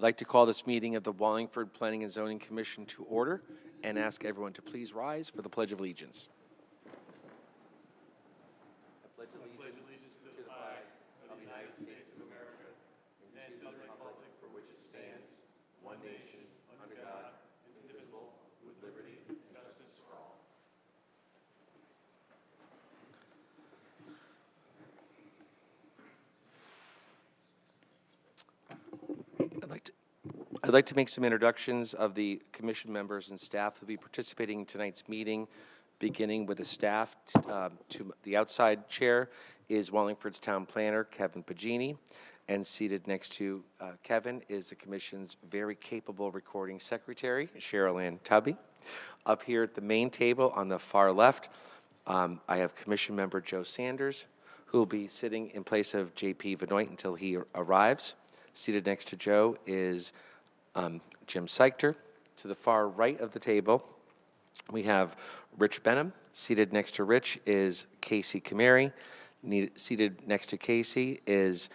I'd like to call this meeting of the Wallingford Planning and Zoning Commission to order and ask everyone to please rise for the Pledge of Allegiance. I pledge allegiance to the flag of the United States of America and to the republic for which it stands, one nation, under God, indivisible, with liberty and justice for all. I'd like to make some introductions of the commission members and staff who will be participating in tonight's meeting, beginning with the staff. To the outside chair is Wallingford's town planner, Kevin Pagini, and seated next to Kevin is the commission's very capable recording secretary, Cheryl Ann Tubby. Up here at the main table on the far left, I have commission member Joe Sanders, who will be sitting in place of J.P. Vanoit until he arrives. Seated next to Joe is Jim Seichter. To the far right of the table, we have Rich Benham. Seated next to Rich is Casey Cameri. Seated next to Casey is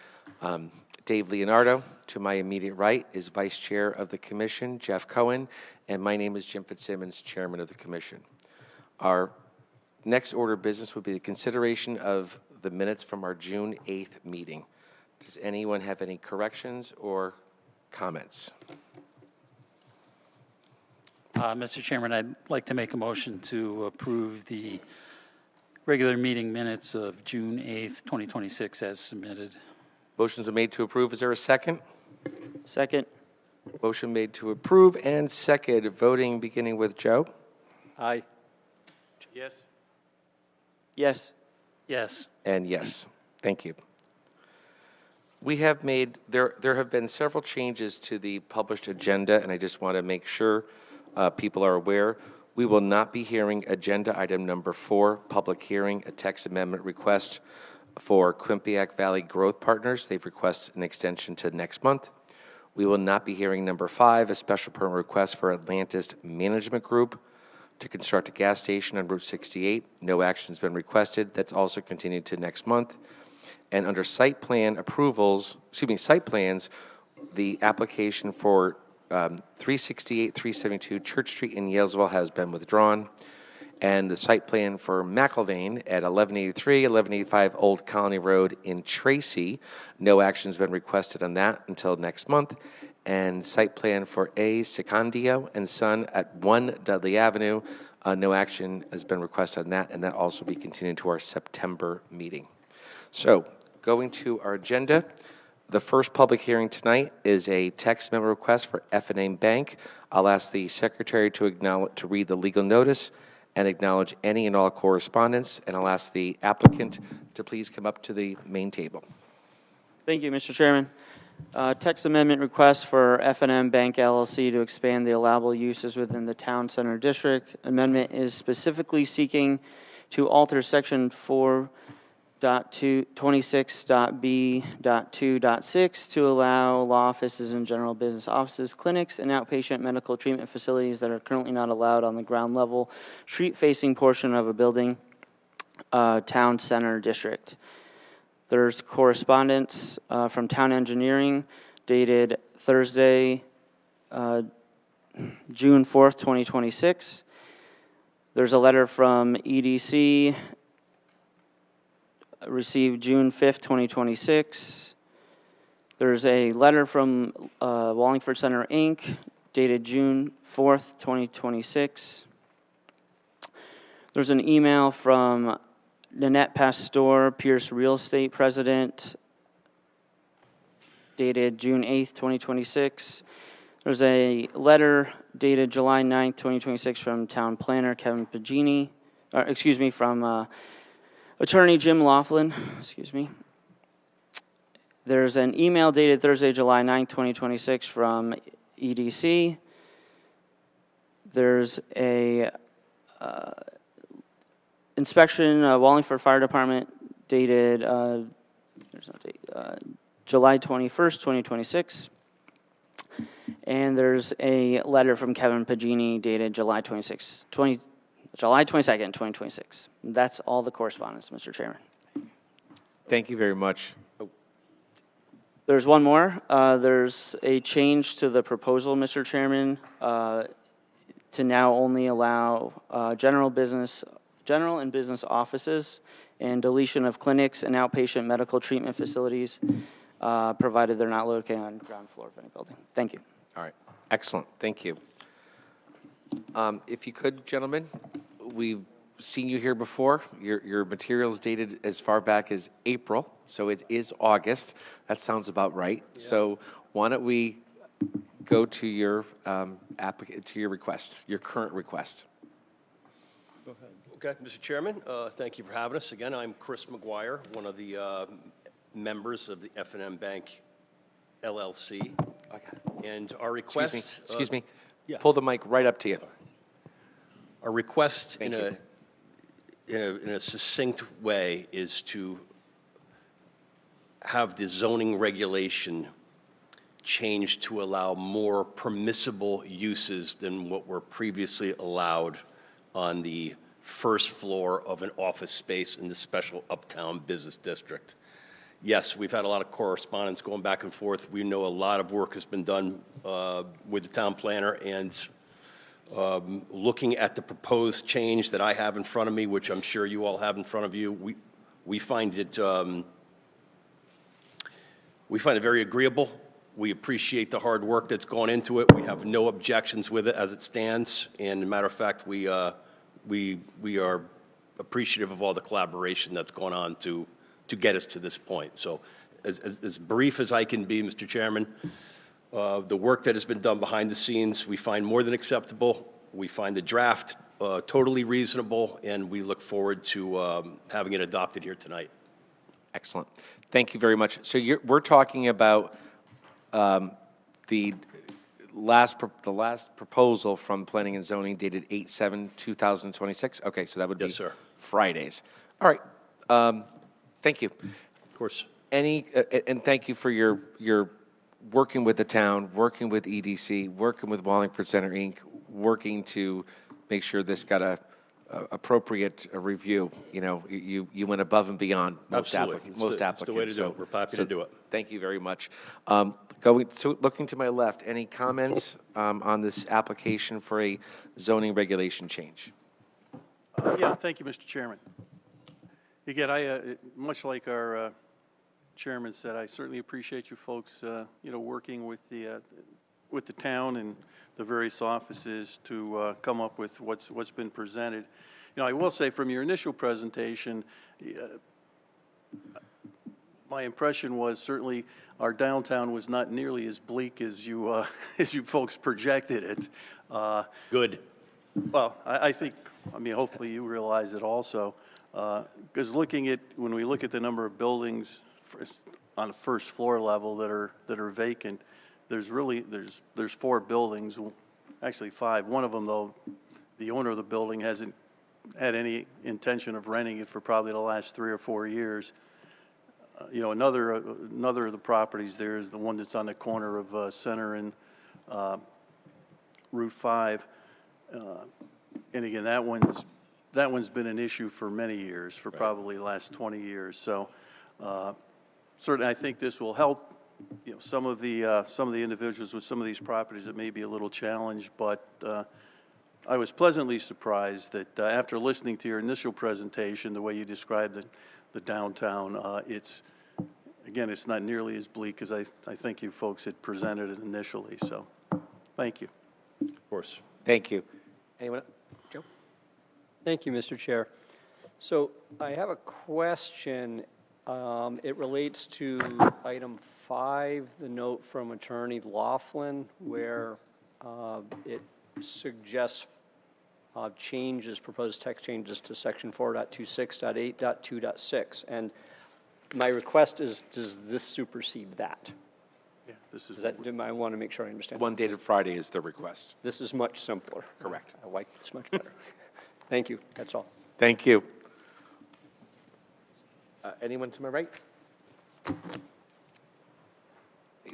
Dave Leonardo. To my immediate right is Vice Chair of the Commission, Jeff Cohen, and my name is Jim Fitzsimmons, Chairman of the Commission. Our next order of business would be the consideration of the minutes from our June 8th meeting. Does anyone have any corrections or comments? Mr. Chairman, I'd like to make a motion to approve the regular meeting minutes of June 8th, 2026 as submitted. Motions are made to approve. Is there a second? Second. Motion made to approve and second. Voting beginning with Joe. Aye. Yes. Yes. Yes. And yes. Thank you. We have made, there have been several changes to the published agenda, and I just want to make sure people are aware. We will not be hearing agenda item number 4, public hearing, a text amendment request for Quinnipiac Valley Growth Partners. They've requested an extension to next month. We will not be hearing number 5, a special permit request for Atlantis Management Group to construct a gas station on Route 68. No action has been requested. That's also continued to next month. And under site plan approvals, site plans, the application for 368, 372 Church Street in Yalesville has been withdrawn. And the site plan for McIlvain at 1183, 1185 Old Colony Road in Tracy, no action has been requested on that until next month. And site plan for A. Secondio and Son at 1 Dudley Avenue, no action has been requested on that, and that also be continued to our September meeting. So, going to our agenda, the first public hearing tonight is a text memo request for F&M Bank. I'll ask the secretary to read the legal notice and acknowledge any and all correspondence, and I'll ask the applicant to please come up to the main table. Thank you, Mr. Chairman. Text amendment request for F&M Bank LLC to expand the allowable uses within the Town Center District. Amendment is specifically seeking to alter Section 4.26.b.2.6 to allow law offices and general business offices, clinics, and outpatient medical treatment facilities that are currently not allowed on the ground level, street-facing portion of a building, Town Center District. There's correspondence from Town Engineering dated Thursday, June 4th, 2026. There's a letter from EDC received June 5th, 2026. There's a letter from Wallingford Center, Inc., dated June 4th, 2026. There's an email from Nanette Pastor, Pierce Real Estate President, dated June 8th, 2026. There's a letter dated July 9th, 2026 from Town Planner Kevin Pagini, from Attorney Jim Laughlin, There's an email dated Thursday, July 9th, 2026 from EDC. There's a inspection, Wallingford Fire Department, dated July 21st, 2026. And there's a letter from Kevin Pagini dated July 22nd, 2026. That's all the correspondence, Mr. Chairman. Thank you very much. There's one more. There's a change to the proposal, Mr. Chairman, to now only allow general and business offices and deletion of clinics and outpatient medical treatment facilities, provided they're not located on the ground floor of any building. Thank you. All right, excellent, thank you. If you could, gentlemen, we've seen you here before. Your material's dated as far back as April, so it is August. That sounds about right. Yeah. So why don't we go to your request, your current request. Go ahead. Okay, Mr. Chairman, thank you for having us. Again, I'm Chris McGuire, one of the members of the F&M Bank LLC. Okay. And our request... Excuse me. Yeah. Pull the mic right up to you. Our request in a succinct way is to have the zoning regulation changed to allow more permissible uses than what were previously allowed on the first floor of an office space in the special uptown business district. Yes, we've had a lot of correspondence going back and forth. We know a lot of work has been done with the town planner, and looking at the proposed change that I have in front of me, which I'm sure you all have in front of you, we find it very agreeable. We appreciate the hard work that's gone into it. We have no objections with it as it stands, and as a matter of fact, we are appreciative of all the collaboration that's gone on to get us to this point. So as brief as I can be, Mr. Chairman, the work that has been done behind the scenes, we find more than acceptable. We find the draft totally reasonable, and we look forward to having it adopted here tonight. Excellent. Thank you very much. So we're talking about the last proposal from Planning and Zoning dated 8/7/2026. Okay, so that would be yes, sir. Fridays. All right. Thank you. Of course. And thank you for your working with the town, working with EDC, working with Wallingford Center Inc., working to make sure this got a appropriate review. You know, you went above and beyond most applicants. It's the way to do it. We're happy to do it. Thank you very much. Looking to my left, any comments on this application for a zoning regulation change? Yeah, thank you, Mr. Chairman. Again, much like our chairman said, I certainly appreciate you folks, working with the town and the various offices to come up with what's been presented. I will say from your initial presentation, my impression was certainly our downtown was not nearly as bleak as you folks projected it. Good. Well, I think, hopefully you realize it also, because when we look at the number of buildings on the first floor level that are vacant, there's 4 buildings, actually 5. One of them, though, the owner of the building hasn't had any intention of renting it for probably the last 3 or 4 years. Another of the properties there is the one that's on the corner of Center and Route 5. And again, that one's been an issue for many years, for probably the last 20 years. So certainly I think this will help some of the individuals with some of these properties that may be a little challenged, but I was pleasantly surprised that after listening to your initial presentation, the way you described the downtown, it's not nearly as bleak as I think you folks had presented it initially. So thank you. Of course. Thank you. Anyone? Joe? Thank you, Mr. Chair. So I have a question. It relates to item 5, the note from Attorney Laughlin, where it suggests proposed text changes to section 4.26.8.2.6. And my request is, does this supersede that? Yeah, this is. I want to make sure I understand. One dated Friday is the request. This is much simpler. Correct. I like this much better. Thank you. That's all. Thank you. Anyone to my right?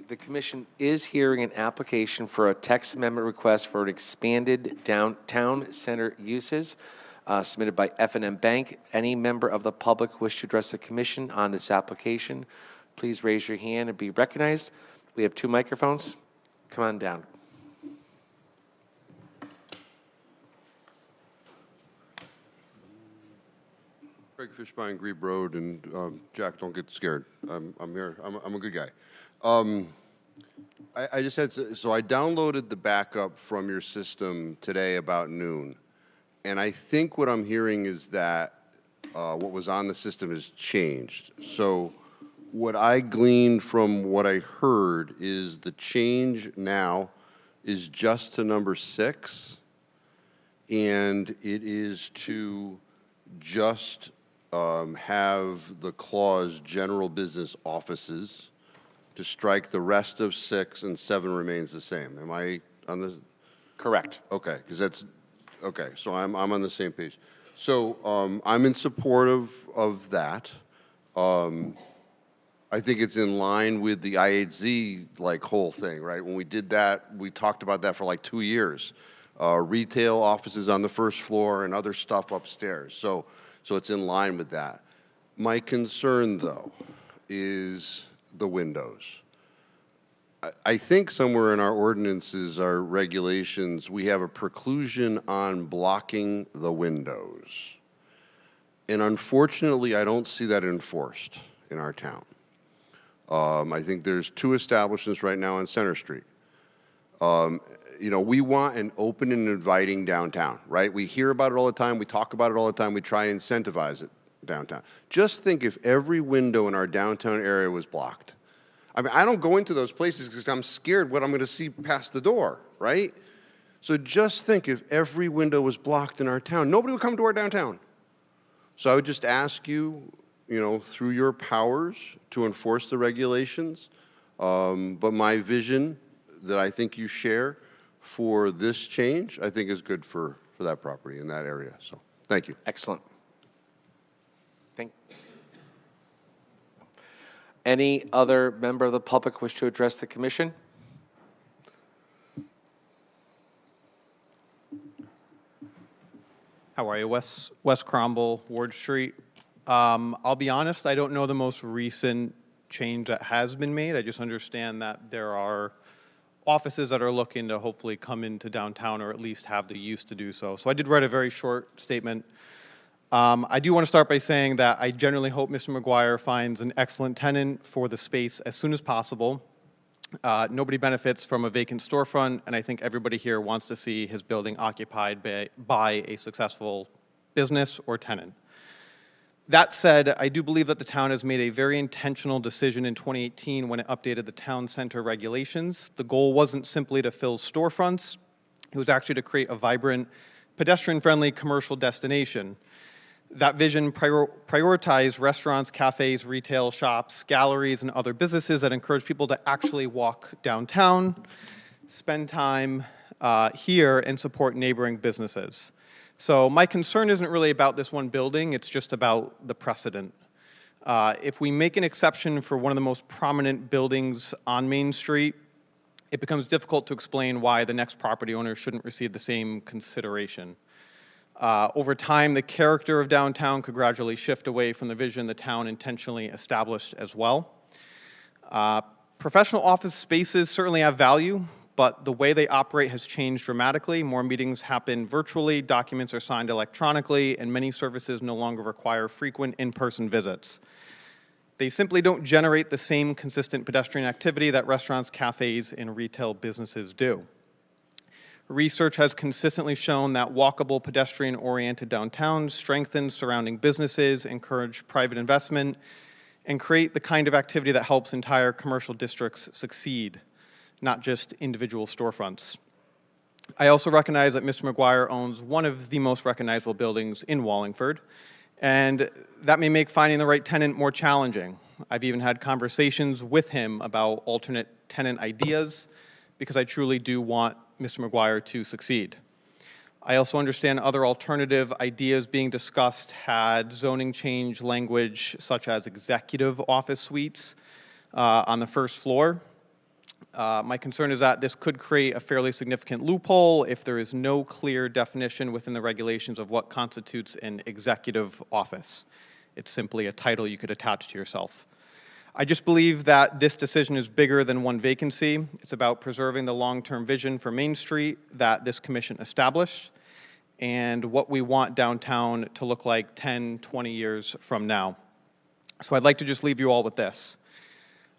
The commission is hearing an application for a text amendment request for an expanded downtown center uses submitted by F&M Bank. Any member of the public wish to address the commission on this application, please raise your hand and be recognized. We have 2 microphones. Come on down. Craig Fishbein, Grebe Road, and Jack, don't get scared. I'm here. I'm a good guy. I just had so I downloaded the backup from your system today about noon, and I think what I'm hearing is that what was on the system has changed. So what I gleaned from what I heard is the change now is just to number 6, and it is to just have the clause general business offices to strike the rest of 6 and 7 remains the same. Am I on the? Correct. Okay, because that's, okay, so I'm on the same page. So I'm in support of that. I think it's in line with the I8Z like whole thing, right? When we did that, we talked about that for like 2 years. Retail offices on the first floor and other stuff upstairs. So it's in line with that. My concern, though, is the windows. I think somewhere in our ordinances, our regulations, we have a preclusion on blocking the windows. And unfortunately, I don't see that enforced in our town. I think there's 2 establishments right now on Center Street. You know, we want an open and inviting downtown, right? We hear about it all the time. We talk about it all the time. We try and incentivize it downtown. Just think if every window in our downtown area was blocked. I mean, I don't go into those places because I'm scared what I'm going to see past the door, right? So just think if every window was blocked in our town, nobody would come to our downtown. So I would just ask you, you know, through your powers to enforce the regulations. But my vision that I think you share for this change, I think is good for that property in that area. So thank you. Excellent. Any other member of the public wish to address the commission? How are you? Wes Cromble, Ward Street. I'll be honest, I don't know the most recent change that has been made. I just understand that there are offices that are looking to hopefully come into downtown or at least have the use to do so. So I did write a very short statement. I do want to start by saying that I generally hope Mr. McGuire finds an excellent tenant for the space as soon as possible. Nobody benefits from a vacant storefront, and I think everybody here wants to see his building occupied by a successful business or tenant. That said, I do believe that the town has made a very intentional decision in 2018 when it updated the town center regulations. The goal wasn't simply to fill storefronts, it was actually to create a vibrant, pedestrian-friendly commercial destination. That vision prioritized restaurants, cafes, retail shops, galleries, and other businesses that encourage people to actually walk downtown, spend time here, and support neighboring businesses. So my concern isn't really about this one building, it's just about the precedent. If we make an exception for one of the most prominent buildings on Main Street, it becomes difficult to explain why the next property owner shouldn't receive the same consideration. Over time, the character of downtown could gradually shift away from the vision the town intentionally established as well. Professional office spaces certainly have value, but the way they operate has changed dramatically. More meetings happen virtually, documents are signed electronically, and many services no longer require frequent in-person visits. They simply don't generate the same consistent pedestrian activity that restaurants, cafes, and retail businesses do. Research has consistently shown that walkable, pedestrian-oriented downtowns strengthen surrounding businesses, encourage private investment, and create the kind of activity that helps entire commercial districts succeed, not just individual storefronts. I also recognize that Mr. McGuire owns one of the most recognizable buildings in Wallingford, and that may make finding the right tenant more challenging. I've even had conversations with him about alternate tenant ideas because I truly do want Mr. McGuire to succeed. I also understand other alternative ideas being discussed had zoning change language such as executive office suites on the first floor. My concern is that this could create a fairly significant loophole if there is no clear definition within the regulations of what constitutes an executive office. It's simply a title you could attach to yourself. I just believe that this decision is bigger than one vacancy. It's about preserving the long-term vision for Main Street that this commission established and what we want downtown to look like 10, 20 years from now. So I'd like to just leave you all with this.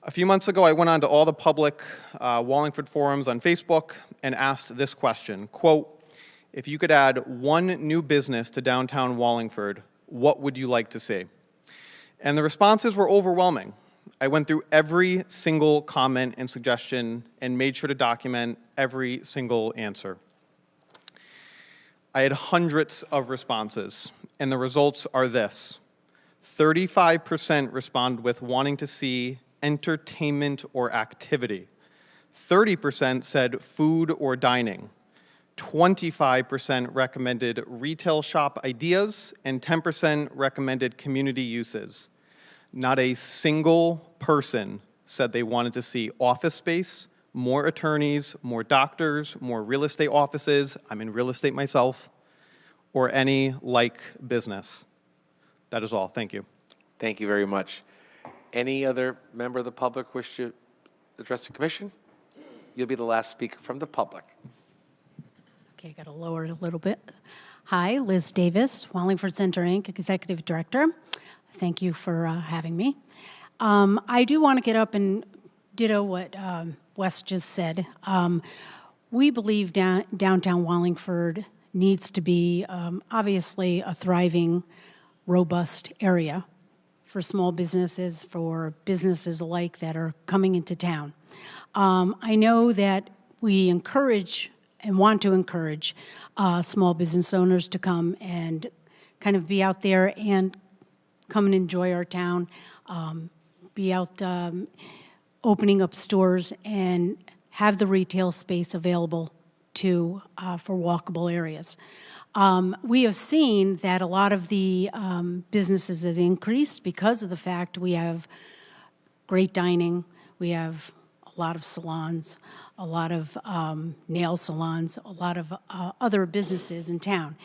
A few months ago, I went on to all the public Wallingford forums on Facebook and asked this question, quote, if you could add one new business to downtown Wallingford, what would you like to see? And the responses were overwhelming. I went through every single comment and suggestion and made sure to document every single answer. I had hundreds of responses, and the results are this. 35% respond with wanting to see entertainment or activity. 30% said food or dining. 25% recommended retail shop ideas, and 10% recommended community uses. Not a single person said they wanted to see office space, more attorneys, more doctors, more real estate offices, I'm in real estate myself, or any like business. That is all. Thank you. Thank you very much. Any other member of the public wish to address the commission? You'll be the last speaker from the public. Okay, got to lower it a little bit. Hi, Liz Davis, Wallingford Center, Inc., Executive Director. Thank you for having me. I do want to get up and ditto what Wes just said. We believe downtown Wallingford needs to be obviously a thriving, robust area for small businesses, for businesses alike that are coming into town. I know that we encourage and want to encourage small business owners to come and kind of be out there and come and enjoy our town, be out opening up stores and have the retail space available to for walkable areas. We have seen that a lot of the businesses has increased because of the fact we have great dining, we have a lot of salons, a lot of nail salons, a lot of other businesses in town.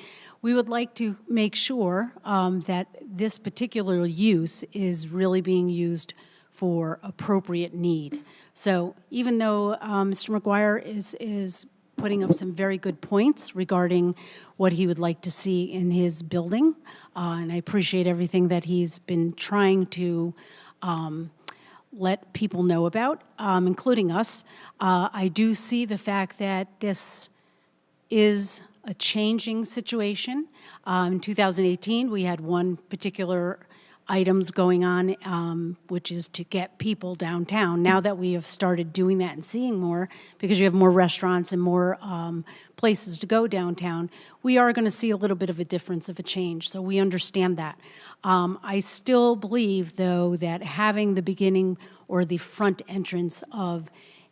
We would like to make sure that this particular use is really being used for appropriate need. So even though Mr. McGuire is putting up some very good points regarding what he would like to see in his building, and I appreciate everything that he's been trying to let people know about, including us. I do see the fact that this is a changing situation. In 2018, we had one particular items going on, which is to get people downtown. Now that we have started doing that and seeing more, because you have more restaurants and more places to go downtown, we are going to see a little bit of a difference, of a change. So we understand that. I still believe, though, that having the beginning or the front entrance of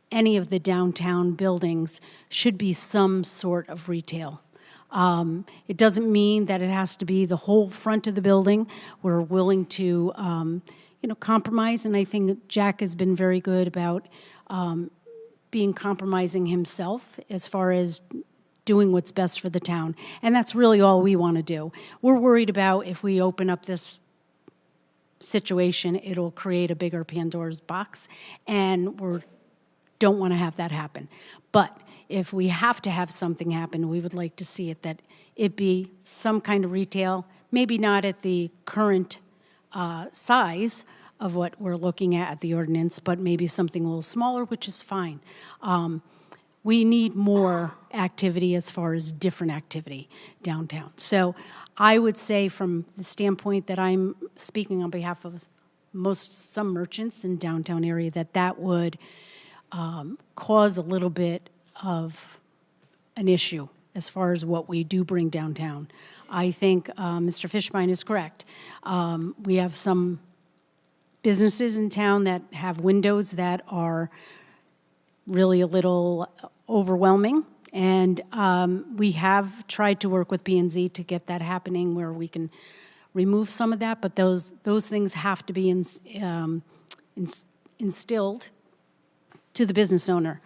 any of the downtown buildings should be some sort of retail. It doesn't mean that it has to be the whole front of the building. We're willing to, compromise, and I think Jack has been very good about being compromising himself as far as doing what's best for the town, and that's really all we want to do. We're worried about if we open up this situation, it'll create a bigger Pandora's box, and we don't want to have that happen. But if we have to have something happen, we would like to see it that it be some kind of retail, maybe not at the current size of what we're looking at the ordinance, but maybe something a little smaller, which is fine. We need more activity as far as different activity downtown. So I would say from the standpoint that I'm speaking on behalf of some merchants in downtown area, that would cause a little bit of an issue as far as what we do bring downtown. I think Mr. Fishbein is correct. We have some businesses in town that have windows that are really a little overwhelming, and we have tried to work with P&Z to get that happening where we can remove some of that, but those things have to be instilled to the business owner.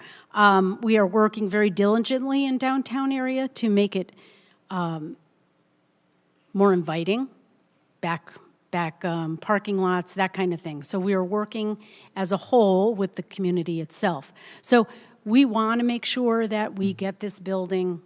We are working very diligently in downtown area to make it more inviting, back back parking lots, that kind of thing. So we are working as a whole with the community itself. So we want to make sure that we get this building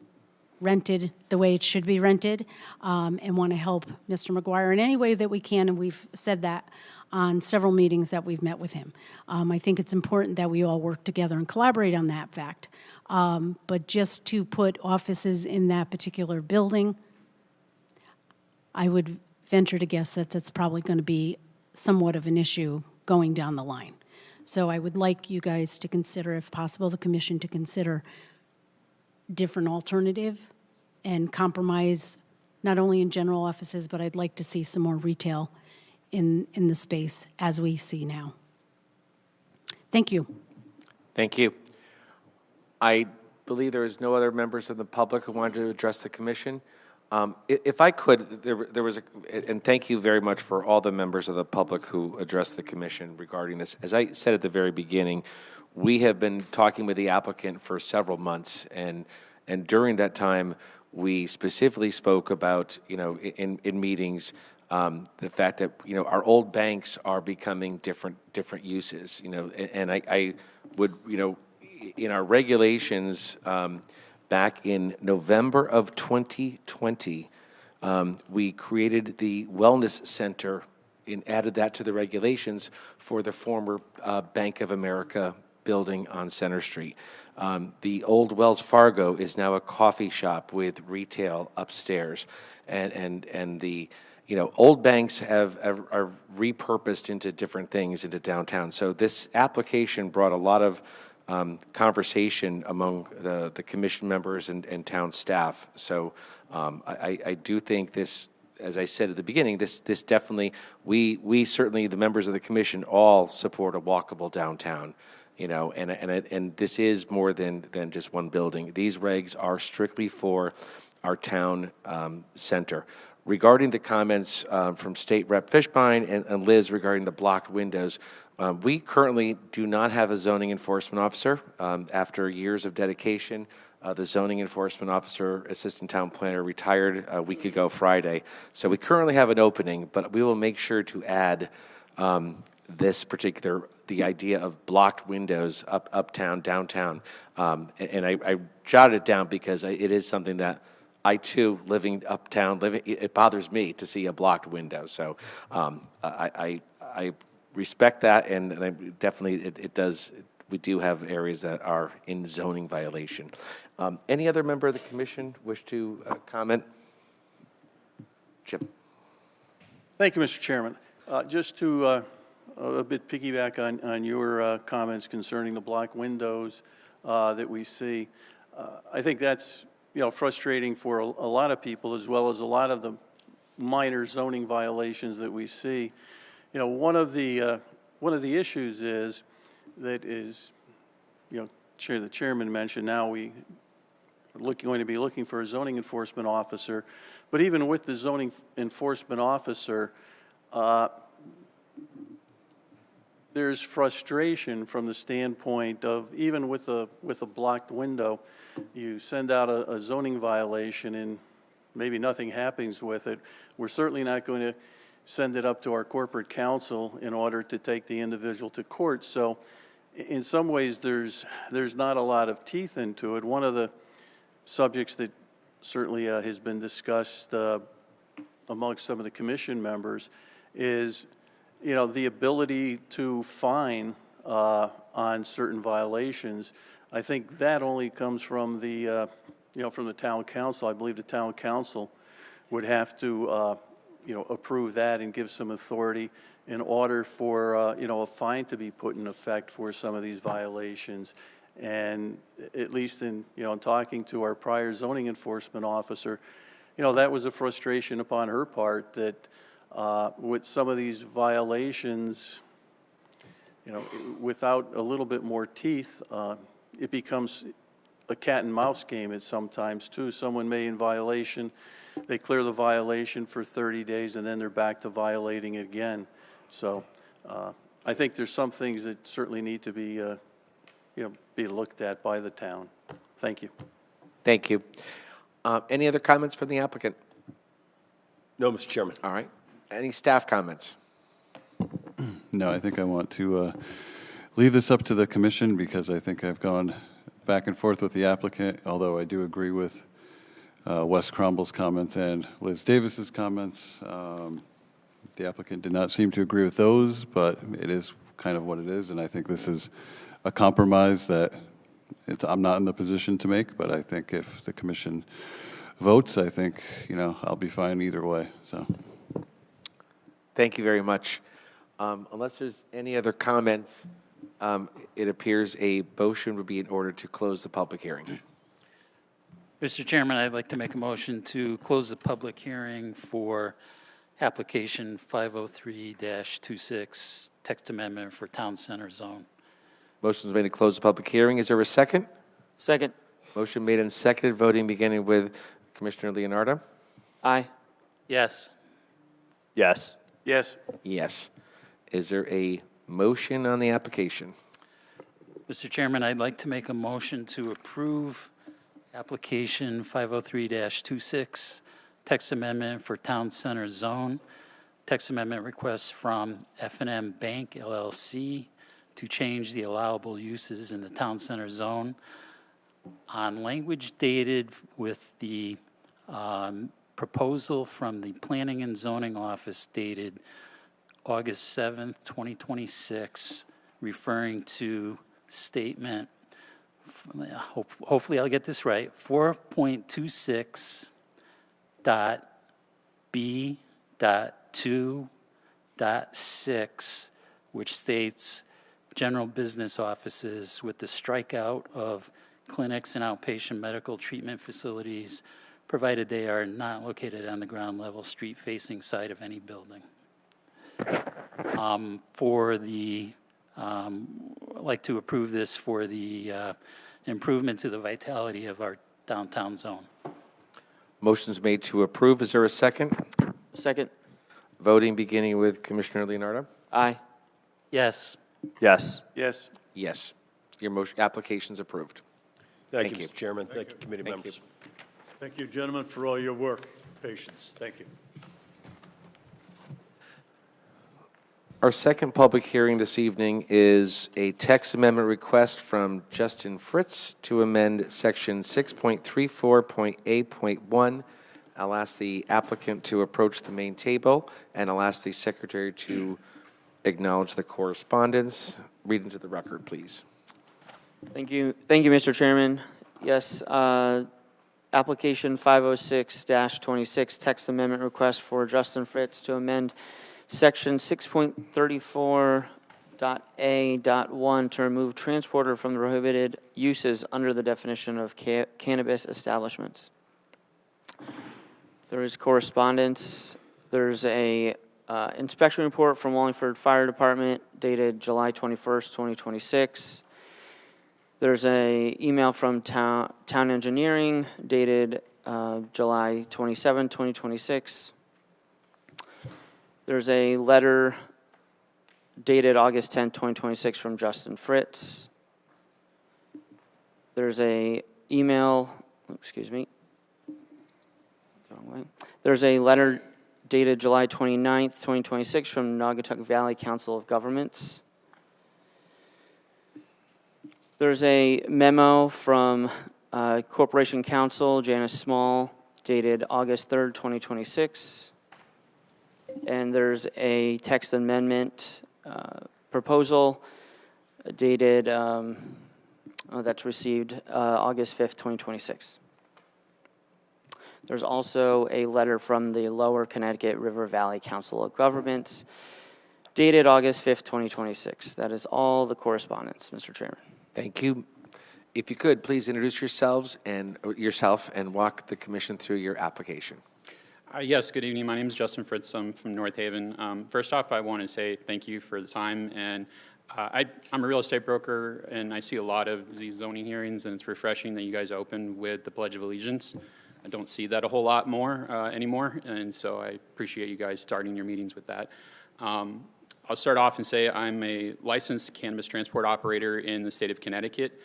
rented the way it should be rented, and want to help Mr. McGuire in any way that we can, and we've said that on several meetings that we've met with him. I think it's important that we all work together and collaborate on that fact. But just to put offices in that particular building, I would venture to guess that that's probably going to be somewhat of an issue going down the line. So I would like you guys to consider, if possible, the commission to consider different alternative and compromise, not only in general offices, but I'd like to see some more retail in the space as we see now. Thank you. Thank you. I believe there is no other members of the public who wanted to address the commission. If I could, there was and thank you very much for all the members of the public who addressed the commission regarding this. As I said at the very beginning, we have been talking with the applicant for several months, and during that time, we specifically spoke about, in meetings, the fact that, our old banks are becoming different uses, and I would, in our regulations, back in November of 2020, we created the Wellness Center and added that to the regulations for the former Bank of America building on Center Street. The old Wells Fargo is now a coffee shop with retail upstairs, and the old banks are repurposed into different things into downtown. So this application brought a lot of conversation among the commission members and town staff. So I do think this, as I said at the beginning, this definitely, we certainly, the members of the commission, all support a walkable downtown. And this is more than just one building. These regs are strictly for our town center. Regarding the comments from State Rep Fishbein and Liz regarding the blocked windows, we currently do not have a zoning enforcement officer. After years of dedication, the zoning enforcement officer, assistant town planner, retired a week ago Friday. So we currently have an opening, but we will make sure to add the idea of blocked windows uptown, downtown. And I jotted it down because it is something that I too, living uptown, it bothers me to see a blocked window. So I respect that, and I definitely it does. We do have areas that are in zoning violation. Any other member of the commission wish to comment? Jim. Thank you, Mr. Chairman. Just to a bit piggyback on your comments concerning the blocked windows that we see, I think that's frustrating for a lot of people, as well as a lot of the minor zoning violations that we see. One of the issues is that the chairman mentioned, now we are going to be looking for a zoning enforcement officer, but even with the zoning enforcement officer, there's frustration from the standpoint of, even with a blocked window, you send out a zoning violation and maybe nothing happens with it. We're certainly not going to send it up to our corporate counsel in order to take the individual to court. So in some ways, there's not a lot of teeth into it. One of the subjects that certainly has been discussed amongst some of the commission members is the ability to fine on certain violations. I think that only comes from the from the town council. I believe the town council would have to approve that and give some authority in order for a fine to be put in effect for some of these violations. And at least in talking to our prior zoning enforcement officer, that was a frustration upon her part that with some of these violations, without a little bit more teeth, it becomes a cat and mouse game at sometimes too. Someone may in violation, they clear the violation for 30 days and then they're back to violating it again. So I think there's some things that certainly need to be be looked at by the town. Thank you. Thank you. Any other comments from the applicant? No, Mr. Chairman. All right. Any staff comments? No, I think I want to leave this up to the commission because I think I've gone back and forth with the applicant, although I do agree with Wes Cromble's comments and Liz Davis's comments. The applicant did not seem to agree with those, but it is kind of what it is, and I think this is a compromise that I'm not in the position to make, but I think if the commission votes, I think, I'll be fine either way, so. Thank you very much. Unless there's any other comments, it appears a motion would be in order to close the public hearing. Mr. Chairman, I'd like to make a motion to close the public hearing for application 503-26, text amendment for town center zone. Motion is made to close the public hearing. Is there a second? Second. Motion made and seconded, voting beginning with Commissioner Leonardo. Aye. Yes. Yes. Yes. Yes. Is there a motion on the application? Mr. Chairman, I'd like to make a motion to approve application 503-26, text amendment for town center zone. Text amendment request from F&M Bank LLC to change the allowable uses in the town center zone on language dated with the proposal from the Planning and Zoning Office dated August 7th, 2026, referring to statement, hopefully I'll get this right, 4.26.B.2.6, which states general business offices with the strikeout of clinics and outpatient medical treatment facilities, provided they are not located on the ground level street-facing side of any building. I'd like to approve this for the improvement to the vitality of our downtown zone. Motion's made to approve. Is there a second? Second. Voting beginning with Commissioner Leonardo. Aye. Yes. Yes. Yes. Yes. Your motion application's approved. Thank Thank you, you. Mr. Chairman. Thank you, committee Thank members. Thank you, gentlemen, for all your work, patience. Thank you. Our second public hearing this evening is a text amendment request from Justin Fritz to amend section 6.34.A.1. I'll ask the applicant to approach the main table, and I'll ask the secretary to acknowledge the correspondence. Read into the record, please. Thank you, Mr. Chairman. Yes, application 506-26, text amendment request for Justin Fritz to amend section 6.34.A.1 to remove transporter from the prohibited uses under the definition of cannabis establishments. There is correspondence. There's a inspection report from Wallingford Fire Department dated July 21st, 2026. There's an email from Town Engineering dated July 27, 2026. There's a letter dated August 10, 2026 from Justin Fritz. There's a email, There's a letter dated July 29th, 2026 from Naugatuck Valley Council of Governments. There's a memo from Corporation Counsel Janice Small dated August 3rd, 2026. And there's a text amendment proposal dated, that's received August 5th, 2026. There's also a letter from the Lower Connecticut River Valley Council of Governments dated August 5th, 2026. That is all the correspondence, Mr. Chairman. Thank you. If you could, please introduce yourself and walk the commission through your application. Yes, good evening. My name is Justin Fritz. I'm from North Haven. First off, I want to say thank you for the time. And I'm a real estate broker, and I see a lot of these zoning hearings, and it's refreshing that you guys open with the Pledge of Allegiance. I don't see that a whole lot more anymore, and so I appreciate you guys starting your meetings with that. I'll start off and say I'm a licensed cannabis transport operator in the state of Connecticut.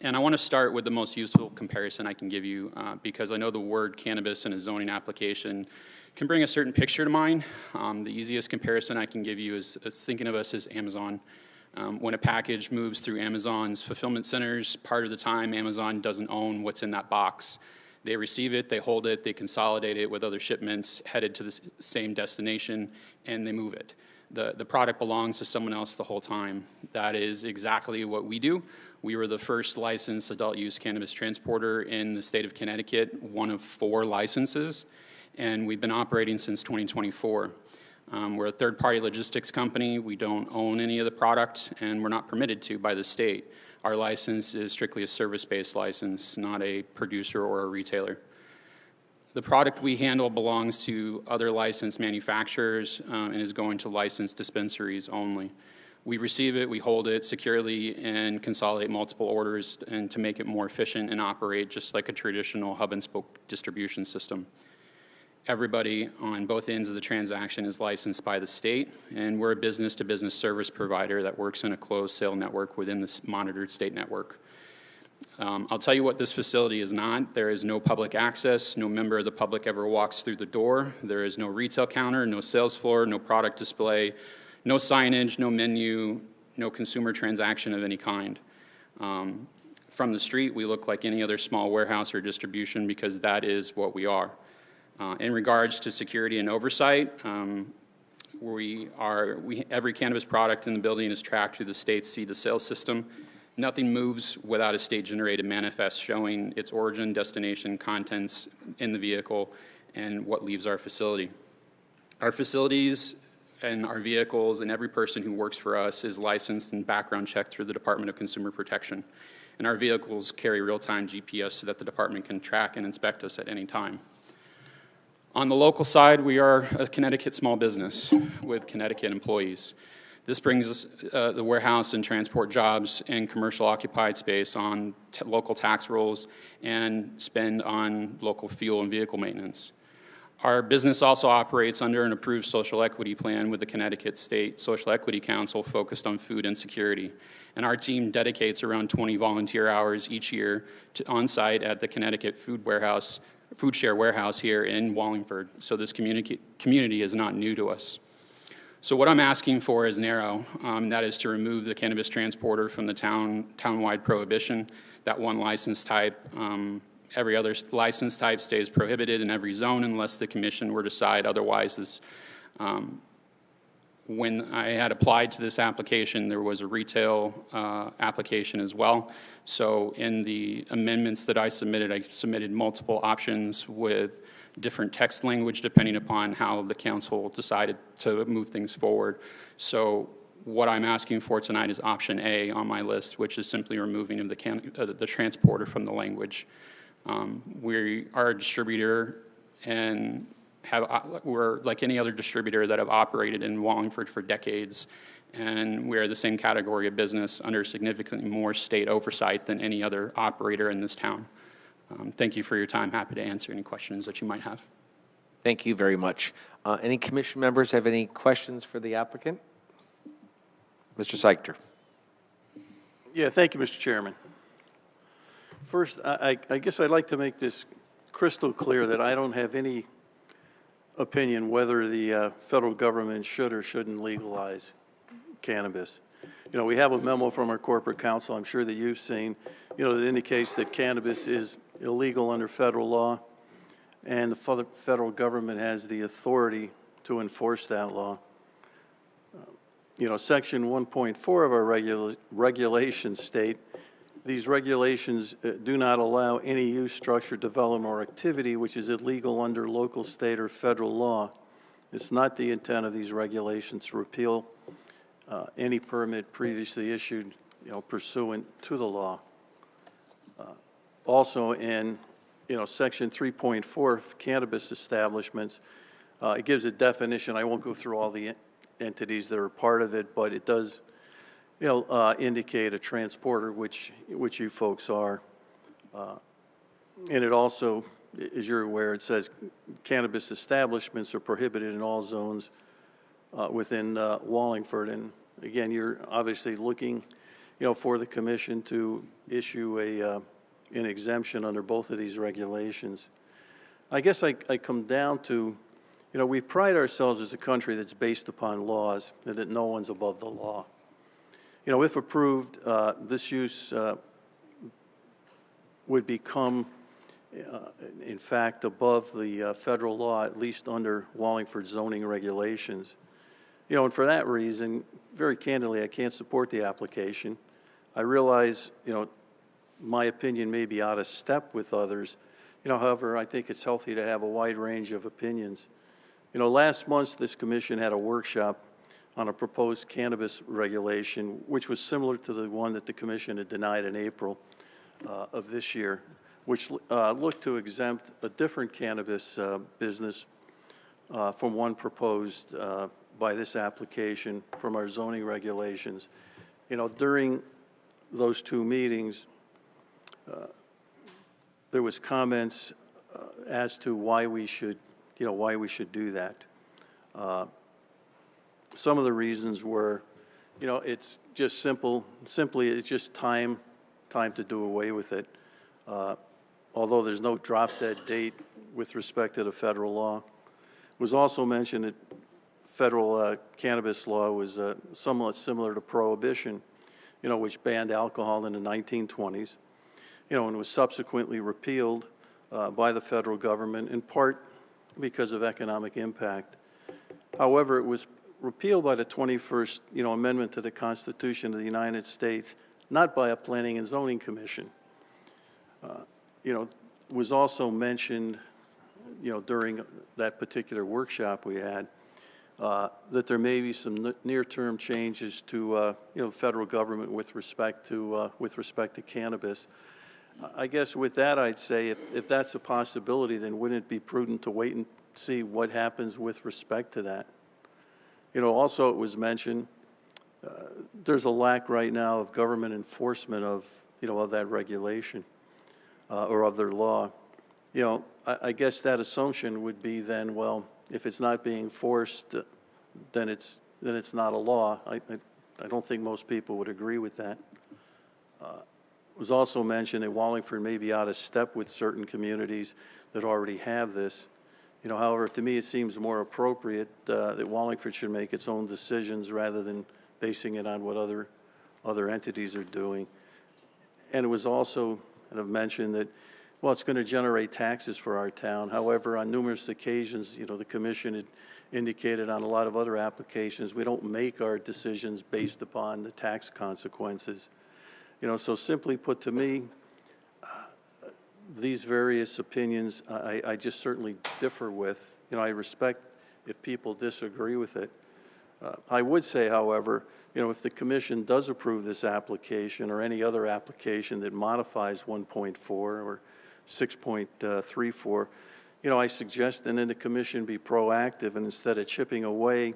And I want to start with the most useful comparison I can give you because I know the word cannabis in a zoning application can bring a certain picture to mind. The easiest comparison I can give you is thinking of us as Amazon. When a package moves through Amazon's fulfillment centers, part of the time Amazon doesn't own what's in that box. They receive it, they hold it, they consolidate it with other shipments headed to the same destination, and they move it. The product belongs to someone else the whole time. That is exactly what we do. We were the first licensed adult-use cannabis transporter in the state of Connecticut, one of 4 licenses, and we've been operating since 2024. We're a third-party logistics company. We don't own any of the product, and we're not permitted to by the state. Our license is strictly a service-based license, not a producer or a retailer. The product we handle belongs to other licensed manufacturers and is going to licensed dispensaries only. We receive it, we hold it securely, and consolidate multiple orders and to make it more efficient and operate just like a traditional hub-and-spoke distribution system. Everybody on both ends of the transaction is licensed by the state, and we're a business-to-business service provider that works in a closed sale network within this monitored state network. I'll tell you what this facility is not. There is no public access. No member of the public ever walks through the door. There is no retail counter, no sales floor, no product display, no signage, no menu, no consumer transaction of any kind. From the street, we look like any other small warehouse or distribution because that is what we are. In regards to security and oversight, every cannabis product in the building is tracked through the state's seed-to-sale system. Nothing moves without a state-generated manifest showing its origin, destination, contents in the vehicle, and what leaves our facility. Our facilities and our vehicles and every person who works for us is licensed and background checked through the Department of Consumer Protection. And our vehicles carry real-time GPS so that the department can track and inspect us at any time. On the local side, we are a Connecticut small business with Connecticut employees. This brings us the warehouse and transport jobs and commercial occupied space on local tax rolls and spend on local fuel and vehicle maintenance. Our business also operates under an approved social equity plan with the Connecticut State Social Equity Council focused on food insecurity. And our team dedicates around 20 volunteer hours each year on-site at the Connecticut Food Share Warehouse here in Wallingford. So this community is not new to us. So what I'm asking for is narrow. That is to remove the cannabis transporter from the town-wide prohibition. That one license type, every other license type stays prohibited in every zone unless the commission were to decide otherwise. This, when I had applied to this application, there was a retail application as well. So in the amendments that I submitted multiple options with different text language depending upon how the council decided to move things forward. So what I'm asking for tonight is option A on my list, which is simply removing of the transporter from the language. We are a distributor and we're like any other distributor that have operated in Wallingford for decades, and we're the same category of business under significantly more state oversight than any other operator in this town. Thank you for your time. Happy to answer any questions that you might have. Thank you very much. Any commission members have any questions for the applicant? Mr. Seichter. Yeah, thank you, Mr. Chairman. First, I guess I'd like to make this crystal clear that I don't have any opinion whether the federal government should or shouldn't legalize cannabis. You know, we have a memo from our corporate counsel, I'm sure that you've seen, you know, that indicates that cannabis is illegal under federal law, and the federal government has the authority to enforce that law. You know, Section 1.4 of our regulations state, these regulations do not allow any use, structure, development, or activity which is illegal under local, state, or federal law. It's not the intent of these regulations to repeal any permit previously issued, you know, pursuant to the law. Also in, you know, Section 3.4 of cannabis establishments, it gives a definition. I won't go through all the entities that are part of it, but it does, you know, indicate a transporter, which you folks are. And it also, as you're aware, it says cannabis establishments are prohibited in all zones within Wallingford. And again, you're obviously looking, you know, for the commission to issue an exemption under both of these regulations. I guess I come down to, we pride ourselves as a country that's based upon laws and that no one's above the law. If approved, this use would become, in fact, above the federal law, at least under Wallingford zoning regulations. And for that reason, very candidly, I can't support the application. I realize, my opinion may be out of step with others. However, I think it's healthy to have a wide range of opinions. Last month, this commission had a workshop on a proposed cannabis regulation, which was similar to the one that the commission had denied in April of this year, which looked to exempt a different cannabis business from one proposed by this application from our zoning regulations. During those two meetings, there was comments as to why we should do that. Some of the reasons were, it's just simply it's just time to do away with it. Although there's no drop dead date with respect to the federal law. It was also mentioned that federal cannabis law was somewhat similar to prohibition, which banned alcohol in the 1920s, and was subsequently repealed by the federal government, in part because of economic impact. However, it was repealed by the 21st, Amendment to the Constitution of the United States, not by a Planning and Zoning Commission. Was also mentioned, during that particular workshop we had, that there may be some near-term changes to, the federal government with respect to cannabis. I guess with that, I'd say if that's a possibility, then wouldn't it be prudent to wait and see what happens with respect to that? Also it was mentioned, there's a lack right now of government enforcement of that regulation or of their law. I guess that assumption would be then, well, if it's not being forced, then it's not a law. I don't think most people would agree with that. It was also mentioned that Wallingford may be out of step with certain communities that already have this. However, to me, it seems more appropriate that Wallingford should make its own decisions rather than basing it on what other entities are doing. And it was also kind of mentioned that, well, it's going to generate taxes for our town. However, on numerous occasions, the commission had indicated on a lot of other applications, we don't make our decisions based upon the tax consequences. So simply put, to me, these various opinions, I just certainly differ with. I respect if people disagree with it. I would say, however, if the commission does approve this application or any other application that modifies 1.4 or 6.34, I suggest that then the commission be proactive, and instead of chipping away,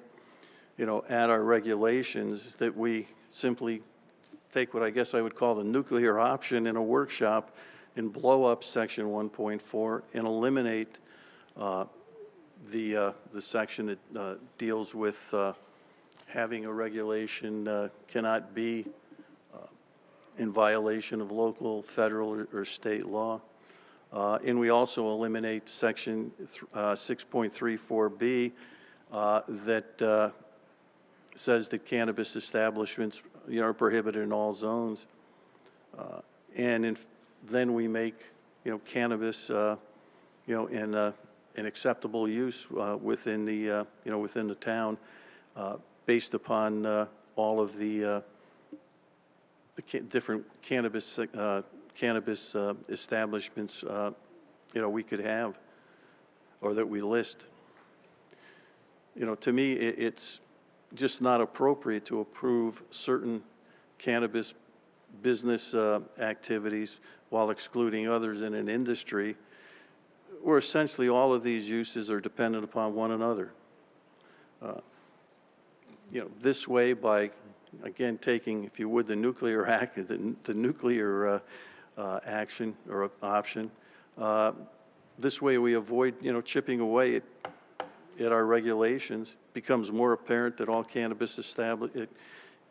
at our regulations, that we simply take what I guess I would call the nuclear option in a workshop and blow up section 1.4 and eliminate the section that deals with having a regulation cannot be in violation of local, federal, or state law. And we also eliminate section 6.34B that says that cannabis establishments are prohibited in all zones. Then we make, cannabis, an acceptable use within the, within the town, based upon all of the different cannabis establishments, we could have, or that we list. To me, it's just not appropriate to approve certain cannabis business activities while excluding others in an industry where essentially all of these uses are dependent upon one another. This way, by again taking, if you would, the nuclear nuclear action or option, this way we avoid chipping away at our regulations. Becomes more apparent that all cannabis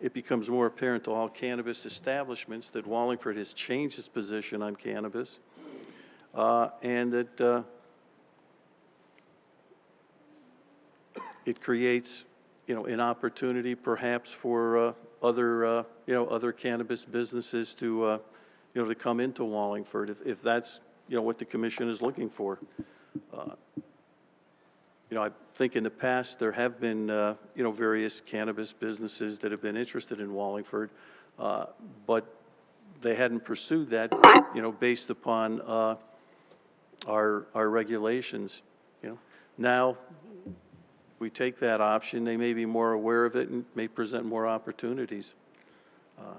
it becomes more apparent to all cannabis establishments that Wallingford has changed its position on cannabis, and that it creates, an opportunity perhaps for other cannabis businesses to, to come into Wallingford if that's, what the commission is looking for. I think in the past there have been, various cannabis businesses that have been interested in Wallingford, but they hadn't pursued that, based upon our regulations. Now we take that option. They may be more aware of it and may present more opportunities.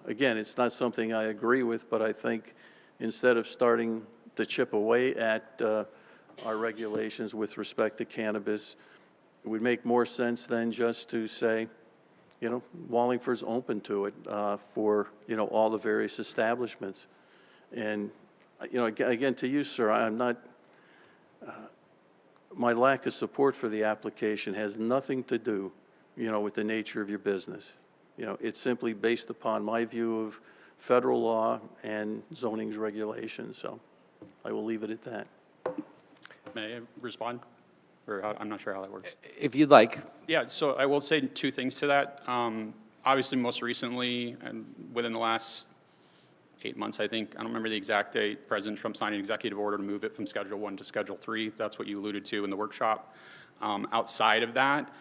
Again, it's not something I agree with, but I think instead of starting to chip away at our regulations with respect to cannabis, it would make more sense than just to say, Wallingford's open to it for, all the various establishments. And, again, to you, sir, I'm not, my lack of support for the application has nothing to do, with the nature of your business. It's simply based upon my view of federal law and zoning's regulations. So I will leave it at that. May I respond? Or I'm not sure how that works. If you'd like. Yeah, so I will say two things to that. Obviously, most recently, and within the last 8 months, I think, I don't remember the exact date, President Trump signed an executive order to move it from Schedule 1 to Schedule 3. That's what you alluded to in the workshop. Outside of that,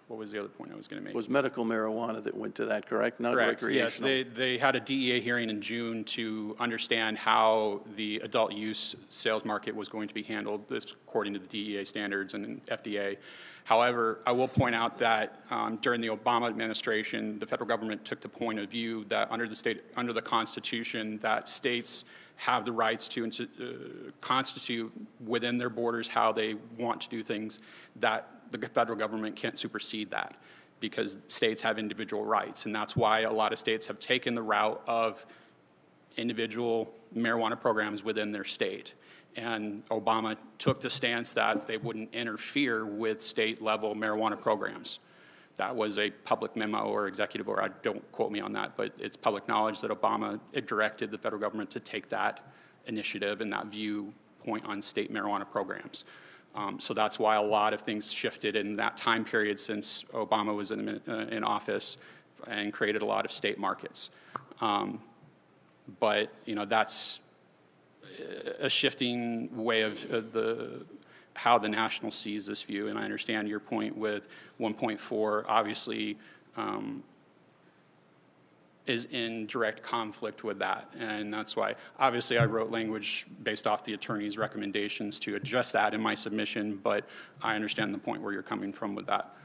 what was the other point I was going to make? It was medical marijuana that went to that, correct? Not Correct. recreational. Yes, they had a DEA hearing in June to understand how the adult use sales market was going to be handled, this according to the DEA standards and FDA. However, I will point out that during the Obama administration, the federal government took the point of view that under the Constitution, that states have the rights to constitute within their borders how they want to do things, that the federal government can't supersede that because states have individual rights. And that's why a lot of states have taken the route of individual marijuana programs within their state. And Obama took the stance that they wouldn't interfere with state-level marijuana programs. That was a public memo or executive order. Don't quote me on that, but it's public knowledge that Obama directed the federal government to take that initiative and that viewpoint on state marijuana programs. So that's why a lot of things shifted in that time period since Obama was in office and created a lot of state markets. But, that's a shifting way of how the national sees this view. And I understand your point with 1.4 obviously is in direct conflict with that. And that's why, obviously, I wrote language based off the attorney's recommendations to address that in my submission, but I understand the point where you're coming from with that.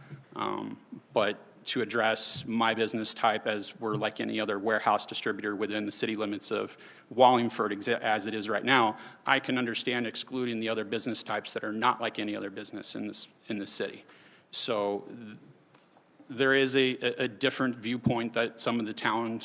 But to address my business type as we're like any other warehouse distributor within the city limits of Wallingford as it is right now, I can understand excluding the other business types that are not like any other business in this city. So there is a different viewpoint that some of the town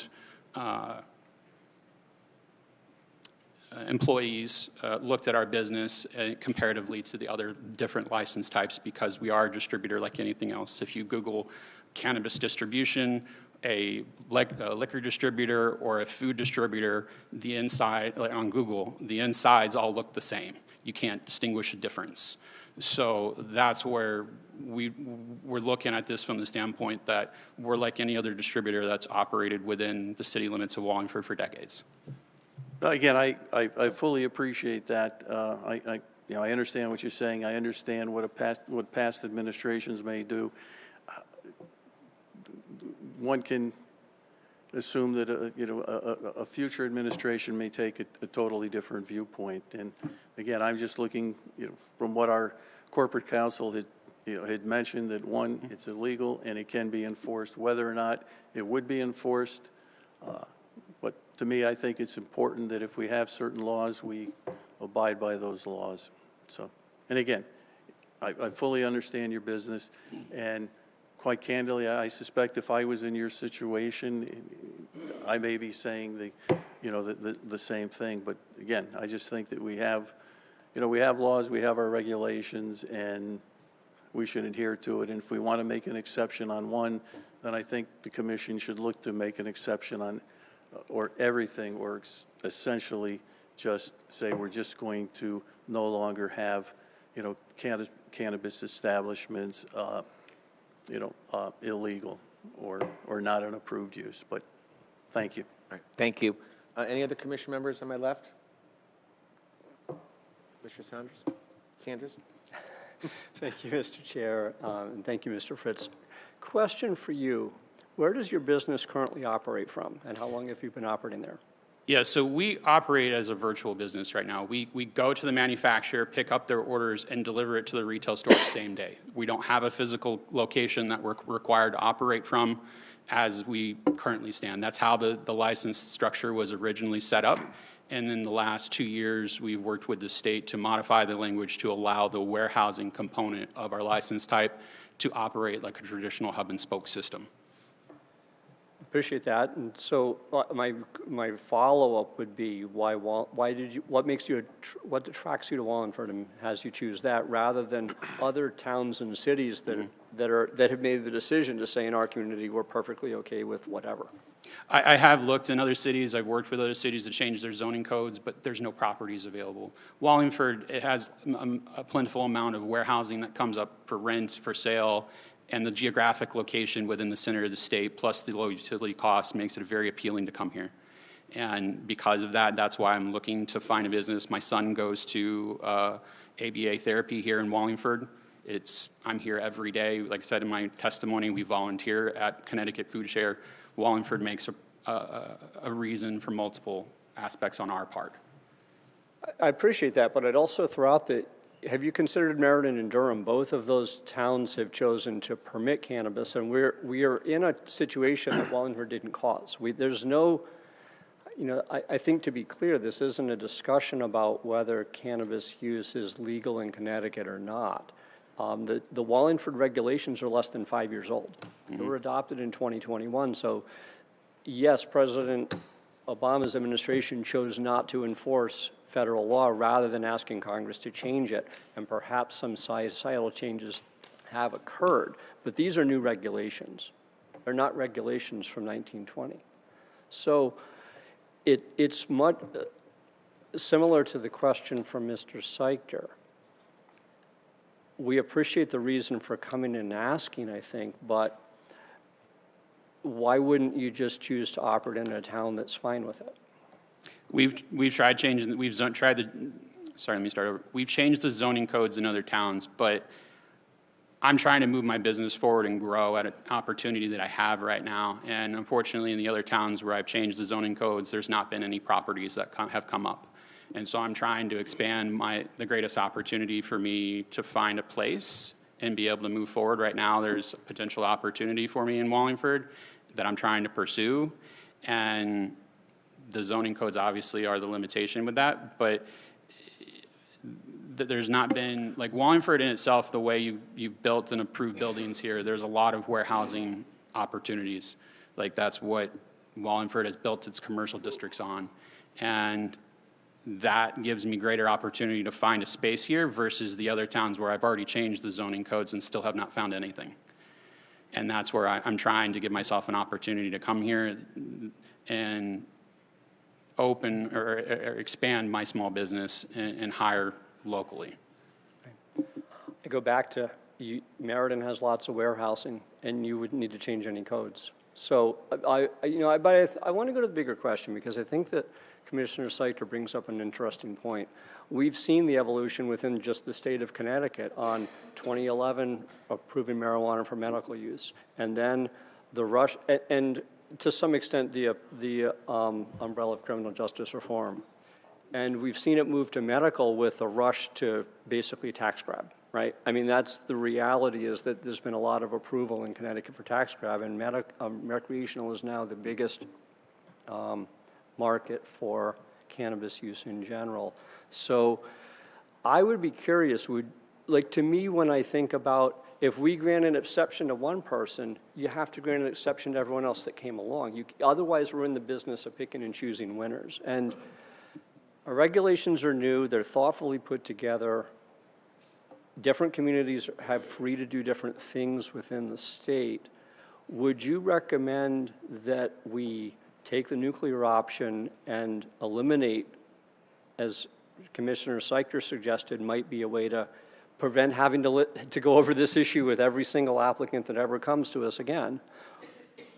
employees looked at our business comparatively to the other different license types because we are a distributor like anything else. If you Google cannabis distribution, a liquor distributor, or a food distributor, the inside, like on Google, the insides all look the same. You can't distinguish a difference. So that's where we're looking at this from the standpoint that we're like any other distributor that's operated within the city limits of Wallingford for decades. Again, I fully appreciate that. I understand what you're saying. I understand what past administrations may do. One can assume that a future administration may take a totally different viewpoint. And again, I'm just looking, from what our corporate counsel had mentioned, that one, it's illegal and it can be enforced. Whether or not it would be enforced, but to me, I think it's important that if we have certain laws, we abide by those laws. So, and again, I fully understand your business, and quite candidly, I suspect if I was in your situation, I may be saying the same thing. But again, I just think that we have laws, we have our regulations, and we should adhere to it. And if we want to make an exception on one, then I think the commission should look to make an exception on or everything, or essentially just say we're just going to no longer have, cannabis establishments, illegal or not an approved use. But thank you. All right, thank you. Any other commission members on my left? Mr. Sanders? Thank you, Mr. Chair, and thank you, Mr. Fritz. Question for you. Where does your business currently operate from, and how long have you been operating there? Yeah, so we operate as a virtual business right now. We go to the manufacturer, pick up their orders, and deliver it to the retail store the same day. We don't have a physical location that we're required to operate from as we currently stand. That's how the license structure was originally set up. And in the last 2 years, we've worked with the state to modify the language to allow the warehousing component of our license type to operate like a traditional hub and spoke system. Appreciate that. And so my follow-up would be what attracts you to Wallingford and has you choose that rather than other towns and cities that have made the decision to say in our community we're perfectly okay with whatever? I have looked in other cities. I've worked with other cities to change their zoning codes, but there's no properties available. Wallingford, it has a plentiful amount of warehousing that comes up for rent, for sale, and the geographic location within the center of the state, plus the low utility cost, makes it very appealing to come here. And because of that, that's why I'm looking to find a business. My son goes to ABA therapy here in Wallingford. I'm here every day. Like I said in my testimony, we volunteer at Connecticut Food Share. Wallingford makes a reason for multiple aspects on our part. I appreciate that, but I'd also throw out that, have you considered Meriden and Durham? Both of those towns have chosen to permit cannabis, and we are in a situation that Wallingford didn't cause. There's no, I think to be clear, this isn't a discussion about whether cannabis use is legal in Connecticut or not. The Wallingford regulations are less than 5 years old. They were adopted in 2021, so yes, President Obama's administration chose not to enforce federal law rather than asking Congress to change it, and perhaps some societal changes have occurred. But these are new regulations. They're not regulations from 1920. So it's much similar to the question from Mr. Seichter. We appreciate the reason for coming and asking, I think, but why wouldn't you just choose to operate in a town that's fine with it? We've tried changing. We've tried the. Sorry, let me start over. We've changed the zoning codes in other towns, but I'm trying to move my business forward and grow at an opportunity that I have right now. And unfortunately, in the other towns where I've changed the zoning codes, there's not been any properties that have come up. And so I'm trying to expand the greatest opportunity for me to find a place and be able to move forward. Right now, there's a potential opportunity for me in Wallingford that I'm trying to pursue. And the zoning codes obviously are the limitation with that, but there's not been, like Wallingford in itself, the way you've built and approved buildings here, there's a lot of warehousing opportunities. Like that's what Wallingford has built its commercial districts on. And that gives me greater opportunity to find a space here versus the other towns where I've already changed the zoning codes and still have not found anything. And that's where I'm trying to give myself an opportunity to come here and open or expand my small business and hire locally. I go back to Meriden has lots of warehousing, and you wouldn't need to change any codes. So I want to go to the bigger question because I think that Commissioner Seichter brings up an interesting point. We've seen the evolution within just the state of Connecticut on 2011 approving marijuana for medical use, and then the rush, and to some extent the umbrella of criminal justice reform. And we've seen it move to medical with a rush to basically tax grab, right? I mean, that's the reality is that there's been a lot of approval in Connecticut for tax grab, and recreational is now the biggest market for cannabis use in general. So I would be curious, to me, when I think about if we grant an exception to one person, you have to grant an exception to everyone else that came along. Otherwise, we're in the business of picking and choosing winners. And our regulations are new, they're thoughtfully put together. Different communities have free to do different things within the state. Would you recommend that we take the nuclear option and eliminate, as Commissioner Seichter suggested, might be a way to prevent having to go over this issue with every single applicant that ever comes to us again?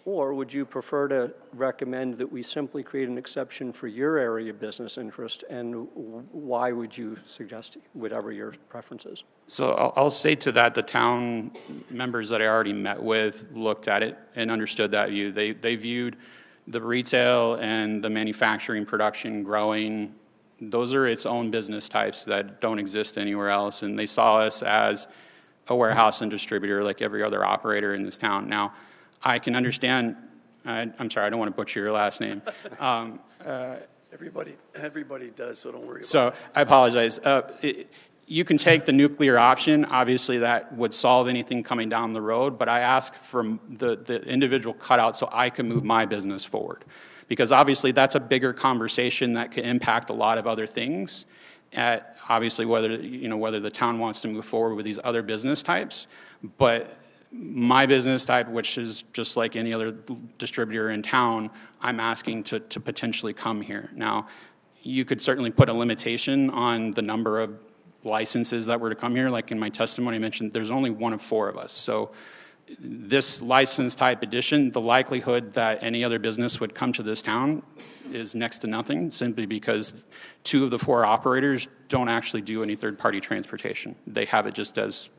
Or would you prefer to recommend that we simply create an exception for your area of business interest, and why would you suggest, whatever your preference is? So I'll say to that, the town members that I already met with looked at it and understood that view. They viewed the retail and the manufacturing, production, growing, those are its own business types that don't exist anywhere else, and they saw us as a warehouse and distributor like every other operator in this town. Now, I can understand, I'm sorry, I don't want to butcher your last name. Everybody does, so don't worry about it. So I apologize. You can take the nuclear option. Obviously, that would solve anything coming down the road, but I ask for the individual cutout so I can move my business forward. Because obviously, that's a bigger conversation that could impact a lot of other things. Obviously, whether the town wants to move forward with these other business types, but my business type, which is just like any other distributor in town, I'm asking to potentially come here. Now, you could certainly put a limitation on the number of licenses that were to come here. Like in my testimony, I mentioned there's only one of 4 of us. So this license type addition, the likelihood that any other business would come to this town is next to nothing, simply because 2 of the 4 operators don't actually do any third-party transportation. They have it just as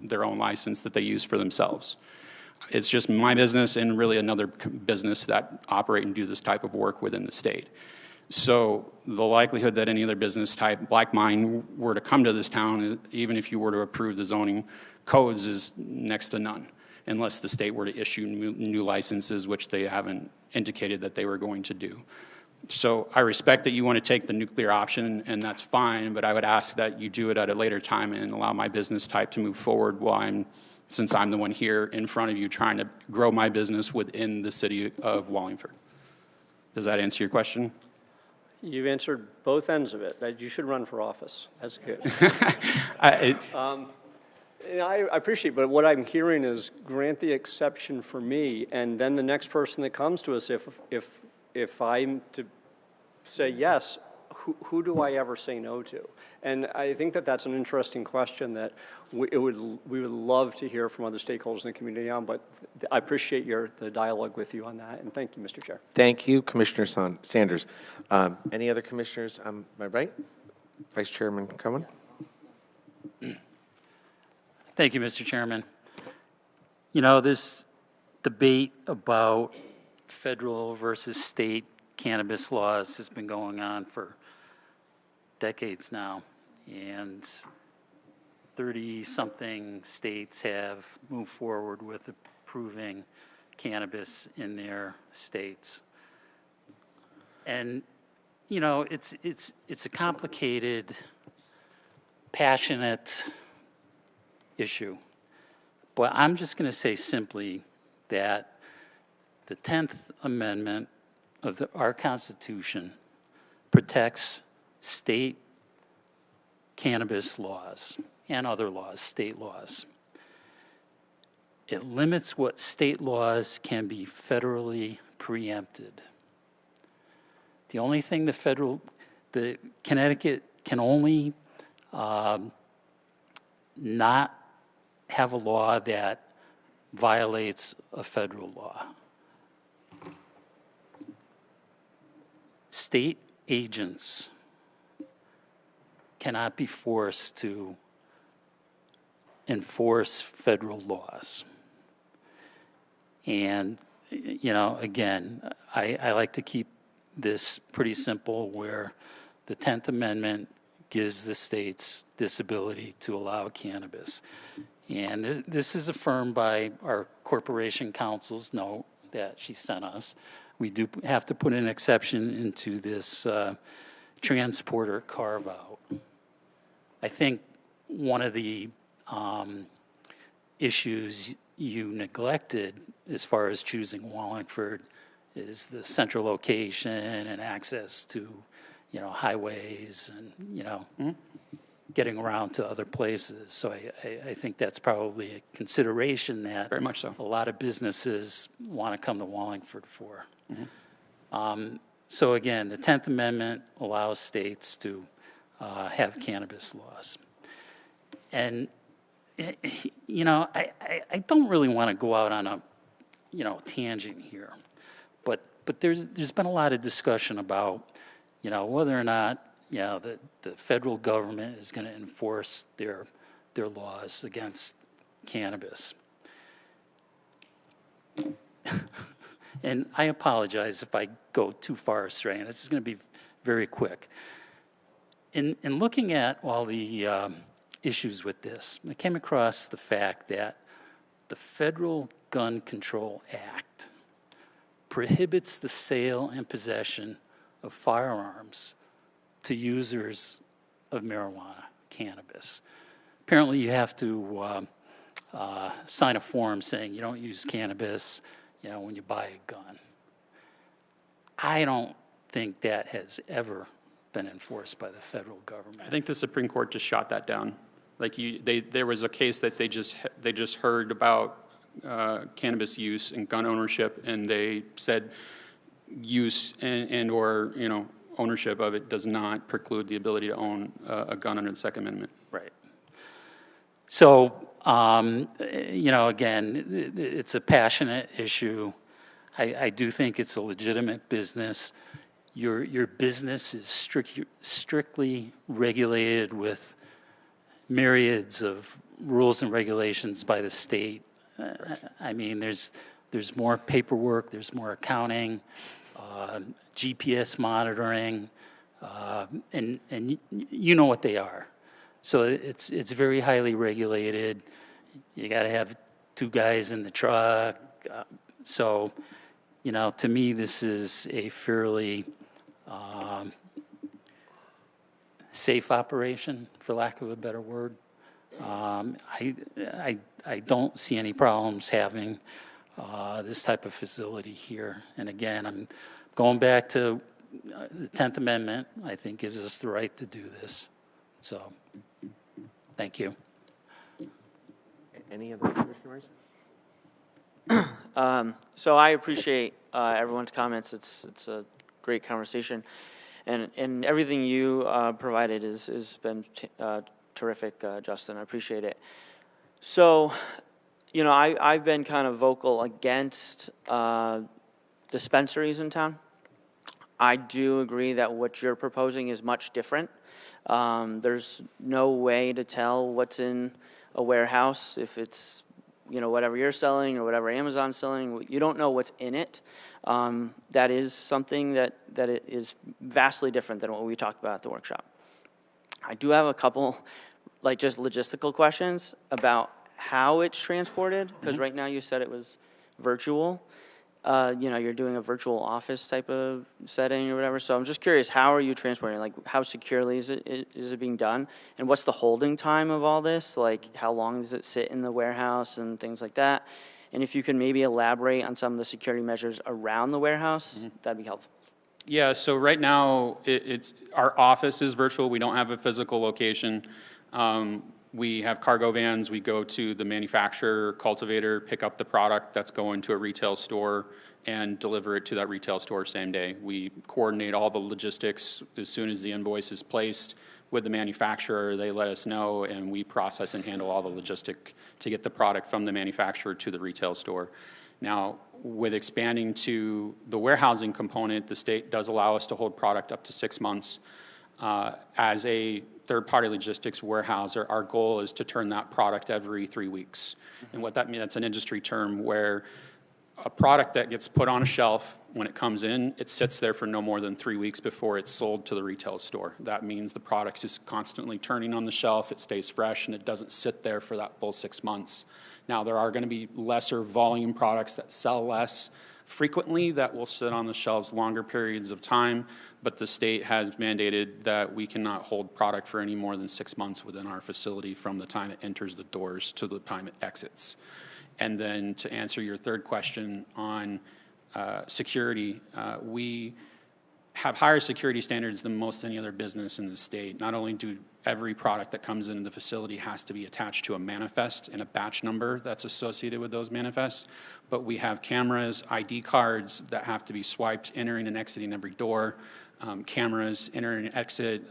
their own license that they use for themselves. It's just my business and really another business that operate and do this type of work within the state. So the likelihood that any other business type like mine were to come to this town, even if you were to approve the zoning codes, is next to none, unless the state were to issue new licenses, which they haven't indicated that they were going to do. So I respect that you want to take the nuclear option, and that's fine, but I would ask that you do it at a later time and allow my business type to move forward since I'm the one here in front of you trying to grow my business within the city of Wallingford. Does that answer your question? You've answered both ends of it. You should run for office. That's good. I appreciate it, but what I'm hearing is grant the exception for me, and then the next person that comes to us, if I'm to say yes, who do I ever say no to? And I think that that's an interesting question that we would love to hear from other stakeholders in the community on, but I appreciate the dialogue with you on that, and thank you, Mr. Chair. Thank you, Commissioner Sanders. Any other commissioners on my right? Vice Chairman Cohen? Thank you, Mr. Chairman. You know, this debate about federal versus state cannabis laws has been going on for decades now, and 30-something states have moved forward with approving cannabis in their states. And, you know, it's a complicated, passionate issue. But I'm just going to say simply that the 10th Amendment of our Constitution protects state cannabis laws and other laws, state laws. It limits what state laws can be federally preempted. The only thing the Connecticut can only not have a law that violates a federal law. State agents cannot be forced to enforce federal laws. And, you know, again, I like to keep this pretty simple, where the 10th Amendment gives the states this ability to allow cannabis. And this is affirmed by our corporation counsel's note that she sent us. We do have to put an exception into this transporter carve-out. I think one of the issues you neglected as far as choosing Wallingford is the central location and access to, you know, highways and, you know, getting around to other places. So I think that's probably a consideration that very much so. A lot of businesses want to come to Wallingford for. So again, the 10th Amendment allows states to have cannabis laws. And, you know, I don't really want to go out on a, you know, tangent here. But there's been a lot of discussion about, you know, whether or not, you know, the federal government is going to enforce their laws against cannabis. And I apologize if I go too far astray, and this is going to be very quick. In looking at all the issues with this, I came across the fact that the Federal Gun Control Act prohibits the sale and possession of firearms to users of marijuana, cannabis. Apparently, you have to sign a form saying you don't use cannabis, you know, when you buy a gun. I don't think that has ever been enforced by the federal government. I think the Supreme Court just shot that down. Like there was a case that they just heard about cannabis use and gun ownership, and they said use and or, you know, ownership of it does not preclude the ability to own a gun under the Second Amendment. Right. So, you know, again, it's a passionate issue. I do think it's a legitimate business. Your business is strictly regulated with myriads of rules and regulations by the state. I mean, there's more paperwork, there's more accounting, GPS monitoring, and you know what they are. So it's very highly regulated. You got to have 2 guys in the truck. So, you know, to me, this is a fairly safe operation, for lack of a better word. I don't see any problems having this type of facility here. And again, I'm going back to the 10th Amendment, I think gives us the right to do this. So, thank you. Any other commissioners? So I appreciate everyone's comments. It's a great conversation, and everything you provided has been terrific, Justin. I appreciate it. So, you know, I've been kind of vocal against dispensaries in town. I do agree that what you're proposing is much different. There's no way to tell what's in a warehouse if it's, you know, whatever you're selling or whatever Amazon's selling. You don't know what's in it. That is something that it is vastly different than what we talked about at the workshop. I do have a couple, like, just logistical questions about how it's transported, because right now you said it was virtual. You know, you're doing a virtual office type of setting or whatever. So I'm just curious, how are you transporting? Like, how securely is it being done? And what's the holding time of all this? Like, how long does it sit in the warehouse and things like that? And if you can maybe elaborate on some of the security measures around the warehouse, that'd be helpful. Yeah, so right now, it's our office is virtual. We don't have a physical location. We have cargo vans. We go to the manufacturer, cultivator, pick up the product that's going to a retail store and deliver it to that retail store same day. We coordinate all the logistics as soon as the invoice is placed with the manufacturer. They let us know, and we process and handle all the logistic to get the product from the manufacturer to the retail store. Now, with expanding to the warehousing component, the state does allow us to hold product up to 6 months. As a third-party logistics warehouser, our goal is to turn that product every 3 weeks. And what that means, that's an industry term where a product that gets put on a shelf, when it comes in, it sits there for no more than 3 weeks before it's sold to the retail store. That means the product is constantly turning on the shelf, it stays fresh, and it doesn't sit there for that full 6 months. Now, there are going to be lesser volume products that sell less frequently that will sit on the shelves longer periods of time, but the state has mandated that we cannot hold product for any more than 6 months within our facility from the time it enters the doors to the time it exits. And then to answer your third question on security, we have higher security standards than most any other business in the state. Not only do every product that comes into the facility has to be attached to a manifest and a batch number that's associated with those manifests, but we have cameras, ID cards that have to be swiped entering and exiting every door, cameras enter and exit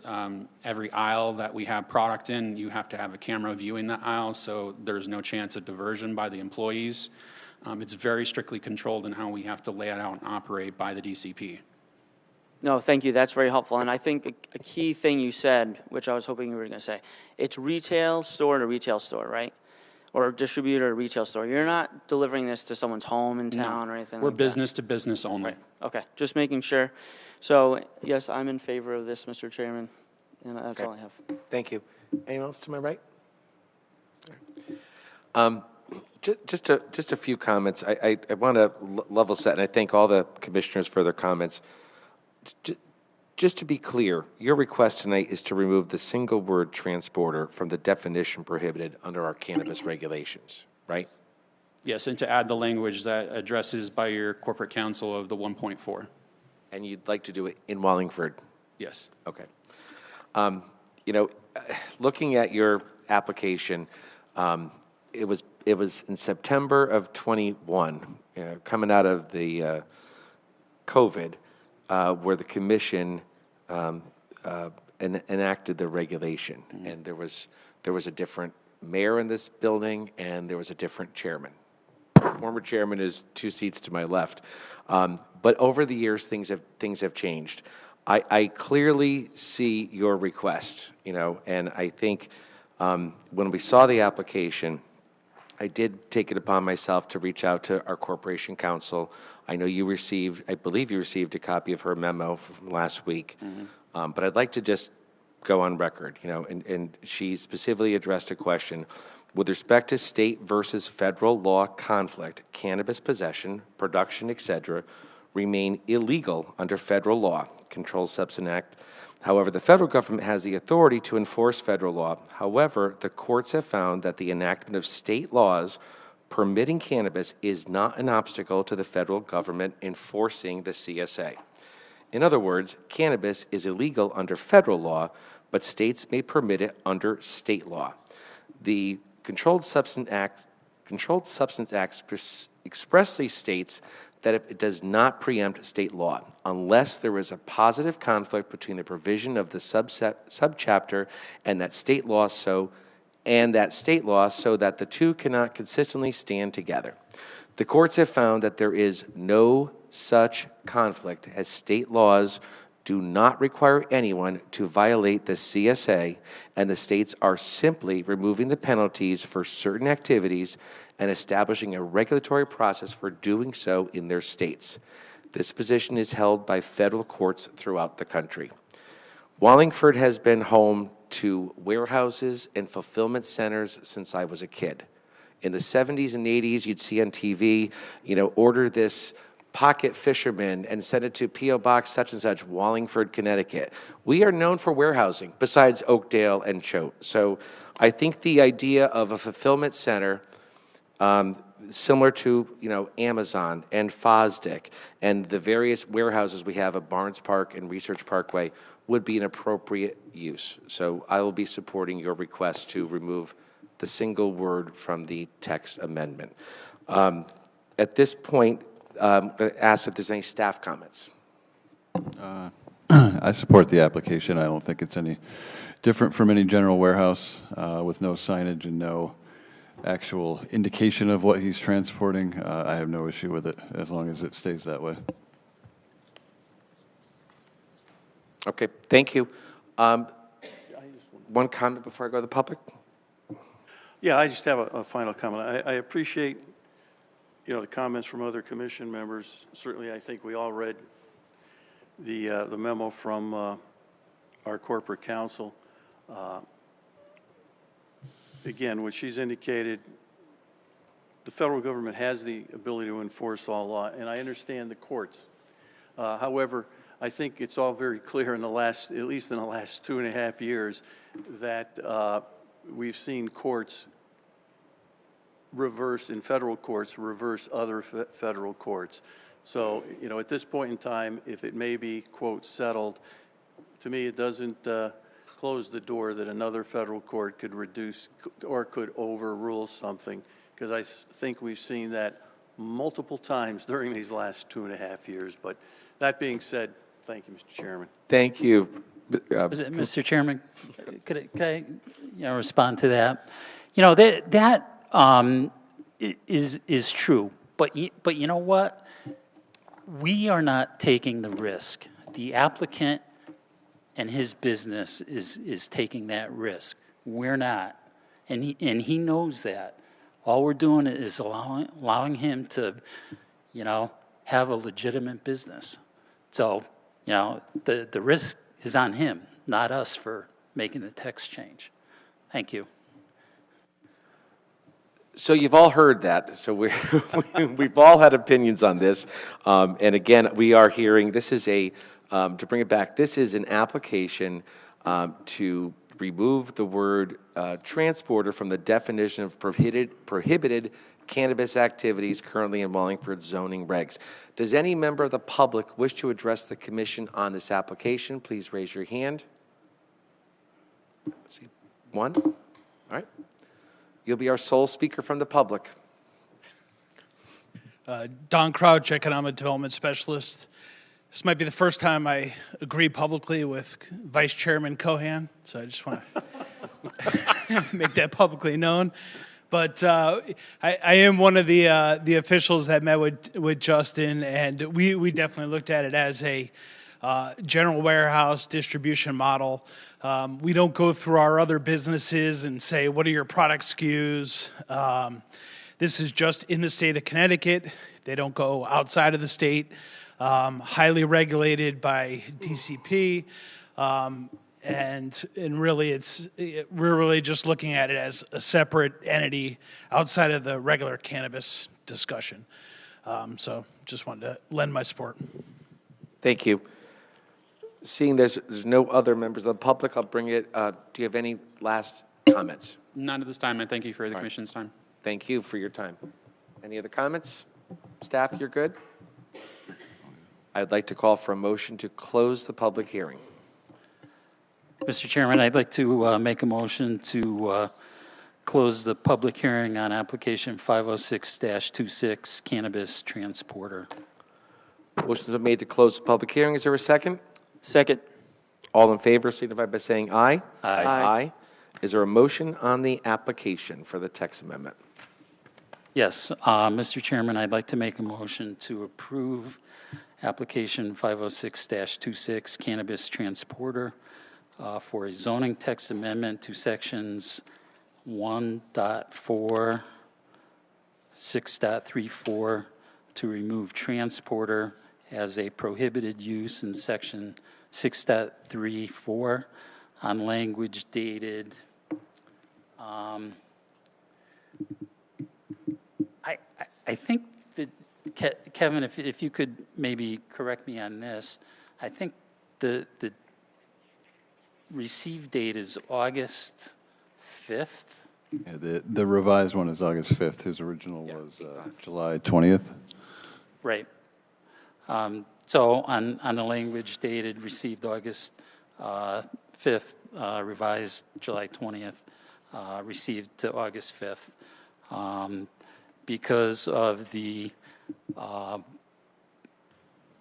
every aisle that we have product in. You have to have a camera viewing that aisle, so there's no chance of diversion by the employees. It's very strictly controlled in how we have to lay it out and operate by the DCP. No, thank you. That's very helpful. And I think a key thing you said, which I was hoping you were going to say, it's retail store to retail store, right? Or distributor to retail store. You're not delivering this to someone's home in town or anything We're like that? business to business only. Right. Okay, just making sure. So, yes, I'm in favor of this, Mr. Chairman, and that's Okay. all I have. Thank you. Anyone else to my right? Just a few comments. I want to level set, and I thank all the commissioners for their comments. Just to be clear, your request tonight is to remove the single word transporter from the definition prohibited under our cannabis regulations, right? Yes, and to add the language that addresses by your corporate counsel of the 1.4. And you'd like to do it in Wallingford? Yes. Okay. You know, looking at your application, it was in September of 21, coming out of the COVID, where the commission enacted the regulation, and there was a different mayor in this building, and there was a different chairman. Former chairman is 2 seats to my left, but over the years things have changed. I clearly see your request, and I think when we saw the application, I did take it upon myself to reach out to our corporation counsel. I believe you received a copy of her memo from last week, but I'd like to just go on record, and she specifically addressed a question. With respect to state versus federal law conflict, cannabis possession, production, etc., remain illegal under federal law, Controlled Substance Act. However, the federal government has the authority to enforce federal law. However, the courts have found that the enactment of state laws permitting cannabis is not an obstacle to the federal government enforcing the CSA. In other words, cannabis is illegal under federal law, but states may permit it under state law. The Controlled Substance Act expressly states that it does not preempt state law unless there is a positive conflict between the provision of the subchapter and that state law so that the two cannot consistently stand together. The courts have found that there is no such conflict, as state laws do not require anyone to violate the CSA, and the states are simply removing the penalties for certain activities and establishing a regulatory process for doing so in their states. This position is held by federal courts throughout the country. Wallingford has been home to warehouses and fulfillment centers since I was a kid. In the 70s and 80s, you'd see on TV, order this pocket fisherman and send it to P.O. Box such and such, Wallingford, Connecticut. We are known for warehousing, besides Oakdale and Choate. So I think the idea of a fulfillment center similar to, Amazon and Fosdick and the various warehouses we have at Barnes Park and Research Parkway would be an appropriate use. So I will be supporting your request to remove the single word from the text amendment. At this point, I'm going to ask if there's any staff comments. I support the application. I don't think it's any different from any general warehouse with no signage and no actual indication of what he's transporting. I have no issue with it as long as it stays that way. Okay, thank you. One comment before I go to the public? Yeah, I just have a final comment. I appreciate, the comments from other commission members. Certainly, I think we all read the memo from our corporate counsel. Again, what she's indicated, the federal government has the ability to enforce all law, and I understand the courts. However, I think it's all very clear at least in the last 2.5 years, that we've seen courts reverse other federal courts. So, at this point in time, if it may be, quote, settled, to me, it doesn't close the door that another federal court could reduce or could overrule something, because I think we've seen that multiple times during these last 2.5 years. But that being said, thank you, Mr. Chairman. Thank you. Mr. Chairman, could I respond to that? That is true, but you know what? We are not taking the risk. The applicant and his business is taking that risk. We're not, and he knows that. All we're doing is allowing him to, have a legitimate business. So, the risk is on him, not us, for making the text change. Thank you. So you've all heard that. So we've all had opinions on this. And again, we are hearing, this is to bring it back, this is an application to remove the word transporter from the definition of prohibited cannabis activities currently in Wallingford zoning regs. Does any member of the public wish to address the commission on this application? Please raise your hand. Let's see, one. All right. You'll be our sole speaker from the public. Don Crouch, Economic Development Specialist. This might be the first time I agree publicly with Vice Chairman Cohan, so I just want to make that publicly known. But I am one of the officials that met with Justin, and we definitely looked at it as a general warehouse distribution model. We don't go through our other businesses and say, what are your product SKUs? This is just in the state of Connecticut. They don't go outside of the state. Highly regulated by DCP. And really, we're really just looking at it as a separate entity outside of the regular cannabis discussion. So just wanted to lend my support. Thank you. Seeing there's no other members of the public, I'll bring it. Do you have any last comments? None at this time, and thank you for the commission's time. Thank you for your time. Any other comments? Staff, you're good? I'd like to call for a motion to close the public hearing. Mr. Chairman, I'd like to make a motion to close the public hearing on application 506-26 cannabis transporter. Motion's been made to close the public hearing. Is there a second? Second. All in favor signify by saying aye. Aye. Aye. Is there a motion on the application for the text amendment? Yes, Mr. Chairman, I'd like to make a motion to approve application 506-26 cannabis transporter for a zoning text amendment to sections 1.4, 6.34 to remove transporter as a prohibited use in section 6.34 on language dated I think that, Kevin, if you could maybe correct me on this, I think the receive date is August 5th. Yeah, the revised one is August 5th. His original was July 20th. Right. So on the language dated received August 5th, revised July 20th, received to August 5th. Because of the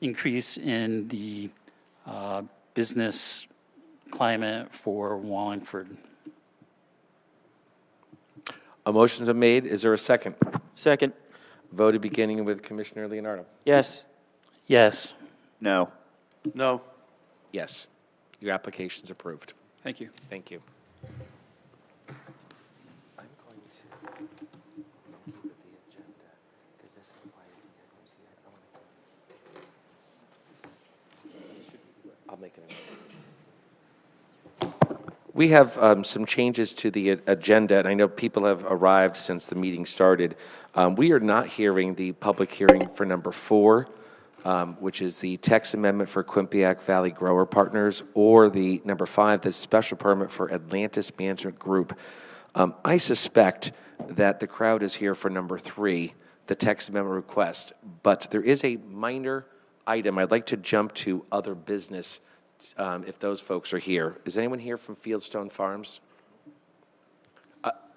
increase in the business climate for Wallingford. A motion's been made. Is there a second? Second. Voted beginning with Commissioner Leonardo. Yes. Yes. No. No. Yes. Your application's approved. Thank you. Thank you. We have some changes to the agenda, and I know people have arrived since the meeting started. We are not hearing the public hearing for number 4, which is the text amendment for Quinnipiac Valley Grower Partners, or the number 5, the special permit for Atlantis Management Group. I suspect that the crowd is here for number 3, the text amendment request. But there is a minor item. I'd like to jump to other business if those folks are here. Is anyone here from Fieldstone Farms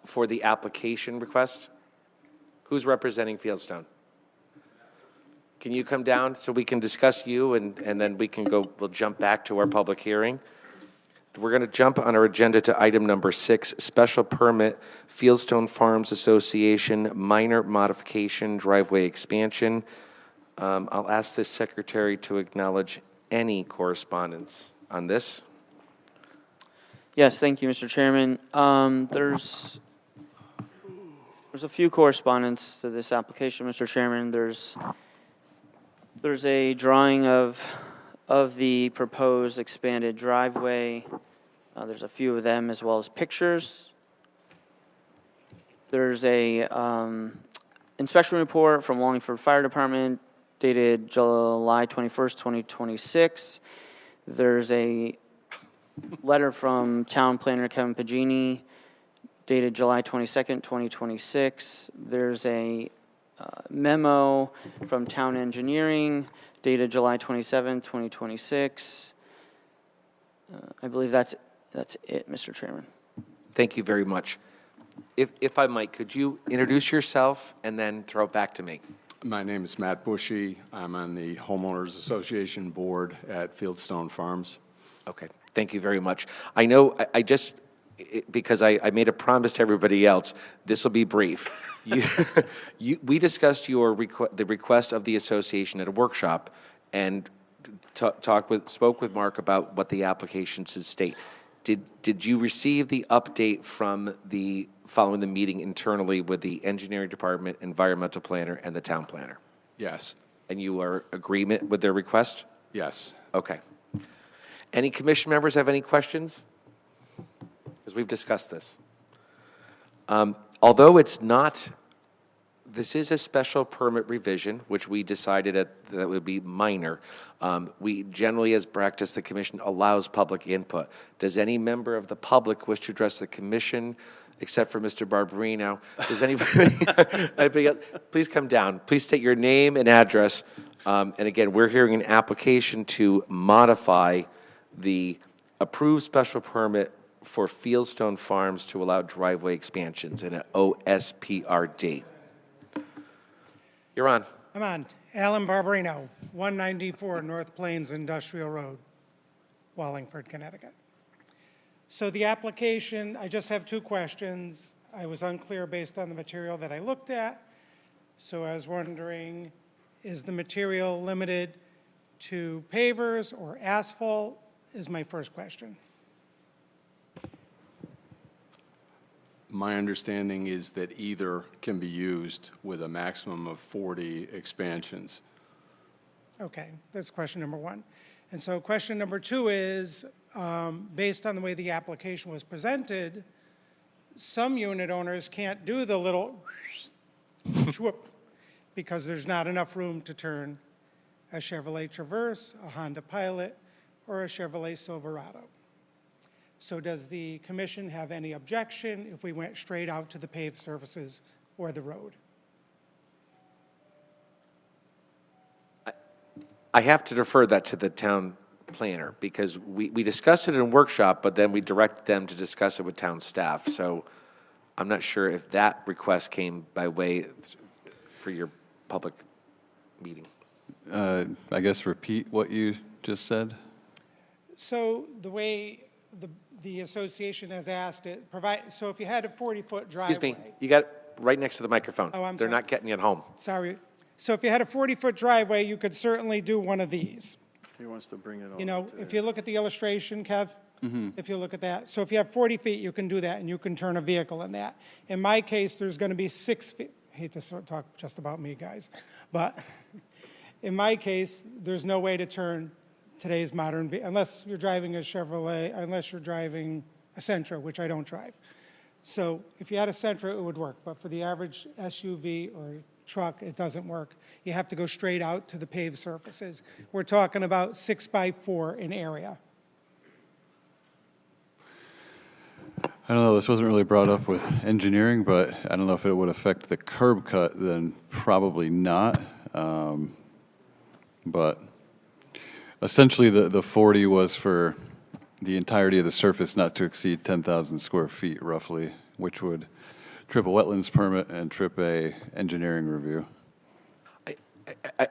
for the application request? Who's representing Fieldstone? Can you come down so we can discuss you and then we'll jump back to our public hearing? We're going to jump on our agenda to item number 6, special permit, Fieldstone Farms Association, minor modification, driveway expansion. I'll ask the secretary to acknowledge any correspondence on this. Yes, thank you, Mr. Chairman. There's a few correspondence to this application, Mr. Chairman. There's a drawing of the proposed expanded driveway. There's a few of them, as well as pictures. There's a inspection report from Wallingford Fire Department dated July 21st, 2026. There's a letter from Town Planner Kevin Pagini dated July 22nd, 2026. There's a memo from Town Engineering dated July 27, 2026. I believe that's it, Mr. Chairman. Thank you very much. If I might, could you introduce yourself and then throw it back to me? My name is Matt Bushy. I'm on the Homeowners Association Board at Fieldstone Farms. Okay, thank you very much. I know because I made a promise to everybody else, this will be brief. We discussed the request of the association at a workshop and spoke with Mark about what the application should state. Did you receive the update from following the meeting internally with the engineering department, environmental planner, and the town planner? Yes. And you are in agreement with their request? Yes. Okay. Any commission members have any questions? Because we've discussed this. Although this is a special permit revision, which we decided that would be minor. We generally, as practice, the commission allows public input. Does any member of the public wish to address the commission, except for Mr. Barbarino? Does anybody else? Please come down. Please state your name and address. And again, we're hearing an application to modify the approved special permit for Fieldstone Farms to allow driveway expansions in an OSPRD. You're on. I'm on. Alan Barbarino, 194 North Plains Industrial Road, Wallingford, Connecticut. So the application, I just have 2 questions. I was unclear based on the material that I looked at. So I was wondering, is the material limited to pavers or asphalt, is my first question. My understanding is that either can be used with a maximum of 40 expansions. Okay, that's question number 1. And so question number 2 is, based on the way the application was presented, some unit owners can't do the little whoop because there's not enough room to turn a Chevrolet Traverse, a Honda Pilot, or a Chevrolet Silverado. So does the commission have any objection if we went straight out to the paved surfaces or the road? I have to defer that to the town planner because we discussed it in a workshop, but then we directed them to discuss it with town staff. So I'm not sure if that request came by way for your public meeting. I guess repeat what you just said. So the way the association has asked it, so if you had a 40-foot driveway. Excuse me, you got it right next to the microphone. Oh, I'm They're sorry. not getting you at home. Sorry. So if you had a 40-foot driveway, you could certainly do one of these. He wants to bring it on. You know, if you look at the illustration, Kev, if you look at that. So if you have 40 feet, you can do that, and you can turn a vehicle in that. In my case, there's going to be 6 feet. I hate to talk just about me, guys. But in my case, there's no way to turn today's modern vehicle, unless you're driving a Chevrolet, unless you're driving a Sentra, which I don't drive. So if you had a Sentra, it would work. But for the average SUV or truck, it doesn't work. You have to go straight out to the paved surfaces. We're talking about 6 by 4 in area. I don't know, this wasn't really brought up with engineering, but I don't know if it would affect the curb cut, then probably not. But essentially, the 40 was for the entirety of the surface not to exceed 10,000 square feet roughly, which would trip a wetlands permit and trip a engineering review.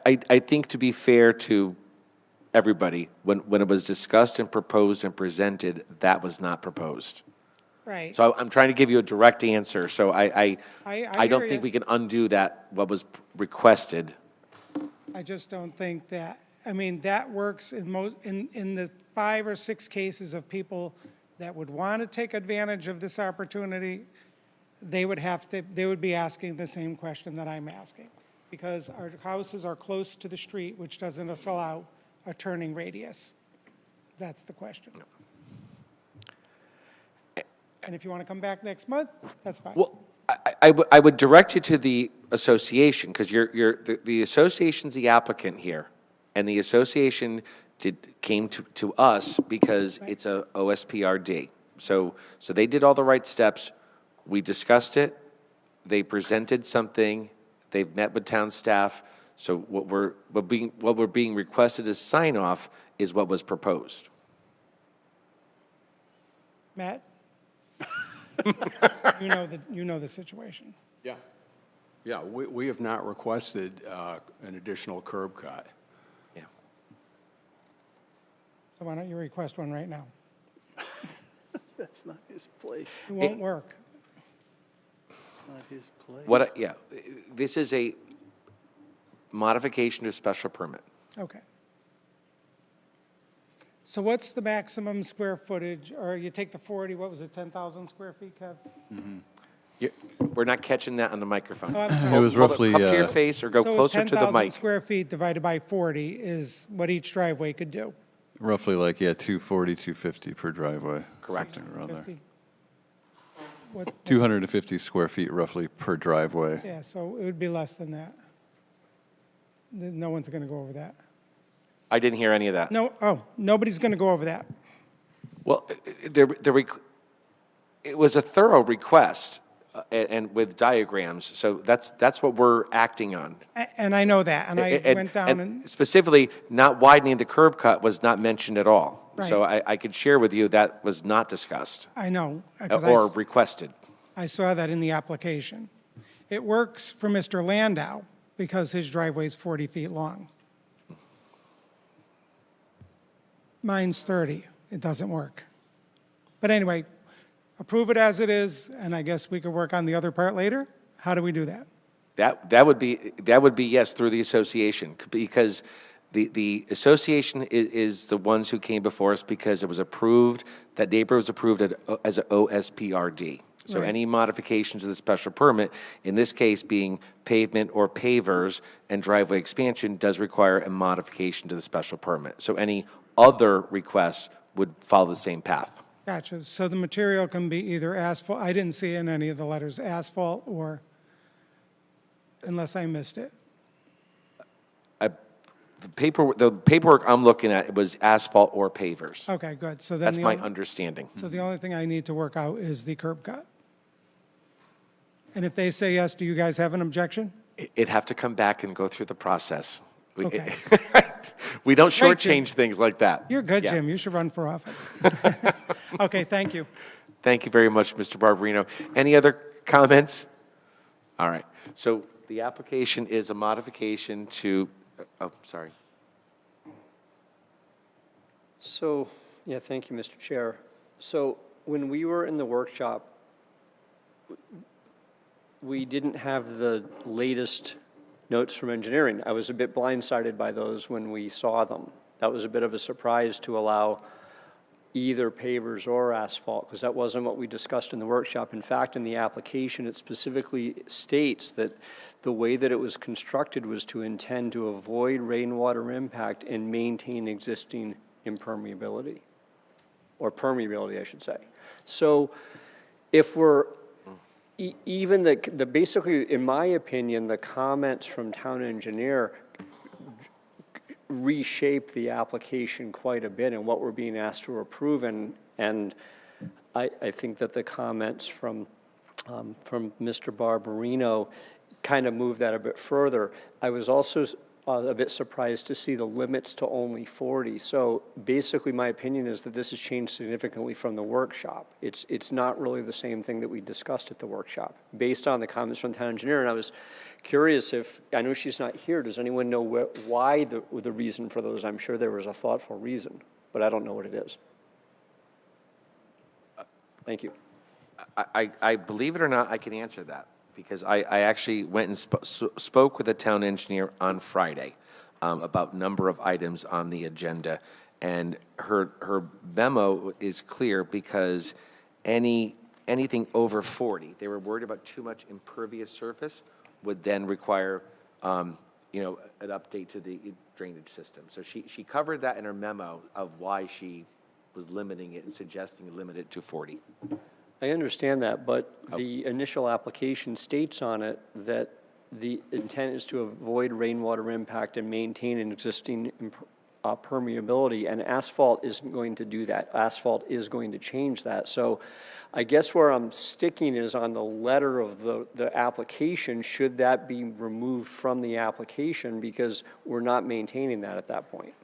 I think to be fair to everybody, when it was discussed and proposed and presented, that was not proposed. Right. So I'm trying to give you a direct answer, so I don't hear think ya. we can undo that, what was requested. I just don't think that, I mean, that works in in the 5 or 6 cases of people that would want to take advantage of this opportunity, they would be asking the same question that I'm asking. Because our houses are close to the street, which doesn't allow a turning radius. That's the question. And if you want to come back next month, that's fine. Well, I would direct you to the association, because the association's the applicant here, and the association came to us because it's a OSPRD. So they did all the right steps. We discussed it. They presented something. They've met with town staff. So what we're being requested as sign off is what was proposed. Matt? You know the situation. Yeah. Yeah, we have not requested an additional curb cut. Yeah. So why don't you request one right now? That's not his place. It won't work. Not his place. This is a modification to special permit. Okay. So what's the maximum square footage, or you take the 40, what was it, 10,000 square feet, Kev? We're not catching that on the microphone. Oh, I'm sorry. It was roughly, Come to your face or go closer to the So it's 10,000 mic. square feet divided by 40 is what each driveway could do. roughly like, yeah, 240, 250 per driveway. Correct. Something around there. 50? What's 250 square feet roughly per driveway. Yeah, so it would be less than that. No one's going to go over that. I didn't hear any of that. Nobody's going to go over that. Well, it was a thorough request, and with diagrams, so that's what we're acting on. And I know that, and I went down and specifically, not widening the curb cut was not mentioned at all. Right. So I could share with you that was not discussed I know. 'cause or requested. I saw that in the application. It works for Mr. Landau because his driveway is 40 feet long. Mine's 30. It doesn't work. But anyway, approve it as it is, and I guess we could work on the other part later. How do we do that? That would be yes, through the association, because the association is the ones who came before us because it was approved, that neighbor was approved as an OSPRD. So Right. any modifications of the special permit, in this case being pavement or pavers and driveway expansion, does require a modification to the special permit. So any other request would follow the same path. Gotcha. So the material can be either asphalt, I didn't see in any of the letters, asphalt or, unless I missed it. The paperwork I'm looking at, it was asphalt or pavers. Okay, good. So then That's the my only- understanding. So the only thing I need to work out is the curb cut. And if they say yes, do you guys have an objection? It'd have to come back and go through the process. Okay. We don't Great, Jim. shortchange things like that. You're good, Yeah. Jim. You should run for office. Okay, thank you. Thank you very much, Mr. Barberino. Any other comments? All right. So the application is a modification to, sorry. So, yeah, thank you, Mr. Chair. So when we were in the workshop, we didn't have the latest notes from engineering. I was a bit blindsided by those when we saw them. That was a bit of a surprise to allow either pavers or asphalt, because that wasn't what we discussed in the workshop. In fact, in the application, it specifically states that the way that it was constructed was to intend to avoid rainwater impact and maintain existing impermeability, or permeability, I should say. So if we're, even basically, in my opinion, the comments from town engineer reshape the application quite a bit and what we're being asked to approve, and I think that the comments from Mr. Barberino kind of move that a bit further. I was also a bit surprised to see the limits to only 40. So basically, my opinion is that this has changed significantly from the workshop. It's not really the same thing that we discussed at the workshop, based on the comments from the town engineer. And I was curious if, I know she's not here, does anyone know why the reason for those? I'm sure there was a thoughtful reason, but I don't know what it is. Thank you. I believe it or not, I can answer that, because I actually went and spoke with the town engineer on Friday about number of items on the agenda, and her memo is clear because anything over 40, they were worried about too much impervious surface would then require an update to the drainage system. So she covered that in her memo of why she was limiting it and suggesting limit it to 40. I understand that, but the initial application states on it that the intent is to avoid rainwater impact and maintain an existing permeability, and asphalt isn't going to do that. Asphalt is going to change that. So I guess where I'm sticking is on the letter of the application. Should that be removed from the application because we're not maintaining that at that point?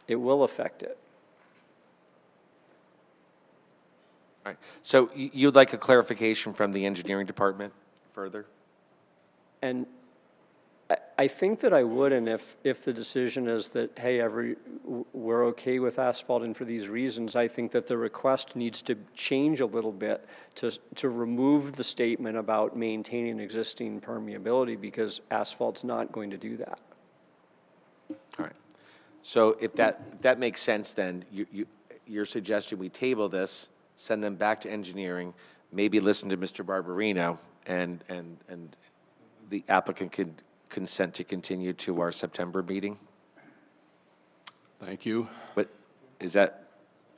It will affect it. All right. So you'd like a clarification from the engineering department further? And I think that I would, and if the decision is that, hey, we're okay with asphalt and for these reasons, I think that the request needs to change a little bit to remove the statement about maintaining existing permeability, because asphalt's not going to do that. All right. So if that makes sense, then you're suggesting we table this, send them back to engineering, maybe listen to Mr. Barberino, and the applicant could consent to continue to our September meeting? Thank you. But is that,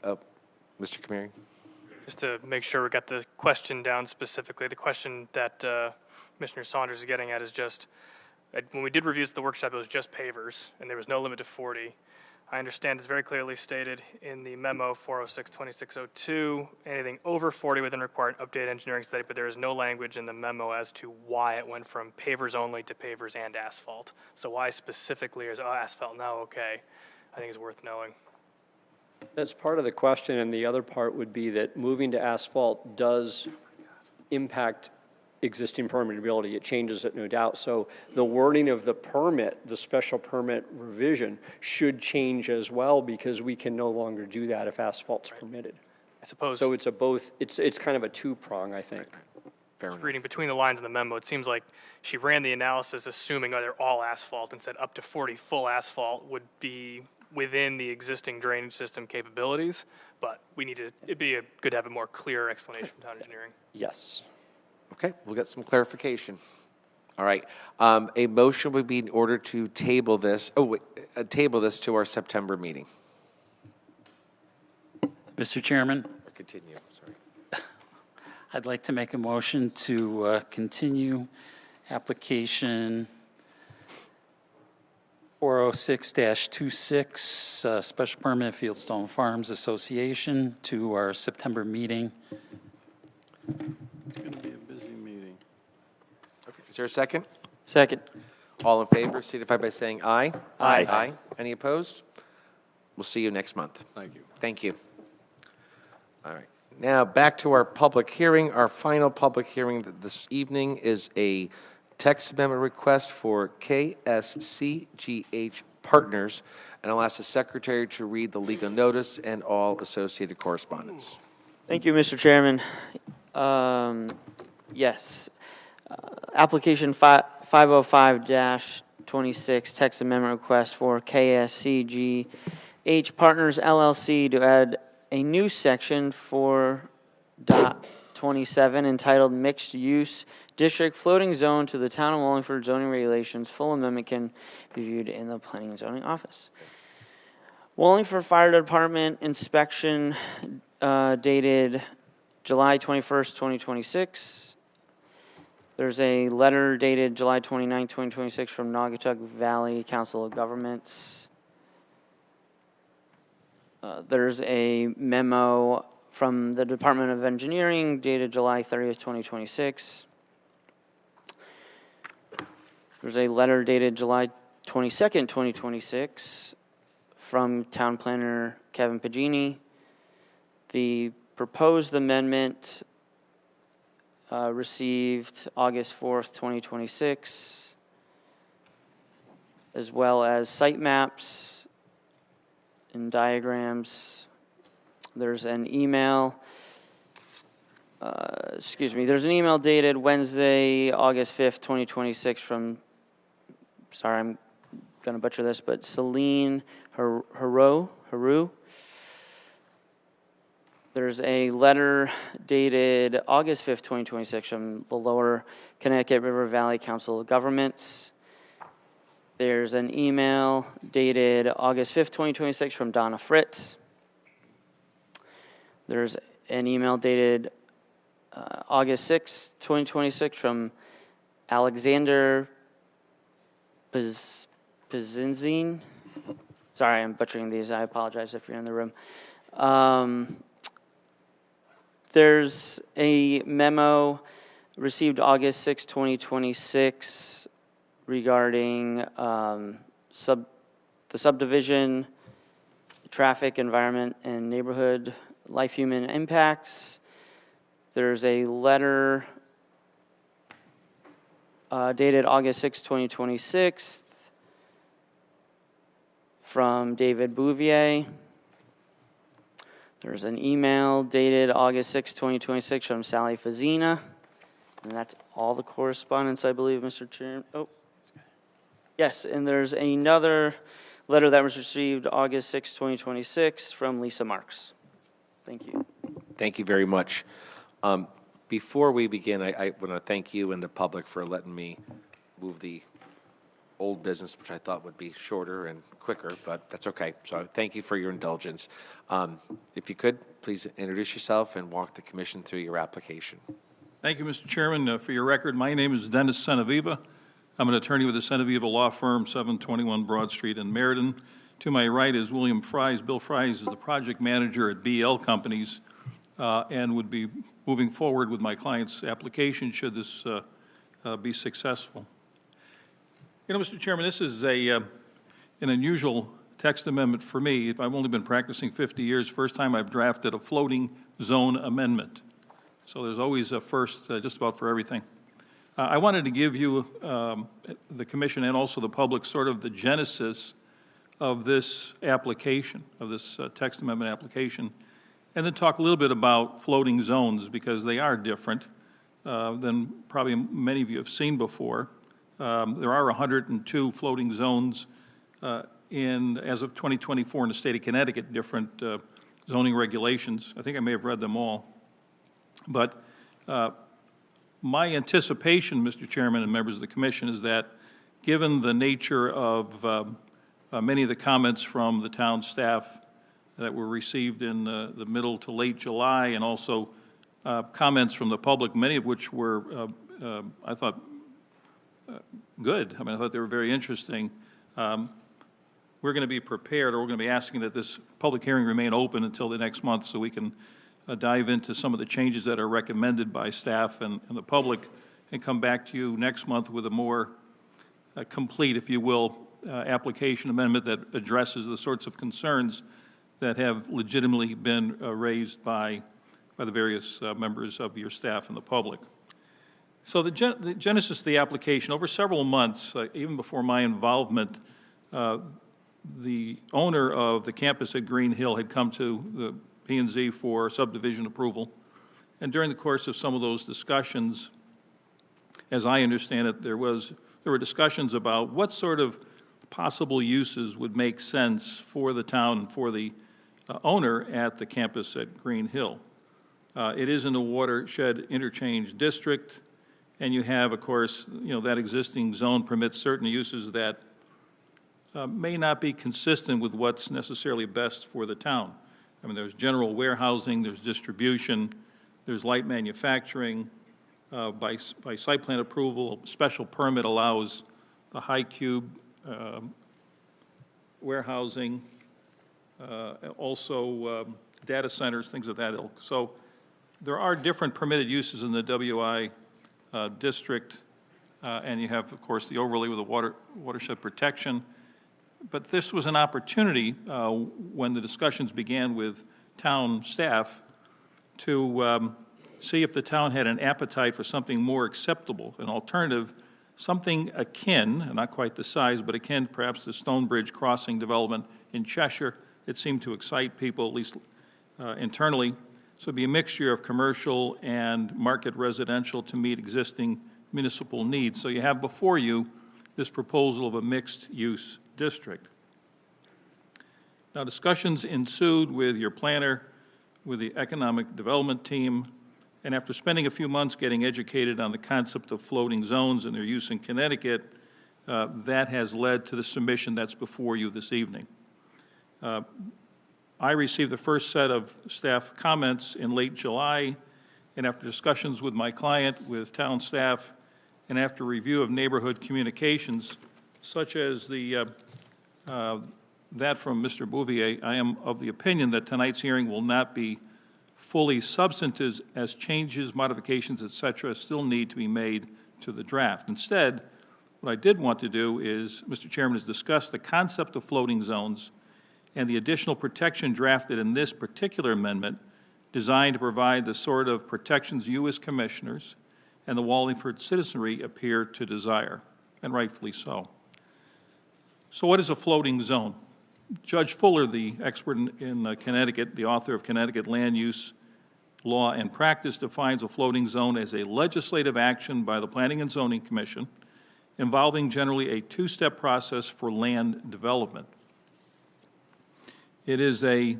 Mr. Kamiri? Just to make sure we got the question down specifically, the question that Commissioner Saunders is getting at is just, when we did reviews at the workshop, it was just pavers, and there was no limit to 40. I understand it's very clearly stated in the memo 406-2602, anything over 40 within required updated engineering study, but there is no language in the memo as to why it went from pavers only to pavers and asphalt. So why specifically is asphalt now okay? I think it's worth knowing. That's part of the question, and the other part would be that moving to asphalt does impact existing permeability. It changes it, no doubt. So the wording of the permit, the special permit revision, should change as well, because we can no longer do that if asphalt's permitted. I suppose. So it's it's kind of a two-prong, I think. Fair enough. Reading between the lines of the memo, it seems like she ran the analysis assuming they're all asphalt and said up to 40 full asphalt would be within the existing drainage system capabilities, but it'd be good to have a more clear explanation from town engineering. Yes. Okay, we'll get some clarification. All right. A motion would be in order to table this, table this to our September meeting. Mr. Chairman, Or continue, sorry. I'd like to make a motion to continue application 406-26, special permit Fieldstone Farms Association, to our September meeting. It's going to be a busy meeting. Okay, is there a second? Second. All in favor, signify by saying aye. Aye. Aye. Any opposed? We'll see you next month. Thank you. Thank you. All right. Now, back to our public hearing. Our final public hearing this evening is a text amendment request for KSCGH Partners, and I'll ask the secretary to read the legal notice and all associated correspondence. Thank you, Mr. Chairman. Yes. Application 505-26, text amendment request for KSCGH Partners LLC to add a new section 4.27 entitled Mixed Use District Floating Zone to the Town of Wallingford zoning regulations. Full amendment can be viewed in the Planning and Zoning Office. Wallingford Fire Department inspection dated July 21st, 2026. There's a letter dated July 29th, 2026 from Naugatuck Valley Council of Governments. There's a memo from the Department of Engineering dated July 30th, 2026. There's a letter dated July 22nd, 2026 from Town Planner Kevin Pagini. The proposed amendment received August 4th, 2026, as well as site maps and diagrams. There's an email, there's an email dated Wednesday, August 5th, 2026 from, sorry, I'm going to butcher this, but Celine Haru. There's a letter dated August 5th, 2026 from the Lower Connecticut River Valley Council of Governments. There's an email dated August 5th, 2026 from Donna Fritz. There's an email dated August 6th, 2026 from Alexander Pazinzine. Sorry, I'm butchering these. I apologize if you're in the room. There's a memo received August 6, 2026 regarding the subdivision, traffic, environment, and neighborhood life human impacts. There's a letter dated August 6, 2026 from David Bouvier. There's an email dated August 6, 2026 from Sally Fazina. And that's all the correspondence, I believe, Mr. Chairman. Oh, yes, and there's another letter that was received August 6, 2026 from Lisa Marks. Thank you. Thank you very much. Before we begin, I want to thank you and the public for letting me move the old business, which I thought would be shorter and quicker, but that's okay. So thank you for your indulgence. If you could, please introduce yourself and walk the commission through your application. Thank you, Mr. Chairman. For your record, my name is Dennis Senaviva. I'm an attorney with the Senaviva Law Firm, 721 Broad Street in Meriden. To my right is William Fries. Bill Fries is the project manager at BL Companies and would be moving forward with my client's application should this be successful. You know, Mr. Chairman, this is an unusual text amendment for me. I've only been practicing 50 years. First time I've drafted a floating zone amendment. So there's always a first just about for everything. I wanted to give you, the commission and also the public, sort of the genesis of this application, of this text amendment application, and then talk a little bit about floating zones because they are different than probably many of you have seen before. There are 102 floating zones as of 2024 in the state of Connecticut, different zoning regulations. I think I may have read them all. But my anticipation, Mr. Chairman and members of the commission, is that given the nature of many of the comments from the town staff that were received in the middle to late July, and also comments from the public, many of which were, I thought, good. I mean, I thought they were very interesting. We're going to be prepared, or we're going to be asking that this public hearing remain open until the next month so we can dive into some of the changes that are recommended by staff and the public and come back to you next month with a more complete, if you will, application amendment that addresses the sorts of concerns that have legitimately been raised by the various members of your staff and the public. So the genesis of the application, over several months, even before my involvement, the owner of the campus at Green Hill had come to the P&Z for subdivision approval. And during the course of some of those discussions, as I understand it, there were discussions about what sort of possible uses would make sense for the town and for the owner at the campus at Green Hill. It is in the watershed interchange district, and you have, of course, that existing zone permits certain uses that may not be consistent with what's necessarily best for the town. I mean, there's general warehousing, there's distribution, there's light manufacturing. By site plan approval, a special permit allows the high cube warehousing. also data centers, things of that ilk. So there are different permitted uses in the WI district, and you have, of course, the overlay with the watershed protection. But this was an opportunity when the discussions began with town staff to see if the town had an appetite for something more acceptable, an alternative, something akin, not quite the size, but akin perhaps to Stonebridge Crossing development in Cheshire. It seemed to excite people, at least internally. So it'd be a mixture of commercial and market residential to meet existing municipal needs. So you have before you this proposal of a mixed-use district. Now, discussions ensued with your planner, with the economic development team, and after spending a few months getting educated on the concept of floating zones and their use in Connecticut, that has led to the submission that's before you this evening. I received the first set of staff comments in late July, and after discussions with my client, with town staff, and after review of neighborhood communications, such as that from Mr. Bouvier, I am of the opinion that tonight's hearing will not be fully substantive, as changes, modifications, et cetera, still need to be made to the draft. Instead, what I did want to do is, Mr. Chairman, is discuss the concept of floating zones and the additional protection drafted in this particular amendment designed to provide the sort of protections you as commissioners and the Wallingford citizenry appear to desire, and rightfully so. So what is a floating zone? Judge Fuller, the expert in Connecticut, the author of Connecticut Land Use Law and Practice, defines a floating zone as a legislative action by the Planning and Zoning Commission involving generally a two-step process for land development. It is, as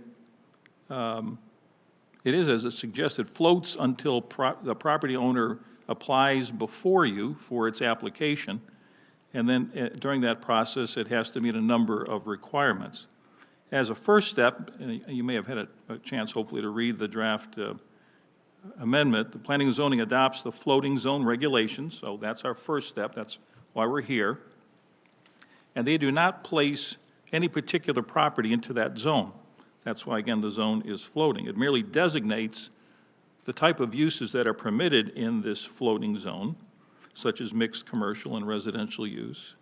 it suggested, floats until the property owner applies before you for its application, and then during that process, it has to meet a number of requirements. As a first step, and you may have had a chance, hopefully, to read the draft amendment, the Planning and Zoning adopts the floating zone regulations, so that's our first step. That's why we're here. And they do not place any particular property into that zone. That's why, again, the zone is floating. It merely designates the type of uses that are permitted in this floating zone, such as mixed commercial and residential use,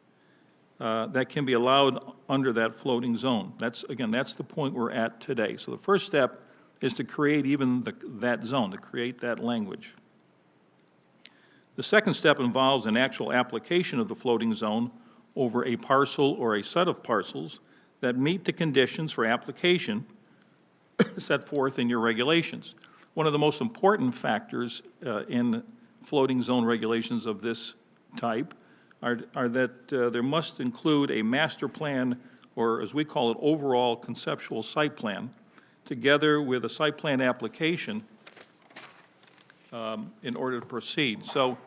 that can be allowed under that floating zone. That's the point we're at today. So the first step is to create even that zone, to create that language. The second step involves an actual application of the floating zone over a parcel or a set of parcels that meet the conditions for application set forth in your regulations. One of the most important factors in floating zone regulations of this type are that there must include a master plan, or as we call it, overall conceptual site plan, together with a site plan application in order to proceed. So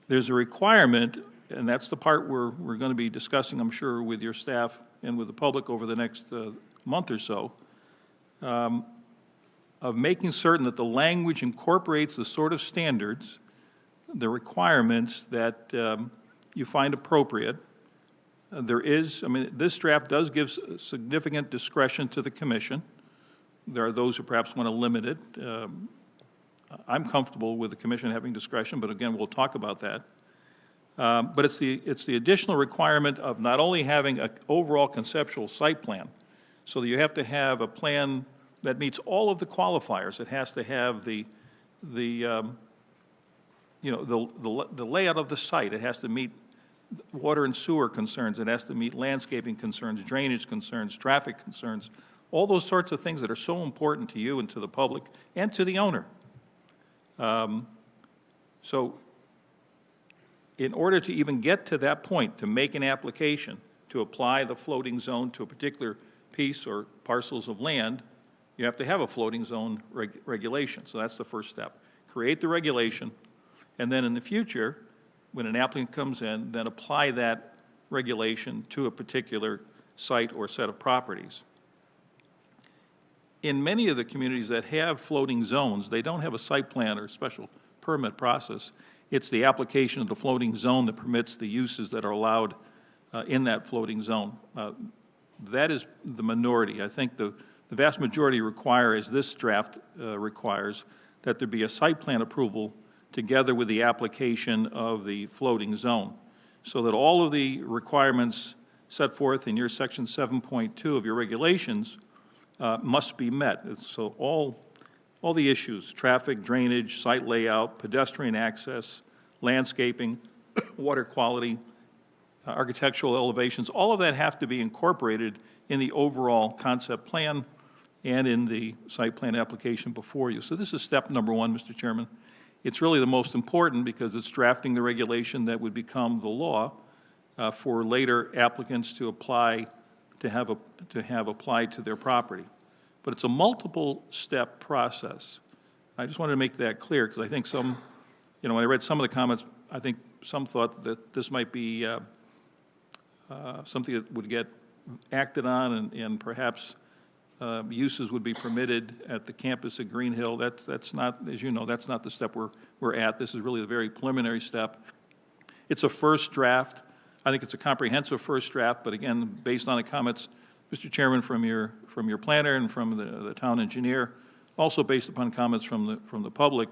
there's a requirement, and that's the part we're going to be discussing, I'm sure, with your staff and with the public over the next month or so, of making certain that the language incorporates the sort of standards, the requirements that you find appropriate. This draft does give significant discretion to the commission. There are those who perhaps want to limit it. I'm comfortable with the commission having discretion, but again, we'll talk about that. But it's the additional requirement of not only having an overall conceptual site plan, so that you have to have a plan that meets all of the qualifiers. It has to have the layout of the site. It has to meet water and sewer concerns. It has to meet landscaping concerns, drainage concerns, traffic concerns, all those sorts of things that are so important to you and to the public and to the owner. So in order to even get to that point, to make an application, to apply the floating zone to a particular piece or parcels of land, you have to have a floating zone regulation. So that's the first step. Create the regulation, and then in the future, when an applicant comes in, then apply that regulation to a particular site or set of properties. In many of the communities that have floating zones, they don't have a site plan or special permit process. It's the application of the floating zone that permits the uses that are allowed in that floating zone. That is the minority. I think the vast majority require, as this draft requires, that there be a site plan approval together with the application of the floating zone, so that all of the requirements set forth in your section 7.2 of your regulations must be met. So all the issues, traffic, drainage, site layout, pedestrian access, landscaping, water quality, architectural elevations, all of that have to be incorporated in the overall concept plan and in the site plan application before you. So this is step number one, Mr. Chairman. It's really the most important because it's drafting the regulation that would become the law for later applicants to apply, to have applied to their property. But it's a multiple-step process. I just wanted to make that clear because I think some, when I read some of the comments, I think some thought that this might be something that would get acted on and perhaps uses would be permitted at the campus at Green Hill. That's not, as you know, that's not the step we're at. This is really a very preliminary step. It's a first draft. I think it's a comprehensive first draft, but again, based on the comments, Mr. Chairman, from your planner and from the town engineer, also based upon comments from the public,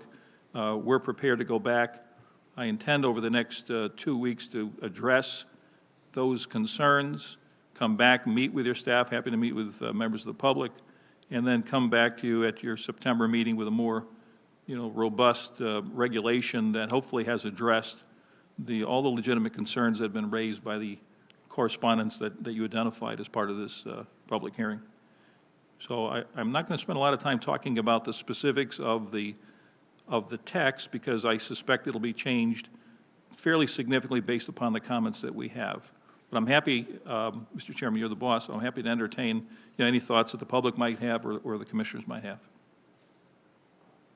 we're prepared to go back. I intend over the next 2 weeks to address those concerns, come back, meet with your staff, happy to meet with members of the public, and then come back to you at your September meeting with a more, robust regulation that hopefully has addressed all the legitimate concerns that have been raised by the correspondence that you identified as part of this public hearing. So I'm not going to spend a lot of time talking about the specifics of the text because I suspect it'll be changed fairly significantly based upon the comments that we have. But I'm happy, Mr. Chairman, you're the boss, so I'm happy to entertain any thoughts that the public might have or the commissioners might have.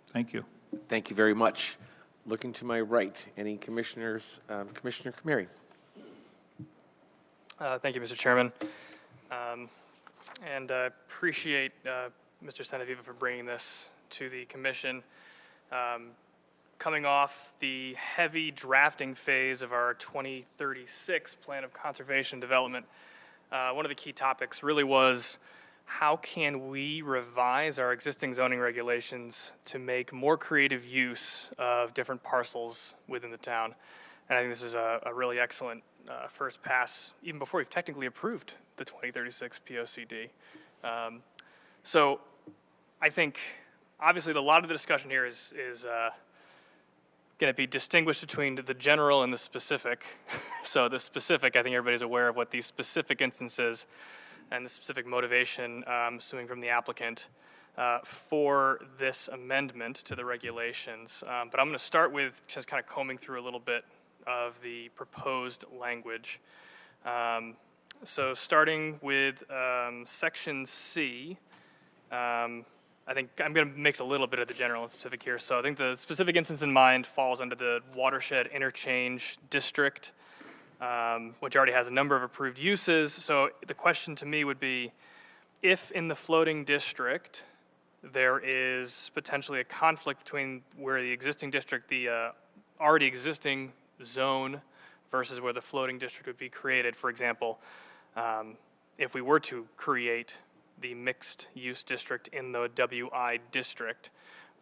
Thank you. Thank you very much. Looking to my right, any commissioners? Commissioner Kameri. Thank you, Mr. Chairman. And I appreciate Mr. Senaviva for bringing this to the commission. Coming off the heavy drafting phase of our 2036 Plan of Conservation Development, one of the key topics really was how can we revise our existing zoning regulations to make more creative use of different parcels within the town. And I think this is a really excellent first pass, even before we've technically approved the 2036 POCD. So I think, obviously, a lot of the discussion here is going to be distinguished between the general and the specific. So the specific, I think everybody's aware of what these specific instances and the specific motivation, assuming from the applicant, for this amendment to the regulations. But I'm going to start with just kind of combing through a little bit of the proposed language. So starting with section C, I think I'm going to mix a little bit of the general and specific here. So I think the specific instance in mind falls under the watershed interchange district, which already has a number of approved uses. So the question to me would be, if in the floating district there is potentially a conflict between where the existing district, the already existing zone versus where the floating district would be created, for example, if we were to create the mixed use district in the WI district,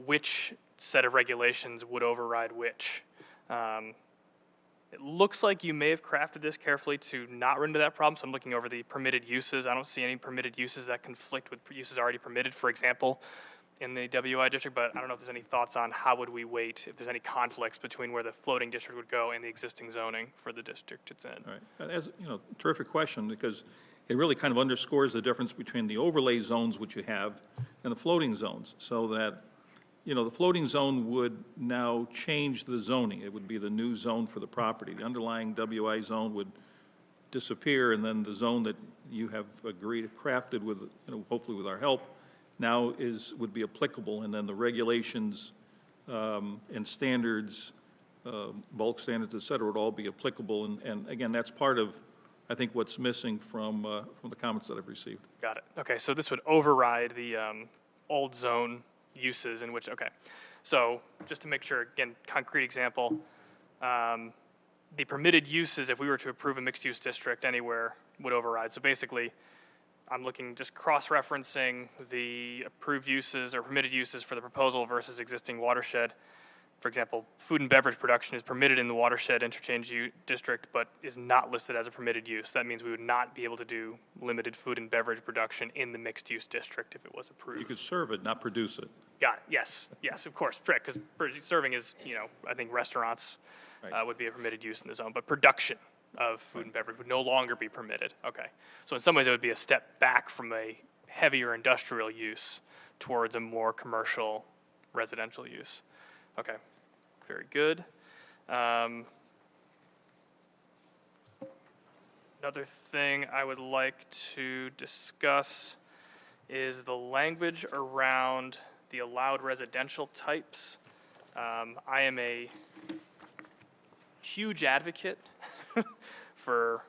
which set of regulations would override which? It looks like you may have crafted this carefully to not run into that problem, so I'm looking over the permitted uses. I don't see any permitted uses that conflict with uses already permitted, for example, in the WI district, but I don't know if there's any thoughts on how would we wait if there's any conflicts between where the floating district would go and the existing zoning for the district it's in. All right. As, terrific question, because it really kind of underscores the difference between the overlay zones which you have and the floating zones, so that the floating zone would now change the zoning. It would be the new zone for the property. The underlying WI zone would disappear, and then the zone that you have crafted with, hopefully with our help, now would be applicable, and then the regulations and standards, bulk standards, et cetera, would all be applicable. And again, that's part of, I think, what's missing from the comments that I've received. Got it. Okay, so this would override the old zone uses in which, okay. So just to make sure, again, concrete example, the permitted uses, if we were to approve a mixed-use district anywhere, would override. So basically, I'm looking, just cross-referencing the approved uses or permitted uses for the proposal versus existing watershed. For example, food and beverage production is permitted in the watershed interchange district, but is not listed as a permitted use. That means we would not be able to do limited food and beverage production in the mixed-use district if it was approved. You could serve it, not produce it. Got it. Yes, yes, of course, correct, because serving is, I think restaurants would be a permitted use in the zone, but production of food and beverage would no longer be permitted. Okay. So in some ways, it would be a step back from a heavier industrial use towards a more commercial residential use. Okay, very good. Another thing I would like to discuss is the language around the allowed residential types. I am a huge advocate for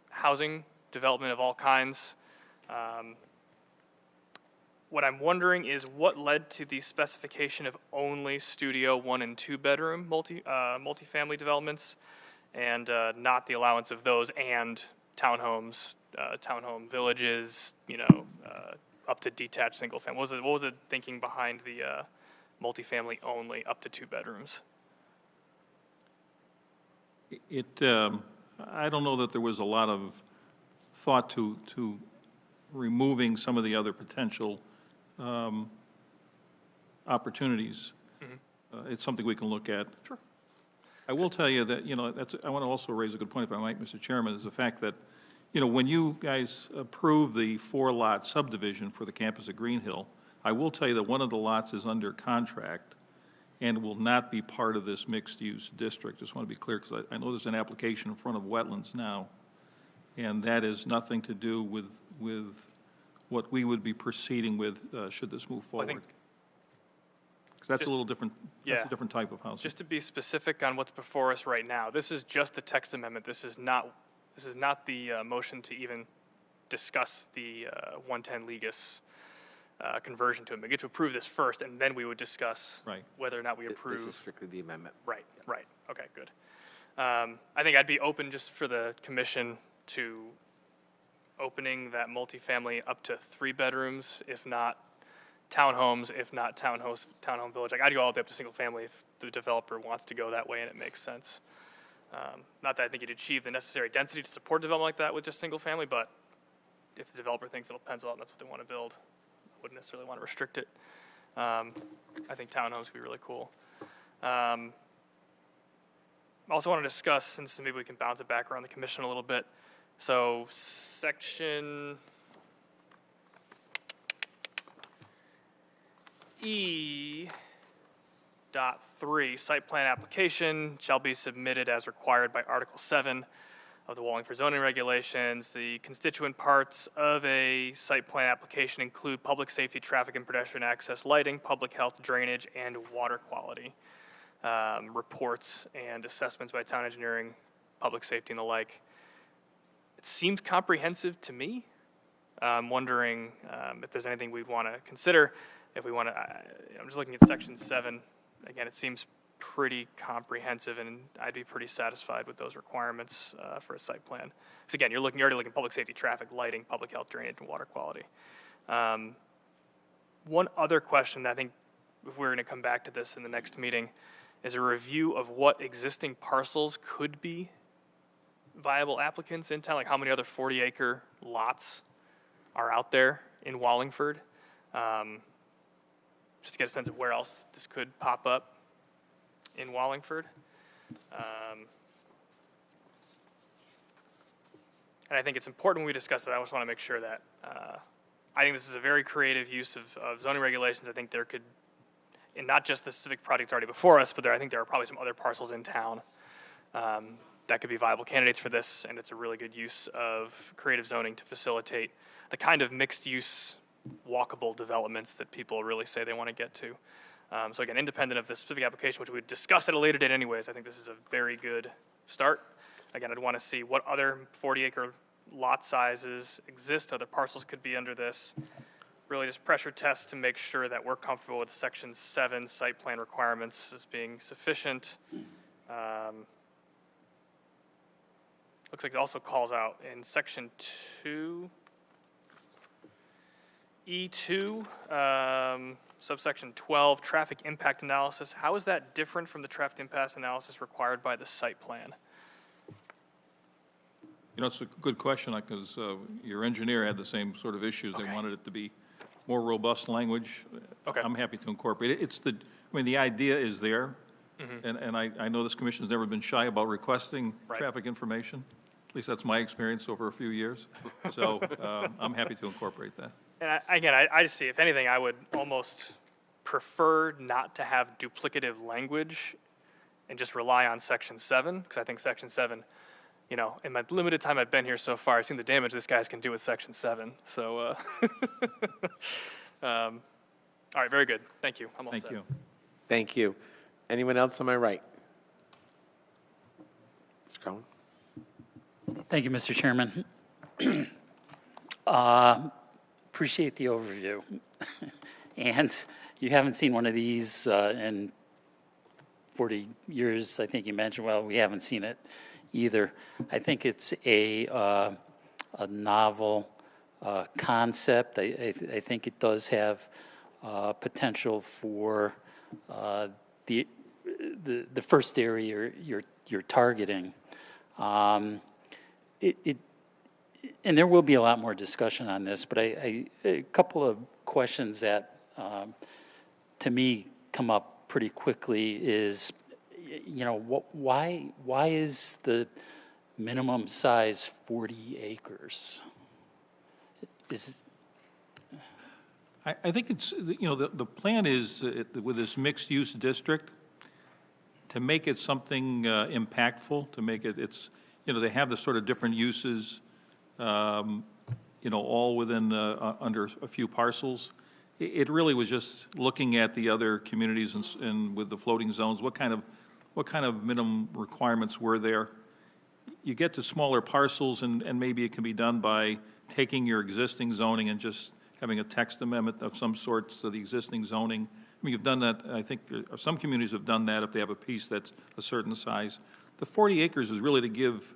housing development of all kinds. What I'm wondering is what led to the specification of only studio 1 and 2 bedroom multifamily developments, and not the allowance of those and townhomes, townhome villages, up to detached single family. What was the thinking behind the multifamily only up to 2 bedrooms? I don't know that there was a lot of thought to removing some of the other potential opportunities. Mm-hmm. It's something we can look at. Sure. I will tell you that, I want to also raise a good point, if I might, Mr. Chairman, is the fact that, when you guys approved the 4-lot subdivision for the campus at Green Hill, I will tell you that one of the lots is under contract and will not be part of this mixed-use district. Just want to be clear, because I know there's an application in front of wetlands now, and that is nothing to do with what we would be proceeding with should this move forward. Because that's a little different, that's a different type of housing. Just to be specific on what's before us right now, this is just the text amendment. This is not the motion to even discuss the 110 Legis conversion to it. We get to approve this first, and then we would discuss whether or not we approve. This is strictly the amendment. Right, right. Okay, good. I think I'd be open just for the commission to opening that multifamily up to 3 bedrooms, if not townhomes, if not townhome village. Like, I'd go all the way up to single family if the developer wants to go that way and it makes sense. Not that I think you'd achieve the necessary density to support development like that with just single family, but if the developer thinks it'll pencil out and that's what they want to build, I wouldn't necessarily want to restrict it. I think townhomes would be really cool. I also want to discuss, since maybe we can bounce it back around the commission a little bit. So section E.3, site plan application shall be submitted as required by Article 7 of the Wallingford zoning regulations. The constituent parts of a site plan application include public safety, traffic and pedestrian access, lighting, public health, drainage, and water quality. Reports and assessments by town engineering, public safety, and the like. It seems comprehensive to me. I'm wondering if there's anything we'd want to consider. If we want to, I'm just looking at section 7. Again, it seems pretty comprehensive, and I'd be pretty satisfied with those requirements for a site plan. Because again, you're already looking at public safety, traffic, lighting, public health, drainage, and water quality. One other question that I think, if we're going to come back to this in the next meeting, is a review of what existing parcels could be viable applicants in town, like how many other 40-acre lots are out there in Wallingford, just to get a sense of where else this could pop up in Wallingford. And I think it's important when we discuss it. I just want to make sure that I think this is a very creative use of zoning regulations. I think there could, and not just the specific projects already before us, but I think there are probably some other parcels in town that could be viable candidates for this, and it's a really good use of creative zoning to facilitate the kind of mixed-use, walkable developments that people really say they want to get to. So again, independent of the specific application, which we would discuss at a later date anyways, I think this is a very good start. Again, I'd want to see what other 40-acre lot sizes exist, other parcels could be under this. Really just pressure test to make sure that we're comfortable with Section 7 site plan requirements as being sufficient. Looks like it also calls out in Section 2, E2, subsection 12, traffic impact analysis. How is that different from the traffic impact analysis required by the site plan? You know, it's a good question, because your engineer had the same sort of issues. They wanted it to be more robust language. Okay. I'm happy to incorporate it. The idea is there, and I know this commission's never been shy about requesting traffic information. At least that's my experience over a few years. So I'm happy to incorporate that. And I just see, if anything, I would almost prefer not to have duplicative language and just rely on Section 7, because I think Section 7, in my limited time I've been here so far, I've seen the damage this guys can do with Section 7. So, all right, very good. Thank you. I'm all set. Thank you. Thank you. Anyone else on my right? Mr. Cohen? Thank you, Mr. Chairman. Appreciate the overview. And you haven't seen one of these in 40 years, I think you mentioned. Well, we haven't seen it either. I think it's a novel concept. I think it does have potential for the first area you're targeting. And there will be a lot more discussion on this, but a couple of questions that to me come up pretty quickly is, why is the minimum size 40 acres? I think it's, the plan is with this mixed-use district to make it something impactful, to make it, they have the sort of different uses, all within, under a few parcels. It really was just looking at the other communities and with the floating zones, what kind of minimum requirements were there. You get to smaller parcels, and maybe it can be done by taking your existing zoning and just having a text amendment of some sort to the existing zoning. You've done that, I think, some communities have done that if they have a piece that's a certain size. The 40 acres is really to give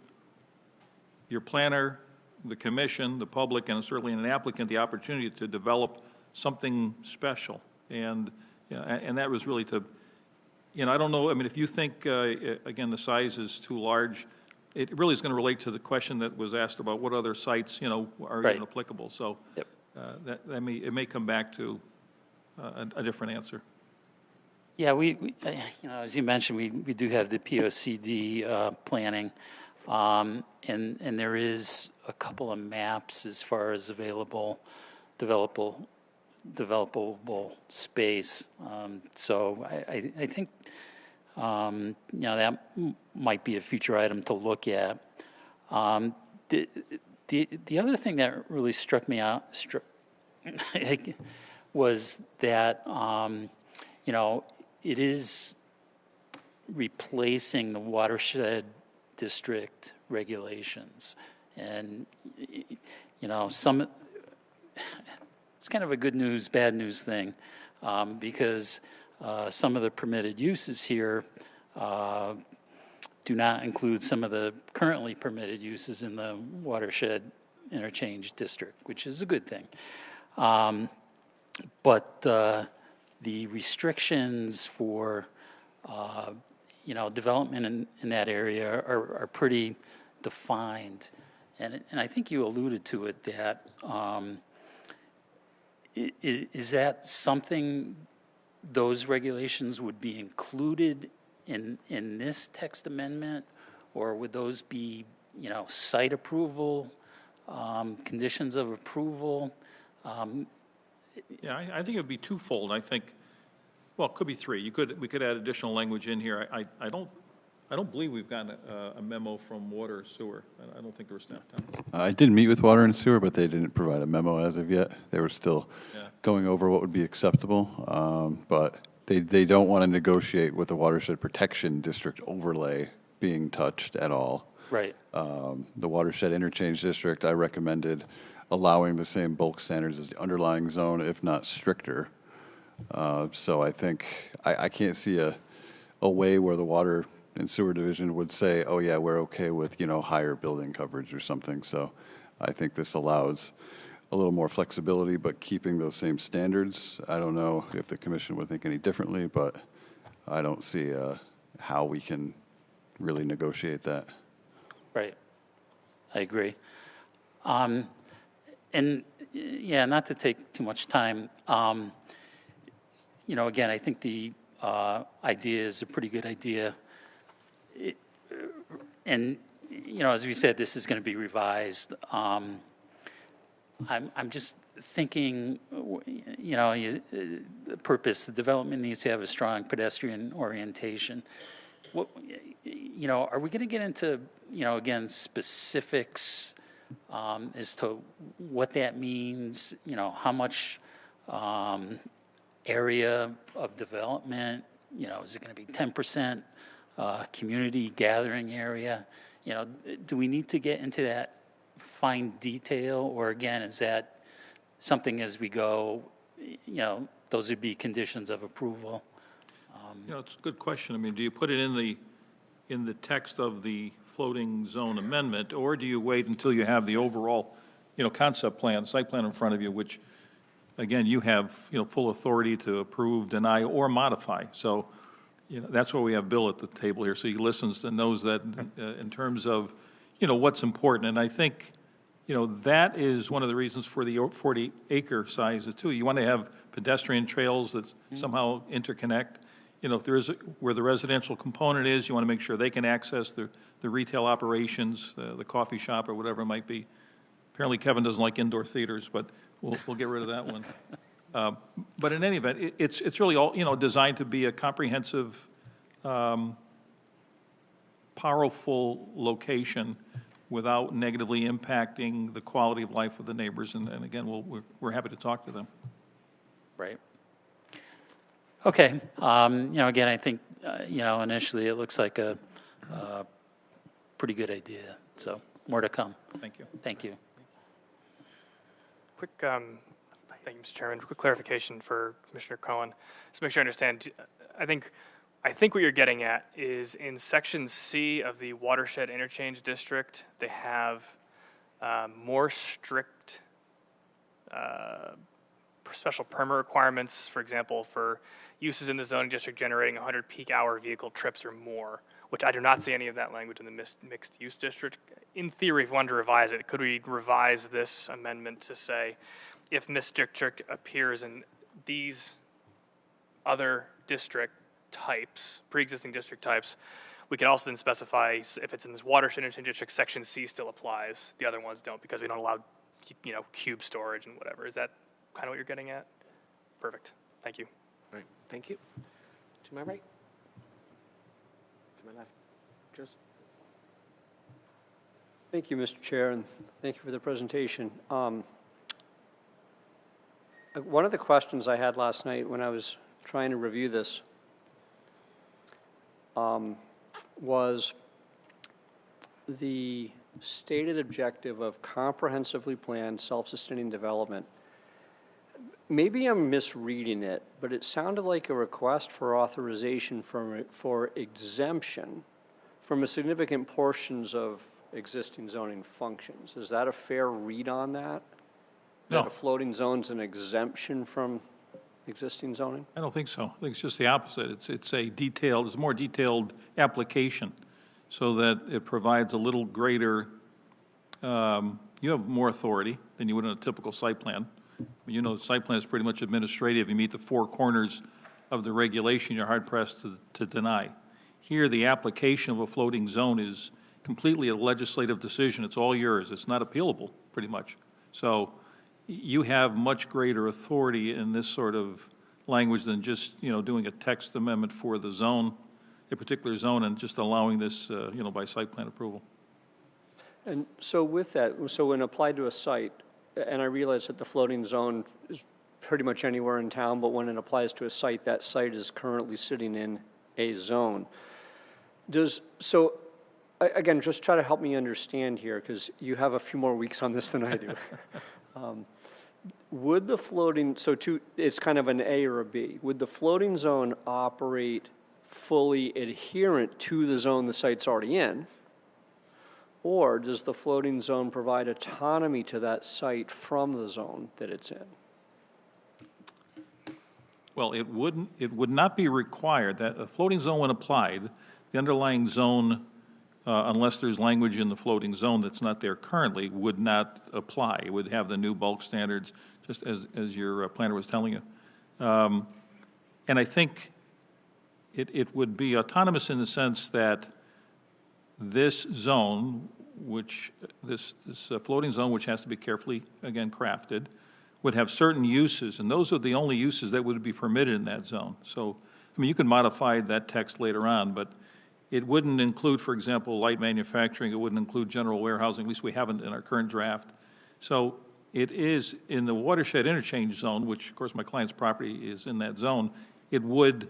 your planner, the commission, the public, and certainly an applicant the opportunity to develop something special. And that was really to, I don't know, if you think, again, the size is too large, it really is going to relate to the question that was asked about what other sites, are even applicable. So it may come back to a different answer. Yeah, we as you mentioned, we do have the POCD planning, and there is a couple of maps as far as available developable space. So I think that might be a future item to look at. The other thing that really struck me out was that it is replacing the watershed district regulations, and some. It's kind of a good news, bad news thing, because some of the permitted uses here do not include some of the currently permitted uses in the watershed interchange district, which is a good thing. But the restrictions for development in that area are pretty defined, and I think you alluded to it that. Is that something those regulations would be included in this text amendment, or would those be, site approval, conditions of approval? Yeah, I think it would be twofold. I think, well, it could be three. We could add additional language in here. I don't believe we've gotten a memo from Water or Sewer. I don't think there was staff time. I did meet with Water and Sewer, but they didn't provide a memo as of yet. They were still going over what would be acceptable, but they don't want to negotiate with the Watershed Protection District overlay being touched at all. Right. The Watershed Interchange District, I recommended allowing the same bulk standards as the underlying zone, if not stricter. So I think I can't see a way where the Water and Sewer Division would say, oh yeah, we're okay with, higher building coverage or something. So I think this allows a little more flexibility, but keeping those same standards. I don't know if the commission would think any differently, but I don't see how we can really negotiate that. Right. I agree. And yeah, not to take too much time, you know, again, I think the idea is a pretty good idea. And, you know, as we said, this is going to be revised. I'm just thinking, you know, the purpose, the development needs to have a strong pedestrian orientation. What, you know, are we going to get into, you know, again, specifics as to what that means? You know, how much area of development? You know, is it going to be 10% community gathering area? You know, do we need to get into that fine detail, or again, is that something as we go? You know, those would be conditions of approval. You know, it's a good question. I mean, do you put it in the text of the floating zone amendment, or do you wait until you have the overall, you know, concept plan, site plan in front of you, which, again, you have, you know, full authority to approve, deny, or modify. So, you know, that's why we have Bill at the table here, so he listens and knows that in terms of, you know, what's important. And I think, you know, that is one of the reasons for the 40-acre sizes, too. You want to have pedestrian trails that somehow interconnect. You know, if there is, where the residential component is, you want to make sure they can access the retail operations, the coffee shop or whatever it might be. Apparently Kevin doesn't like indoor theaters, but we'll get rid of that one. But in any event, it's really all, you know, designed to be a comprehensive, powerful location without negatively impacting the quality of life of the neighbors. And again, we're happy to talk to them. Right. Okay. You know, again, I think, you know, initially it looks like a pretty good idea. So more to come. Thank you. Thank you. Quick, thank you, Mr. Chairman. Quick clarification for Commissioner Cohen. Just to make sure I understand, I think what you're getting at is in Section C of the Watershed Interchange District, they have more strict special permit requirements, for example, for uses in the zoning district generating 100 peak hour vehicle trips or more, which I do not see any of that language in the mixed use district. In theory, if we wanted to revise it, could we revise this amendment to say, if mixed district appears in these other district types, pre-existing district types, we could also then specify if it's in this watershed interchange district, Section C still applies, the other ones don't, because we don't allow, you know, cube storage and whatever. Is that kind of what you're getting at? Perfect. Thank you. All right, thank you. To my right. To my left. Joseph. Thank you, Mr. Chair, and thank you for the presentation. One of the questions I had last night when I was trying to review this was the stated objective of comprehensively planned self-sustaining development. Maybe I'm misreading it, but it sounded like a request for authorization for exemption from a significant portions of existing zoning functions. Is that a fair read on that? No. That a floating zone's an exemption from existing zoning? I don't think so. I think it's just the opposite. It's a more detailed application so that it provides a little greater, you have more authority than you would in a typical site plan. You know, the site plan is pretty much administrative. You meet the four corners of the regulation, you're hard pressed to deny. Here, the application of a floating zone is completely a legislative decision. It's all yours. It's not appealable, pretty much. So you have much greater authority in this sort of language than just, you know, doing a text amendment for the zone, a particular zone, and just allowing this, you know, by site plan approval. And so with that, so when applied to a site, and I realize that the floating zone is pretty much anywhere in town, but when it applies to a site, that site is currently sitting in a zone. So again, just try to help me understand here, because you have a few more weeks on this than I do. Would the floating, it's kind of an A or a B, would the floating zone operate fully adherent to the zone the site's already in? Or does the floating zone provide autonomy to that site from the zone that it's in? Well, it would not be required that a floating zone, when applied, the underlying zone, unless there's language in the floating zone that's not there currently, would not apply. It would have the new bulk standards, just as your planner was telling you. And I think it would be autonomous in the sense that this zone, this floating zone, which has to be carefully, again, crafted, would have certain uses, and those are the only uses that would be permitted in that zone. So, I mean, you can modify that text later on, but it wouldn't include, for example, light manufacturing. It wouldn't include general warehousing. At least we haven't in our current draft. So it is in the watershed interchange zone, which, of course, my client's property is in that zone. It would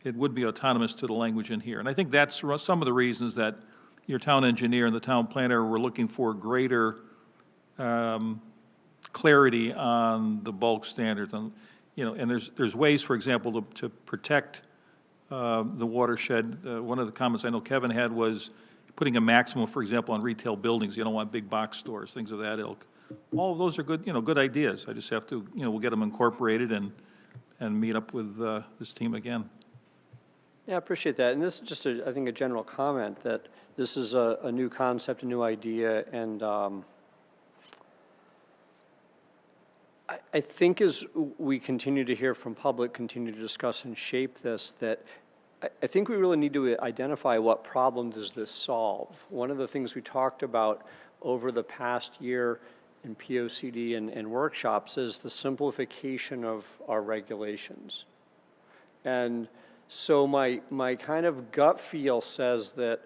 be autonomous to the language in here. And I think that's some of the reasons that your town engineer and the town planner were looking for greater clarity on the bulk standards. And there's ways, for example, to protect the watershed. One of the comments I know Kevin had was putting a maximum, for example, on retail buildings. You don't want big box stores, things of that ilk. All of those are good, good ideas. I just have to, we'll get them incorporated and meet up with this team again. Yeah, I appreciate that. And this is just, I think, a general comment that this is a new concept, a new idea, and I think as we continue to hear from public, continue to discuss and shape this, that I think we really need to identify what problem does this solve. One of the things we talked about over the past year in POCD and workshops is the simplification of our regulations. And so my kind of gut feel says that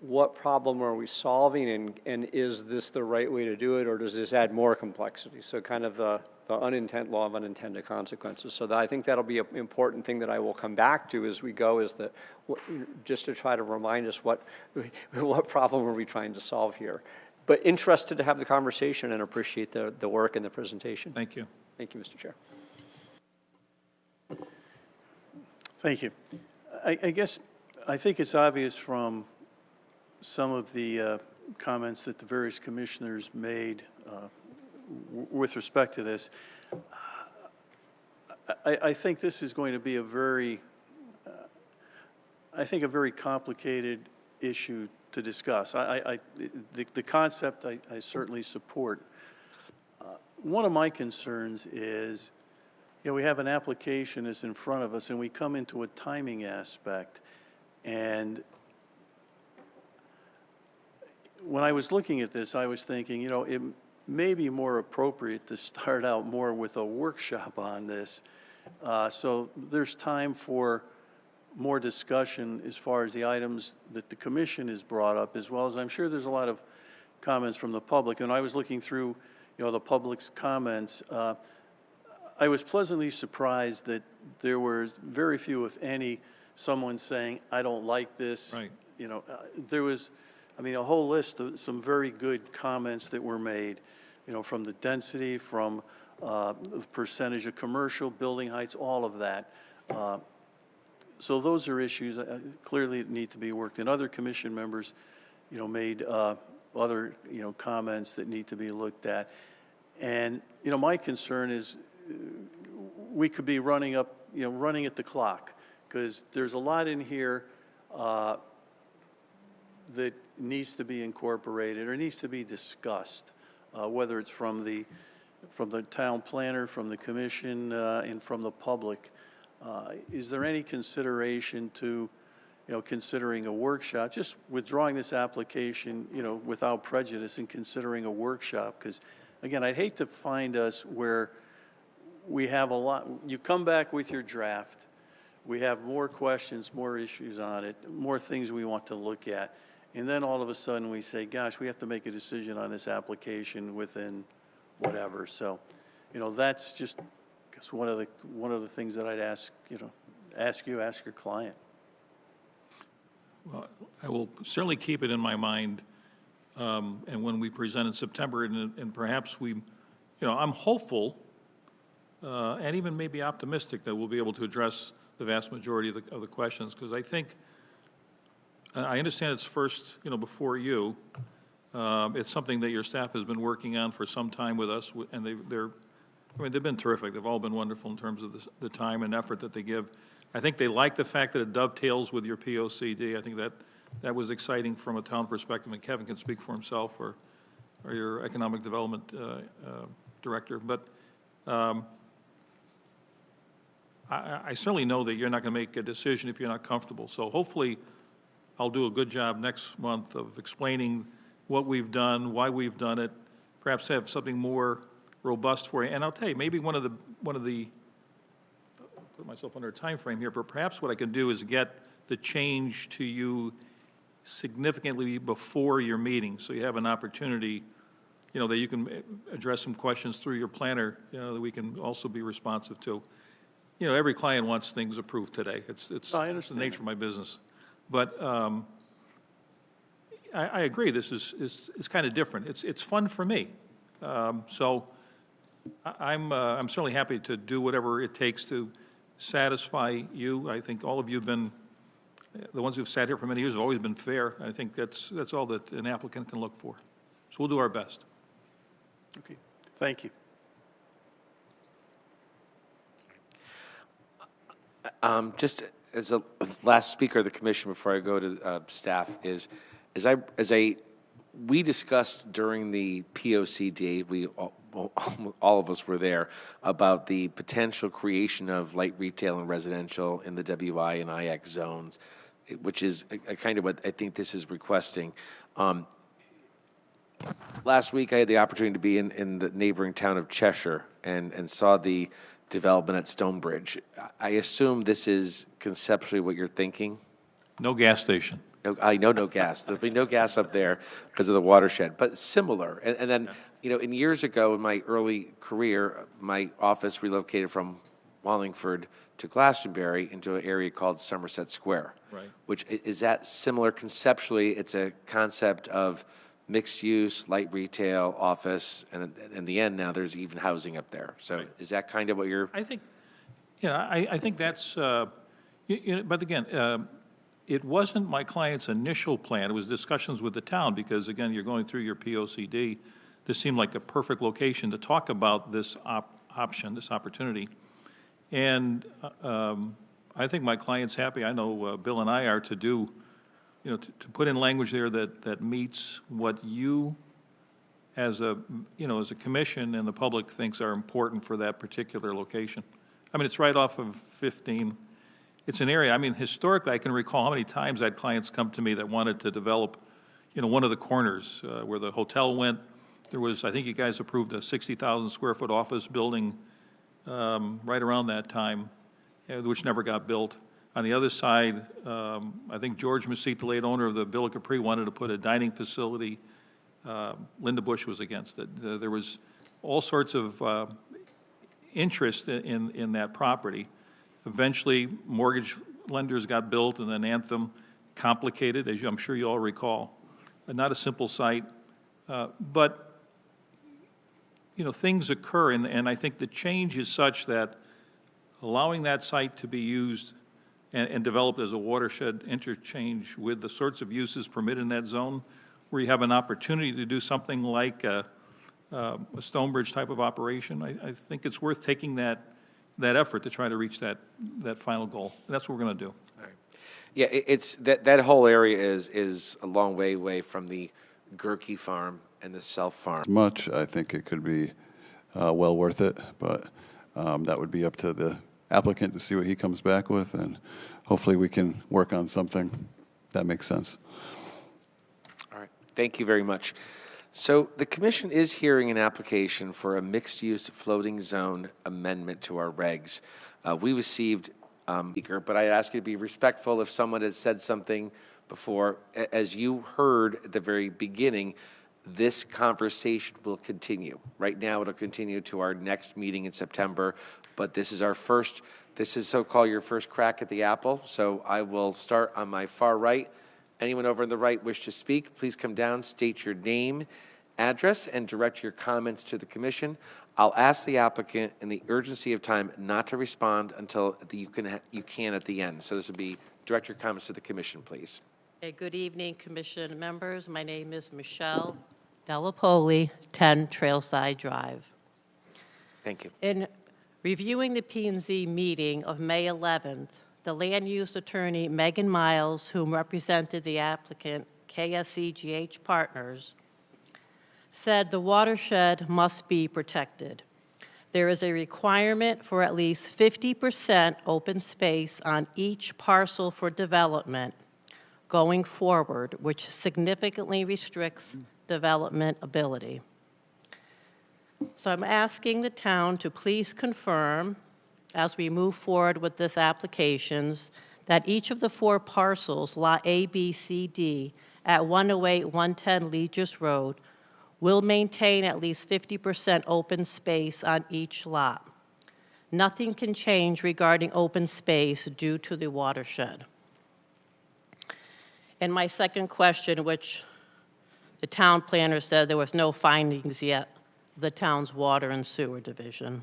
what problem are we solving, and is this the right way to do it, or does this add more complexity? So kind of the law of unintended consequences. So I think that'll be an important thing that I will come back to as we go, is that just to try to remind us what problem are we trying to solve here. But interested to have the conversation and appreciate the work and the presentation. Thank you. Thank you, Mr. Chair. Thank you. I think it's obvious from some of the comments that the various commissioners made with respect to this. I think this is going to be a very complicated issue to discuss. The concept I certainly support. One of my concerns is, we have an application that's in front of us, and we come into a timing aspect. And when I was looking at this, I was thinking, it may be more appropriate to start out more with a workshop on this. So there's time for more discussion as far as the items that the commission has brought up, as well as I'm sure there's a lot of comments from the public. And I was looking through, the public's comments. I was pleasantly surprised that there were very few, if any, someone saying, I don't like this. Right. There was, a whole list of some very good comments that were made, from the density, from the percentage of commercial, building heights, all of that. So those are issues clearly that need to be worked. And other commission members, made other, comments that need to be looked at. And, my concern is we could be running at the clock, because there's a lot in here that needs to be incorporated or needs to be discussed, whether it's from the town planner, from the commission, and from the public. Is there any consideration to, considering a workshop, just withdrawing this application, without prejudice, and considering a workshop? Because, again, I'd hate to find us where we have a lot. You come back with your draft. We have more questions, more issues on it, more things we want to look at. And then all of a sudden we say, gosh, we have to make a decision on this application within whatever. So, that's just one of the things that I'd ask your client. Well, I will certainly keep it in my mind. And when we present in September, and perhaps I'm hopeful and even maybe optimistic that we'll be able to address the vast majority of the questions, because I think I understand it's first, before you, It's something that your staff has been working on for some time with us, and they've been terrific. They've all been wonderful in terms of the time and effort that they give. I think they like the fact that it dovetails with your POCD. I think that was exciting from a town perspective, and Kevin can speak for himself, or your economic development director. But I certainly know that you're not going to make a decision if you're not comfortable. So hopefully I'll do a good job next month of explaining what we've done, why we've done it, perhaps have something more robust for you. And I'll tell you, maybe one of the put myself under a time frame here, but perhaps what I can do is get the change to you significantly before your meeting, so you have an opportunity, that you can address some questions through your planner, that we can also be responsive to. Every client wants things approved today. It's the nature of my business. But I agree, this is kind of different. It's fun for me. So I'm certainly happy to do whatever it takes to satisfy you. I think all of you have been, the ones who've sat here for many years have always been fair. I think that's all that an applicant can look for. So we'll do our best. Okay, thank you. Just as a last speaker of the commission before I go to staff is, we discussed during the POCD, all of us were there, about the potential creation of light retail and residential in the WI and IX zones, which is a kind of what I think this is requesting. Last week I had the opportunity to be in the neighboring town of Cheshire and saw the development at Stonebridge. I assume this is conceptually what you're thinking? No gas station. No, I know no gas. There'll be no gas up there because of the watershed, but similar. And then, in years ago in my early career, my office relocated from Wallingford to Glastonbury into an area called Somerset Square. Right. Which, is that similar conceptually? It's a concept of mixed use, light retail, office, and in the end now there's even housing up there. So right. Is that kind of what you're? I think, I think that's, but again, it wasn't my client's initial plan. It was discussions with the town because, again, you're going through your POCD. This seemed like a perfect location to talk about this option, this opportunity. And I think my client's happy. I know Bill and I are to do, to put in language there that meets what you as a commission and the public thinks are important for that particular location. I mean, it's right off of 15. It's an area, historically, I can recall how many times I had clients come to me that wanted to develop, one of the corners where the hotel went. There was, I think you guys approved a 60,000 square foot office building right around that time, which never got built. On the other side, I think George Mesite, the late owner of the Villa Capri, wanted to put a dining facility. Linda Bush was against it. There was all sorts of interest in that property. Eventually, mortgage lenders got built, and then Anthem, complicated, as I'm sure you all recall. Not a simple site, but things occur, and I think the change is such that allowing that site to be used and developed as a watershed interchange with the sorts of uses permitted in that zone, where you have an opportunity to do something like a Stonebridge type of operation, I think it's worth taking that effort to try to reach that final goal. And that's what we're going to do. All right. Yeah, it's that whole area is a long way away from the Gerke farm and the Self farm. Much, I think it could be well worth it, but that would be up to the applicant to see what he comes back with, and hopefully we can work on something that makes sense. All right, thank you very much. So the commission is hearing an application for a mixed-use floating zone amendment to our regs. We received, but I ask you to be respectful if someone has said something before. As you heard at the very beginning, this conversation will continue. Right now, it'll continue to our next meeting in September, but this is so-called your first crack at the apple. So I will start on my far right. Anyone over on the right wish to speak, please come down, state your name, address, and direct your comments to the commission. I'll ask the applicant in the urgency of time not to respond until you can at the end. So this would be direct your comments to the commission, please. Hey, good evening, Commission members. My name is Michelle Delapoli, 10 Trailside Drive. Thank you. In reviewing the P&Z meeting of May 11th, the land use attorney, Megan Miles, whom represented the applicant, KSCGH Partners, said the watershed must be protected. There is a requirement for at least 50% open space on each parcel for development going forward, which significantly restricts development ability. So I'm asking the town to please confirm, as we move forward with this applications, that each of the 4 parcels, Lot A, B, C, D, at 108, 110 Legis Road, will maintain at least 50% open space on each lot. Nothing can change regarding open space due to the watershed. And my second question, which the town planner said there was no findings yet, the town's water and sewer division.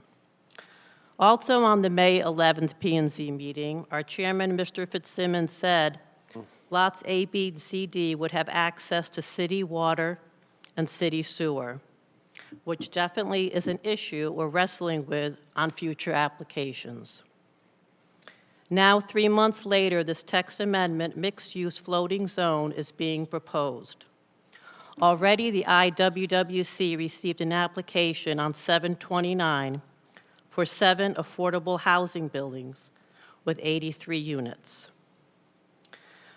Also on the May 11th P&Z meeting, our chairman, Mr. Fitzsimmons, said lots A, B, and C, D would have access to city water and city sewer, which definitely is an issue we're wrestling with on future applications. Now, 3 months later, this text amendment mixed-use floating zone is being proposed. Already, the IWWC received an application on 7/29 for 7 affordable housing buildings with 83 units.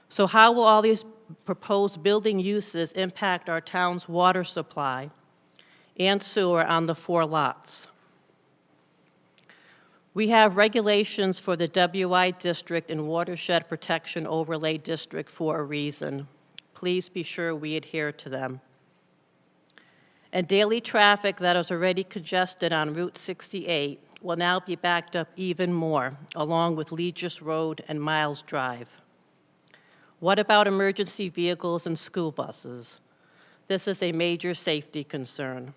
So how will all these proposed building uses impact our town's water supply and sewer on the 4 lots? We have regulations for the WI District and Watershed Protection Overlay District for a reason. Please be sure we adhere to them. And daily traffic that is already congested on Route 68 will now be backed up even more, along with Legis Road and Miles Drive. What about emergency vehicles and school buses? This is a major safety concern.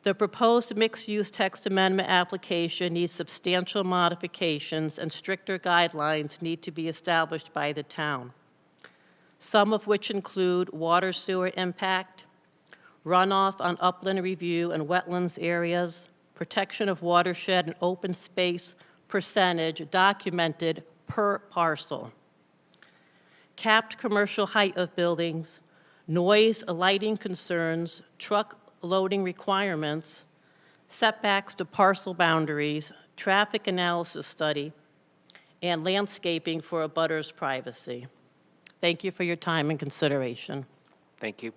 The proposed mixed-use text amendment application needs substantial modifications, and stricter guidelines need to be established by the town, some of which include water sewer impact, runoff on upland review and wetlands areas, protection of watershed and open space percentage documented per parcel, capped commercial height of buildings, noise, lighting concerns, truck loading requirements, setbacks to parcel boundaries, traffic analysis study, and landscaping for abutters' privacy. Thank you for your time and consideration. Thank you.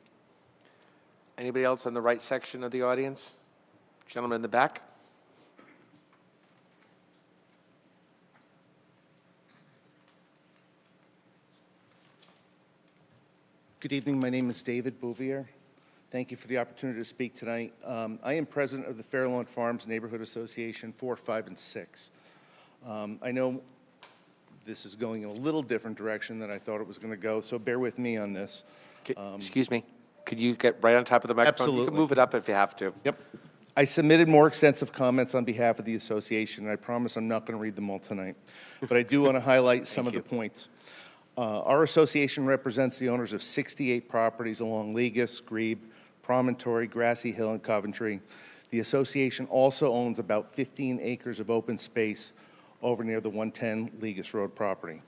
Anybody else on the right section of the audience? Gentleman in the back. Good evening. My name is David Bouvier. Thank you for the opportunity to speak tonight. I am president of the Fairlawn Farms Neighborhood Association 4, 5, and 6. I know this is going in a little different direction than I thought it was going to go, so bear with me on this. Excuse me. Could you get right on top of the microphone? Absolutely. You can move it up if you have to. Yep. I submitted more extensive comments on behalf of the association, and I promise I'm not going to read them all tonight. But I do want to highlight some of the points. Our association represents the owners of 68 properties along Legis, Grebe, Promontory, Grassy Hill, and Coventry. The association also owns about 15 acres of open space over near the 110 Legis Road property.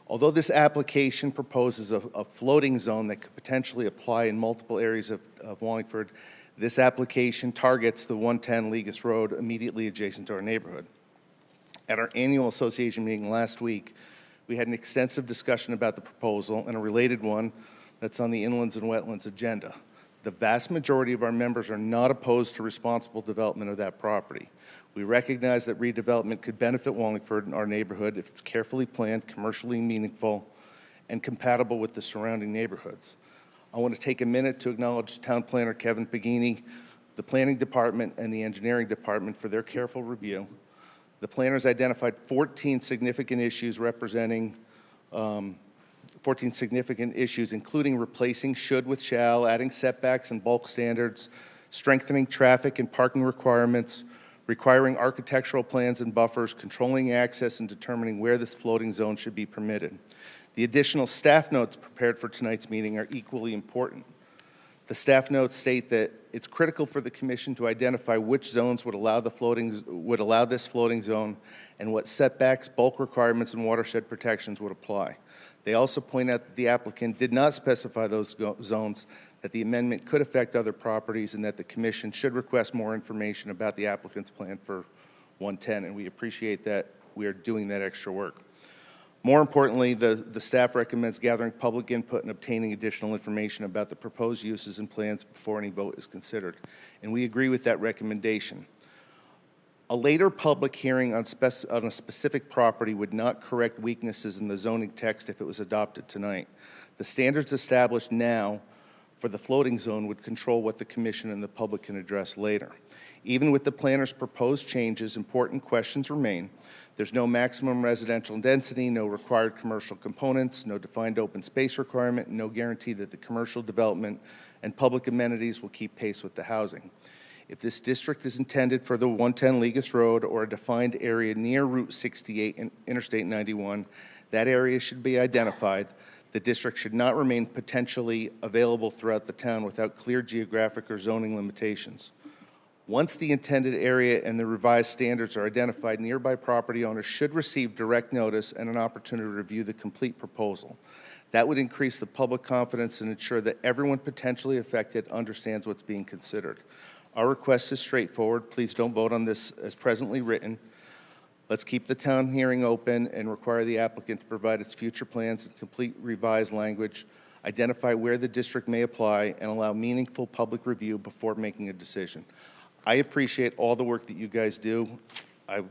Although this application proposes a floating zone that could potentially apply in multiple areas of Wallingford, this application targets the 110 Legis Road immediately adjacent to our neighborhood. At our annual association meeting last week, we had an extensive discussion about the proposal and a related one that's on the Inlands and Wetlands agenda. The vast majority of our members are not opposed to responsible development of that property. We recognize that redevelopment could benefit Wallingford and our neighborhood if it's carefully planned, commercially meaningful, and compatible with the surrounding neighborhoods. I want to take a minute to acknowledge Town Planner Kevin Pagini, the Planning Department, and the Engineering Department for their careful review. The planners identified 14 significant issues representing 14 significant issues, including replacing should with shall, adding setbacks and bulk standards, strengthening traffic and parking requirements, requiring architectural plans and buffers, controlling access, and determining where this floating zone should be permitted. The additional staff notes prepared for tonight's meeting are equally important. The staff notes state that it's critical for the commission to identify which zones would allow this floating zone and what setbacks, bulk requirements, and watershed protections would apply. They also point out that the applicant did not specify those zones, that the amendment could affect other properties, and that the commission should request more information about the applicant's plan for 110, and we appreciate that we are doing that extra work. More importantly, the staff recommends gathering public input and obtaining additional information about the proposed uses and plans before any vote is considered, and we agree with that recommendation. A later public hearing on a specific property would not correct weaknesses in the zoning text if it was adopted tonight. The standards established now for the floating zone would control what the commission and the public can address later. Even with the planner's proposed changes, important questions remain. There's no maximum residential density, no required commercial components, no defined open space requirement, and no guarantee that the commercial development and public amenities will keep pace with the housing. If this district is intended for the 110 Legis Road or a defined area near Route 68 and Interstate 91, that area should be identified. The district should not remain potentially available throughout the town without clear geographic or zoning limitations. Once the intended area and the revised standards are identified, nearby property owners should receive direct notice and an opportunity to review the complete proposal. That would increase the public confidence and ensure that everyone potentially affected understands what's being considered. Our request is straightforward. Please don't vote on this as presently written. Let's keep the town hearing open and require the applicant to provide its future plans and complete revised language, identify where the district may apply, and allow meaningful public review before making a decision. I appreciate all the work that you guys do. I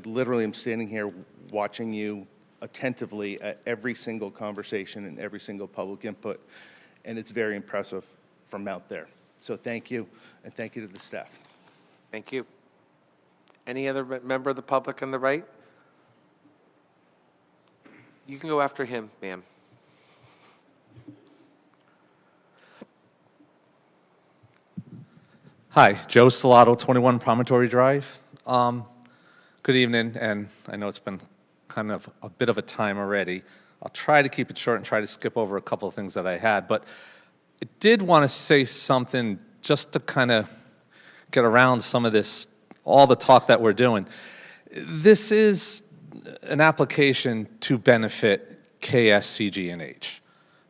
literally am standing here watching you attentively at every single conversation and every single public input, and it's very impressive from out there. So thank you, and thank you to the staff. Thank you. Any other member of the public on the right? You can go after him, ma'am. Hi, Joe Stellato, 21 Promontory Drive. Good evening, and I know it's been kind of a bit of a time already. I'll try to keep it short and try to skip over a couple of things that I had, but I did want to say something just to kind of get around some of this, all the talk that we're doing. This is an application to benefit KSCG&H.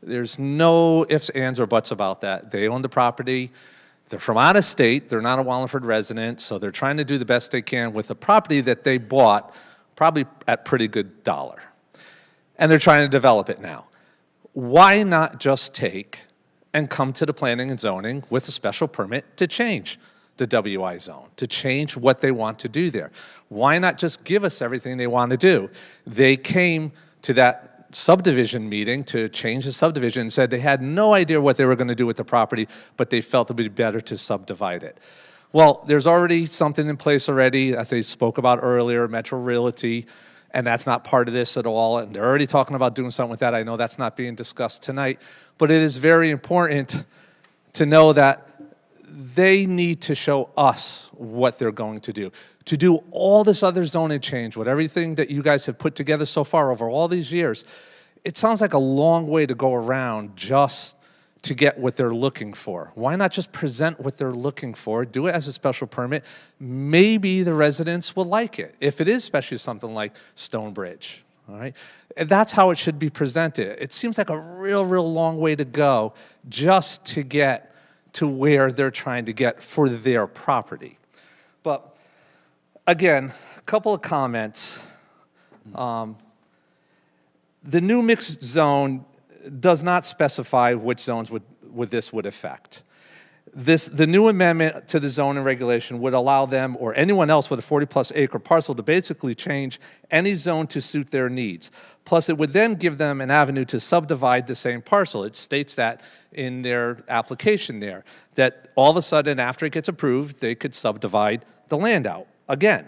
There's no ifs, ands, or buts about that. They own the property. They're from out of state. They're not a Wallingford resident, so they're trying to do the best they can with the property that they bought, probably at pretty good dollar. And they're trying to develop it now. Why not just take and come to the planning and zoning with a special permit to change the WI zone, to change what they want to do there? Why not just give us everything they want to do? They came to that subdivision meeting to change the subdivision and said they had no idea what they were going to do with the property, but they felt it would be better to subdivide it. Well, there's already something in place already, as they spoke about earlier, Metro Realty, and that's not part of this at all, and they're already talking about doing something with that. I know that's not being discussed tonight, but it is very important to know that they need to show us what they're going to do. To do all this other zoning change, with everything that you guys have put together so far over all these years, it sounds like a long way to go around just to get what they're looking for. Why not just present what they're looking for, do it as a special permit? Maybe the residents will like it, if it is especially something like Stonebridge, all right? And that's how it should be presented. It seems like a real long way to go just to get to where they're trying to get for their property. But again, a couple of comments. The new mixed zone does not specify which zones this would affect. The new amendment to the zoning regulation would allow them or anyone else with a 40-plus acre parcel to basically change any zone to suit their needs. Plus, it would then give them an avenue to subdivide the same parcel. It states that in their application there, that all of a sudden, after it gets approved, they could subdivide the land out again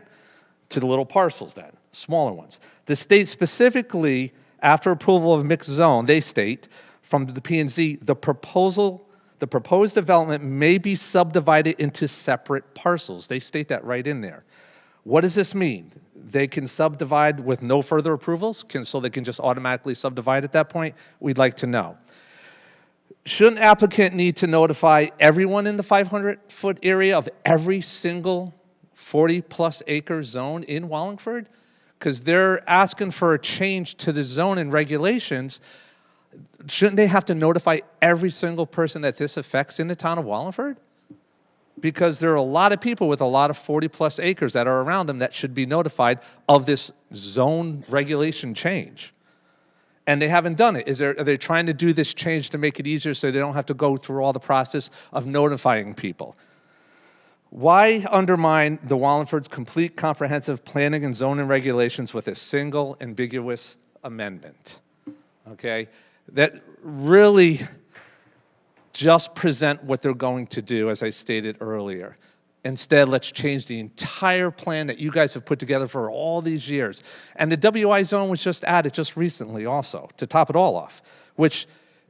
to the little parcels then, smaller ones. The state specifically, after approval of mixed zone, they state from the P&Z, the proposed development may be subdivided into separate parcels. They state that right in there. What does this mean? They can subdivide with no further approvals, so they can just automatically subdivide at that point? We'd like to know. Should an applicant need to notify everyone in the 500-foot area of every single 40-plus acre zone in Wallingford? Because they're asking for a change to the zone and regulations. Shouldn't they have to notify every single person that this affects in the town of Wallingford? Because there are a lot of people with a lot of 40-plus acres that are around them that should be notified of this zone regulation change. And they haven't done it. Are they trying to do this change to make it easier so they don't have to go through all the process of notifying people? Why undermine the Wallingford's complete comprehensive planning and zoning regulations with a single ambiguous amendment? Okay? That really just present what they're going to do, as I stated earlier. Instead, let's change the entire plan that you guys have put together for all these years. And the WI zone was just added just recently also, to top it all off, which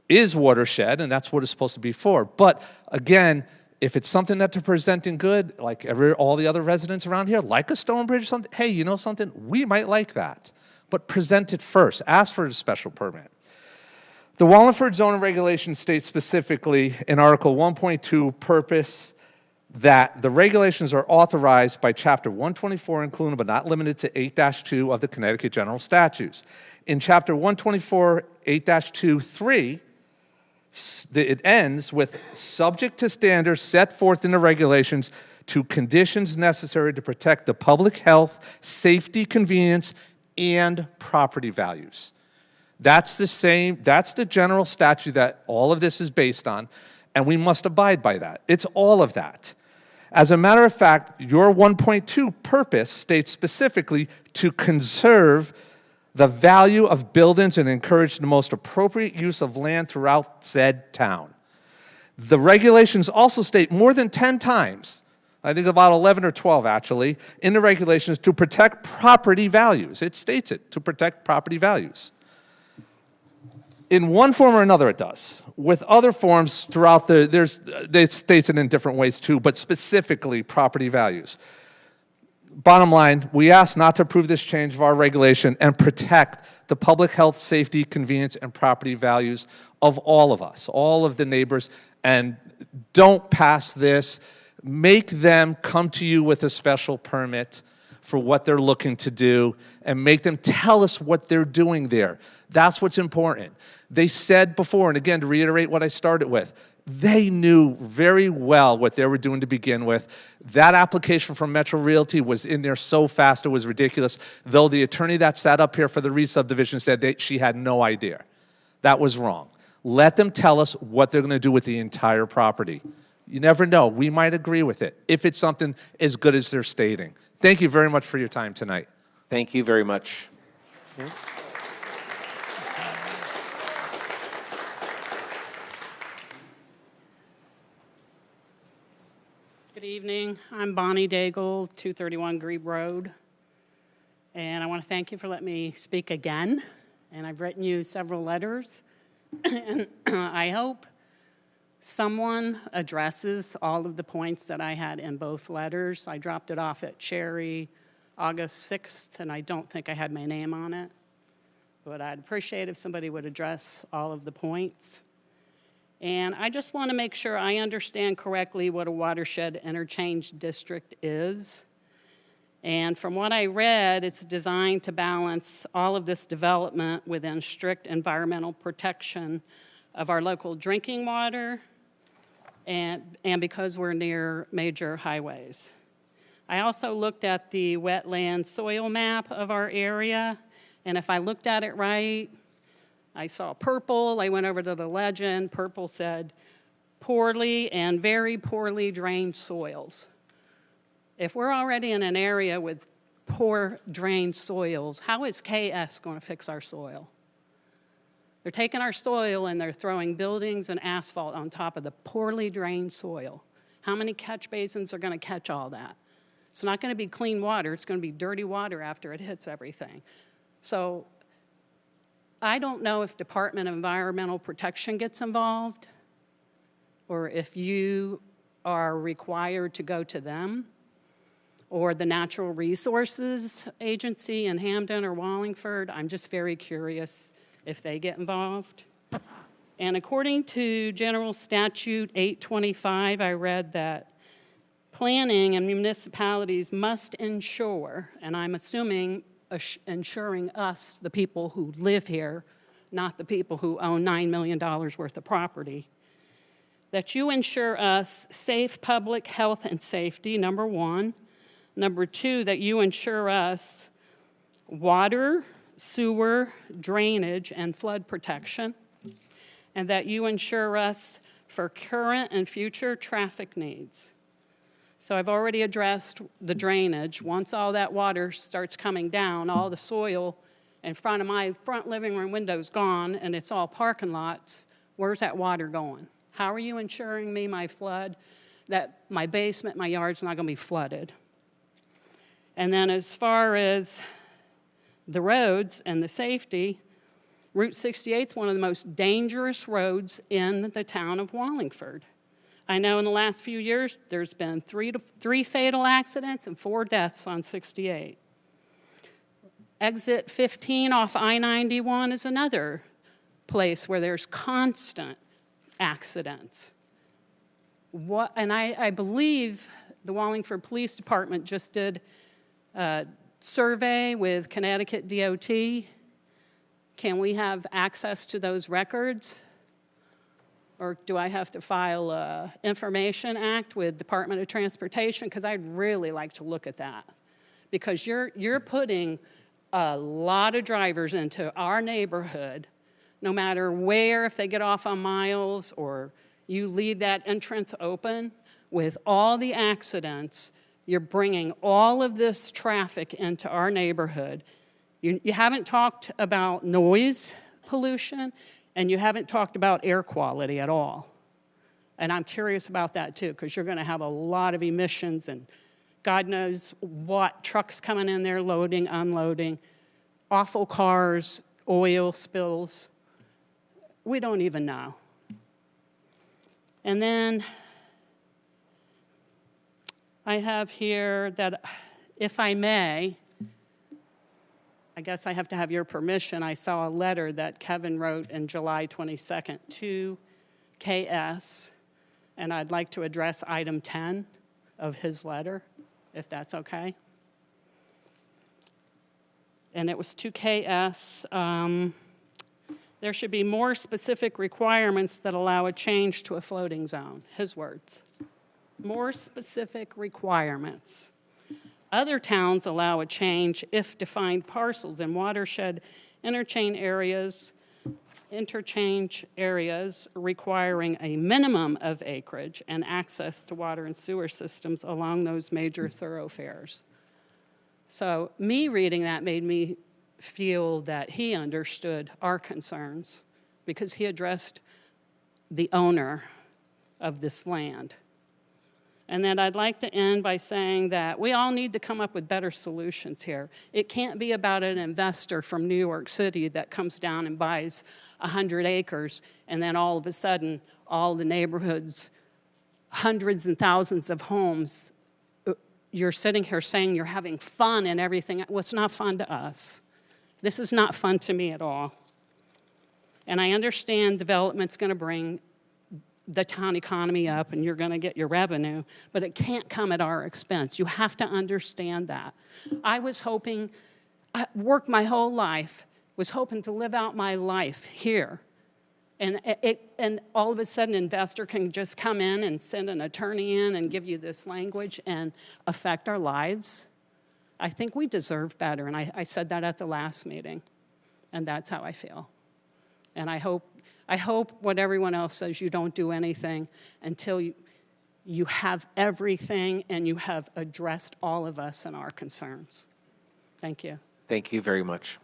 is watershed, and that's what it's supposed to be for. But again, if it's something that they're presenting good, like all the other residents around here, like a Stonebridge or something, hey, you know something? We might like that. But present it first. Ask for a special permit. The Wallingford zoning regulation states specifically in Article 1.2 purpose that the regulations are authorized by Chapter 124, including but not limited to 8-2 of the Connecticut General Statutes. In Chapter 124, 8-2(3), it ends with subject to standards set forth in the regulations to conditions necessary to protect the public health, safety, convenience, and property values. That's the general statute that all of this is based on, and we must abide by that. It's all of that. As a matter of fact, your 1.2 purpose states specifically to conserve the value of buildings and encourage the most appropriate use of land throughout said town. The regulations also state more than 10 times, I think about 11 or 12 actually, in the regulations to protect property values. It states it, to protect property values. In one form or another, it does. With other forms throughout it states it in different ways too, but specifically property values. Bottom line, we ask not to approve this change of our regulation and protect the public health, safety, convenience, and property values of all of us, all of the neighbors, and don't pass this. Make them come to you with a special permit for what they're looking to do and make them tell us what they're doing there. That's what's important. They said before, and again, to reiterate what I started with, they knew very well what they were doing to begin with. That application from Metro Realty was in there so fast it was ridiculous, though the attorney that sat up here for the re-subdivision said she had no idea. That was wrong. Let them tell us what they're going to do with the entire property. You never know. We might agree with it if it's something as good as they're stating. Thank you very much for your time tonight. Thank you very much. Good evening. I'm Bonnie Daigle, 231 Grebe Road. And I want to thank you for letting me speak again. And I've written you several letters. And I hope someone addresses all of the points that I had in both letters. I dropped it off at Cherry August 6th, and I don't think I had my name on it. But I'd appreciate if somebody would address all of the points. And I just want to make sure I understand correctly what a watershed interchange district is. And from what I read, it's designed to balance all of this development within strict environmental protection of our local drinking water and because we're near major highways. I also looked at the wetland soil map of our area, and if I looked at it right, I saw purple. I went over to the legend. Purple said poorly and very poorly drained soils. If we're already in an area with poor drained soils, how is KS going to fix our soil? They're taking our soil and they're throwing buildings and asphalt on top of the poorly drained soil. How many catch basins are going to catch all that? It's not going to be clean water. It's going to be dirty water after it hits everything. So I don't know if Department of Environmental Protection gets involved or if you are required to go to them, or the Natural Resources Agency in Hamden or Wallingford. I'm just very curious if they get involved. And according to General Statute 825, I read that planning and municipalities must ensure, and I'm assuming ensuring us, the people who live here, not the people who own $9 million worth of property, that you ensure us safe public health and safety, number one. Number two, that you ensure us water, sewer, drainage, and flood protection, and that you ensure us for current and future traffic needs. So I've already addressed the drainage. Once all that water starts coming down, all the soil in front of my front living room window is gone, and it's all parking lots, where's that water going? How are you ensuring me my flood, that my basement, my yard's not going to be flooded? And then as far as the roads and the safety, Route 68 is one of the most dangerous roads in the town of Wallingford. I know in the last few years, there's been three fatal accidents and 4 deaths on 68. Exit 15 off I-91 is another place where there's constant accidents. And I believe the Wallingford Police Department just did a survey with Connecticut DOT. Can we have access to those records? Or do I have to file an Information Act with Department of Transportation? Because I'd really like to look at that. Because you're putting a lot of drivers into our neighborhood, no matter where, if they get off on Miles or you leave that entrance open, with all the accidents, you're bringing all of this traffic into our neighborhood. You haven't talked about noise pollution, and you haven't talked about air quality at all. And I'm curious about that too, because you're going to have a lot of emissions and God knows what, trucks coming in there loading, unloading, awful cars, oil spills. We don't even know. And then I have here that, if I may, I guess I have to have your permission. I saw a letter that Kevin wrote in July 22nd to KS, and I'd like to address item 10 of his letter, if that's okay. And it was to KS. There should be more specific requirements that allow a change to a floating zone. His words. More specific requirements. Other towns allow a change if defined parcels in watershed interchange areas requiring a minimum of acreage and access to water and sewer systems along those major thoroughfares. So me reading that made me feel that he understood our concerns because he addressed the owner of this land. And then I'd like to end by saying that we all need to come up with better solutions here. It can't be about an investor from New York City that comes down and buys 100 acres, and then all of a sudden, all the neighborhoods, hundreds and thousands of homes, you're sitting here saying you're having fun and everything. Well, it's not fun to us. This is not fun to me at all. And I understand development's going to bring the town economy up and you're going to get your revenue, but it can't come at our expense. You have to understand that. I was hoping, I worked my whole life, was hoping to live out my life here. And all of a sudden, an investor can just come in and send an attorney in and give you this language and affect our lives. I think we deserve better, and I said that at the last meeting, and that's how I feel. And I hope what everyone else says, you don't do anything until you have everything and you have addressed all of us and our concerns. Thank you. Thank you very much.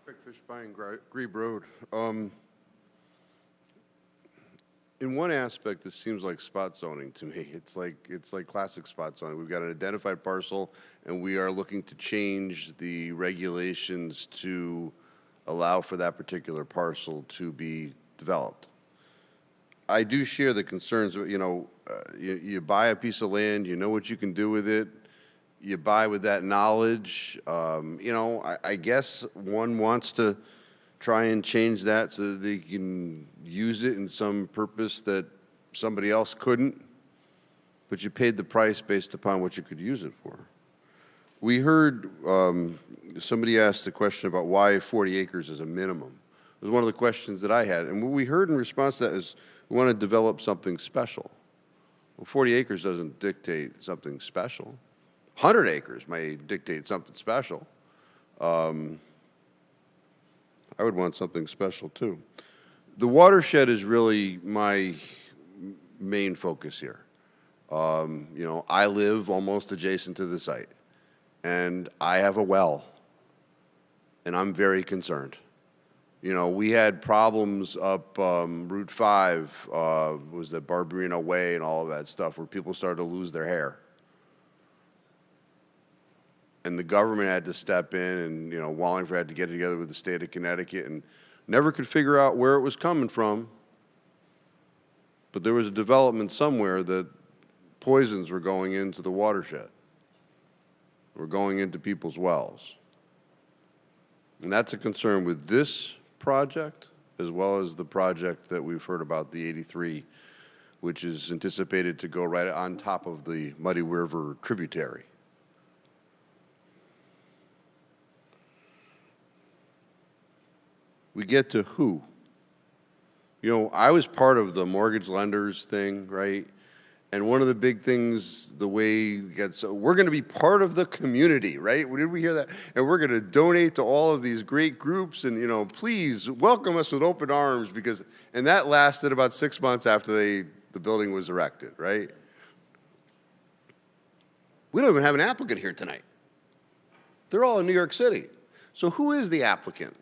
Craig Fishbein, Grebe Road. In one aspect, this seems like spot zoning to me. It's like classic spot zoning. We've got an identified parcel, and we are looking to change the regulations to allow for that particular parcel to be developed. I do share the concerns of, you buy a piece of land, you know what you can do with it, you buy with that knowledge. I guess one wants to try and change that so that they can use it in some purpose that somebody else couldn't, but you paid the price based upon what you could use it for. We heard somebody asked a question about why 40 acres is a minimum. It was one of the questions that I had, and what we heard in response to that is we want to develop something special. Well, 40 acres doesn't dictate something special. 100 acres may dictate something special. I would want something special too. The watershed is really my main focus here. I live almost adjacent to the site, and I have a well, and I'm very concerned. We had problems up Route 5, was the Barberino Way and all of that stuff, where people started to lose their hair. And the government had to step in, and, Wallingford had to get together with the state of Connecticut and never could figure out where it was coming from. But there was a development somewhere that poisons were going into the watershed, were going into people's wells. And that's a concern with this project, as well as the project that we've heard about, the 83, which is anticipated to go right on top of the Muddy River tributary. We get to who? I was part of the mortgage lenders thing, right? And one of the big things, the way we're going to be part of the community, right? Did we hear that? And we're going to donate to all of these great groups, and please welcome us with open arms, and that lasted about 6 months after the building was erected, right? We don't even have an applicant here tonight. They're all in New York City. So who is the applicant?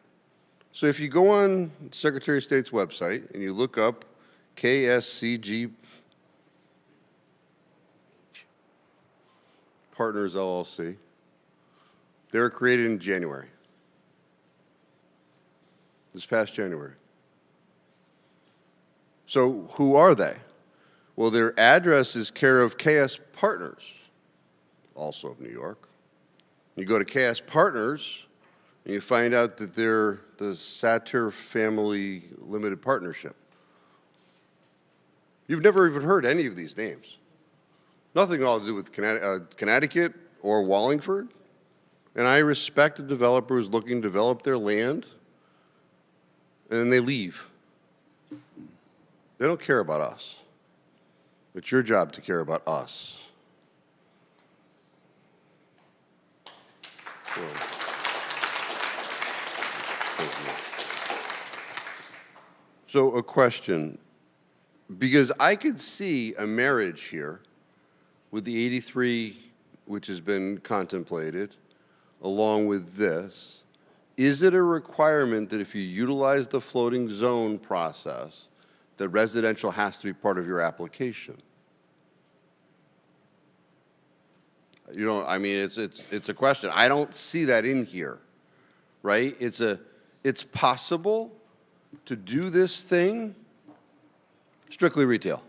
So if you go on Secretary of State's website and you look up KSCG Partners LLC, they were created in January, this past January. So who are they? Well, their address is care of KS Partners, also of New York. You go to KS Partners, and you find out that they're the Satir Family Limited Partnership. You've never even heard any of these names. Nothing at all to do with Connecticut or Wallingford. And I respect a developer who's looking to develop their land, and then they leave. They don't care about us. It's your job to care about us. So a question, because I could see a marriage here with the 83, which has been contemplated, along with this. Is it a requirement that if you utilize the floating zone process, that residential has to be part of your application? It's a question. I don't see that in here, right? It's possible to do this thing strictly retail,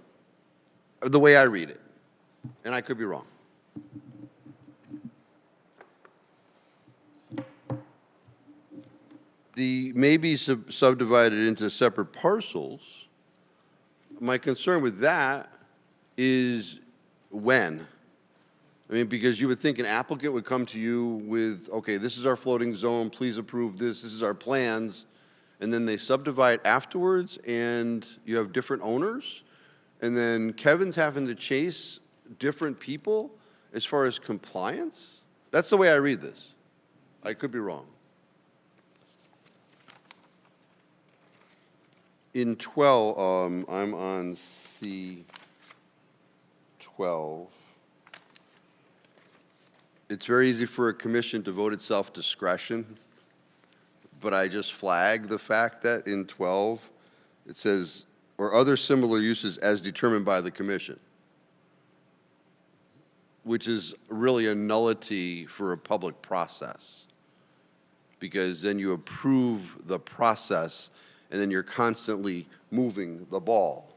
the way I read it, and I could be wrong. The maybe subdivided into separate parcels. My concern with that is when. Because you would think an applicant would come to you with, okay, this is our floating zone, please approve this is our plans, and then they subdivide afterwards, and you have different owners, and then Kevin's having to chase different people as far as compliance? That's the way I read this. I could be wrong. In 12, I'm on C12. It's very easy for a commission to vote itself discretion, but I just flag the fact that in 12, it says, or other similar uses as determined by the commission, which is really a nullity for a public process. because then you approve the process, and then you're constantly moving the ball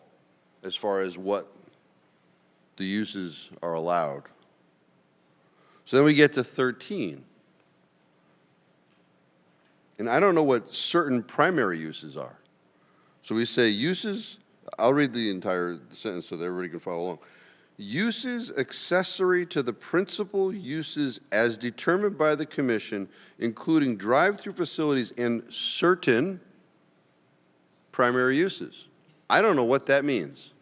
as far as what the uses are allowed. So then we get to 13. And I don't know what certain primary uses are. So we say uses, I'll read the entire sentence so that everybody can follow along. Uses accessory to the principal uses as determined by the commission, including drive-through facilities and certain primary uses. I don't know what that means.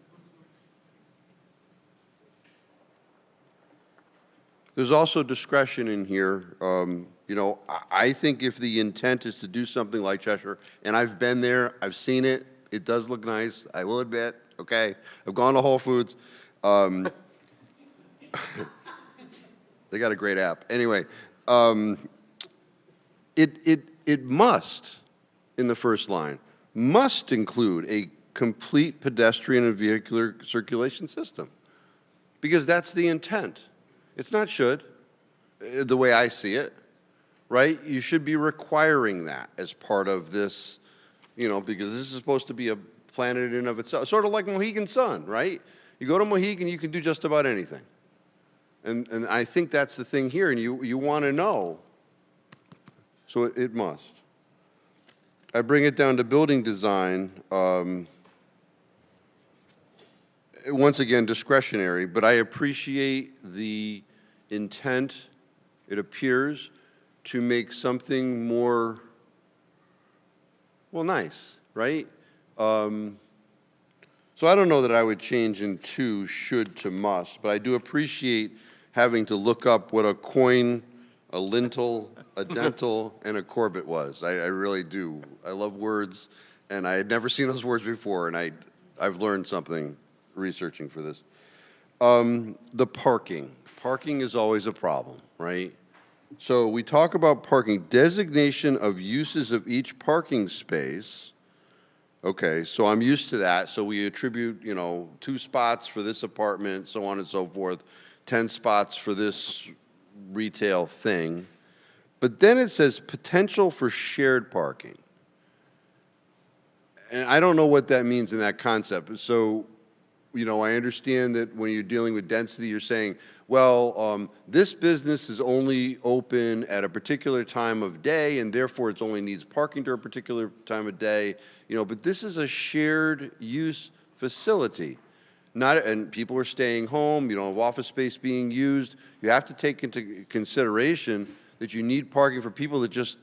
There's also discretion in here. You know, I think if the intent is to do something like Cheshire, and I've been there, I've seen it, it does look nice, I will admit, okay? I've gone to Whole Foods. They got a great app. Anyway, it must, in the first line, must include a complete pedestrian and vehicular circulation system, because that's the intent. It's not should, the way I see it, right? You should be requiring that as part of this, you know, because this is supposed to be a planet in and of itself, sort of like Mohegan Sun, right? You go to Mohegan, you can do just about anything. And I think that's the thing here, and you want to know, so it must. I bring it down to building design. Once again, discretionary, but I appreciate the intent, it appears, to make something more, well, nice, right? So I don't know that I would change in 2 should to must, but I do appreciate having to look up what a coin, a lintel, a dental, and a Corbett was. I really do. I love words, and I had never seen those words before, and I've learned something researching for this. The parking. Parking is always a problem, right? So we talk about parking. Designation of uses of each parking space. Okay, so I'm used to that. So we attribute, you know, 2 spots for this apartment, so on and so forth, 10 spots for this retail thing. But then it says potential for shared parking. And I don't know what that means in that concept. So, you know, I understand that when you're dealing with density, you're saying, well, this business is only open at a particular time of day, and therefore it only needs parking during a particular time of day. You know, but this is a shared use facility. And people are staying home, you don't have office space being used. You have to take into consideration that you need parking for people that just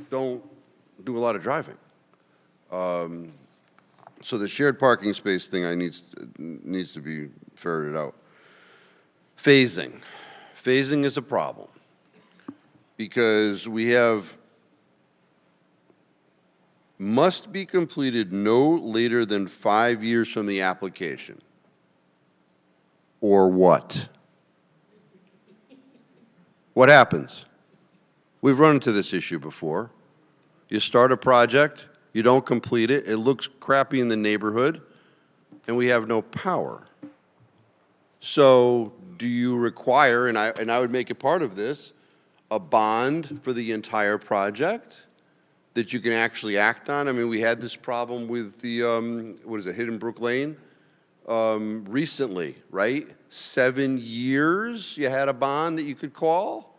don't do a lot of driving. So the shared parking space thing needs to be ferreted out. Phasing. Phasing is a problem because we have must be completed no later than 5 years from the application. Or what? What happens? We've run into this issue before. You start a project, you don't complete it, it looks crappy in the neighborhood, and we have no power. So do you require, and I would make it part of this, a bond for the entire project that you can actually act on? I mean, we had this problem with the, what is it, Hidden Brook Lane recently, right? 7 years you had a bond that you could call?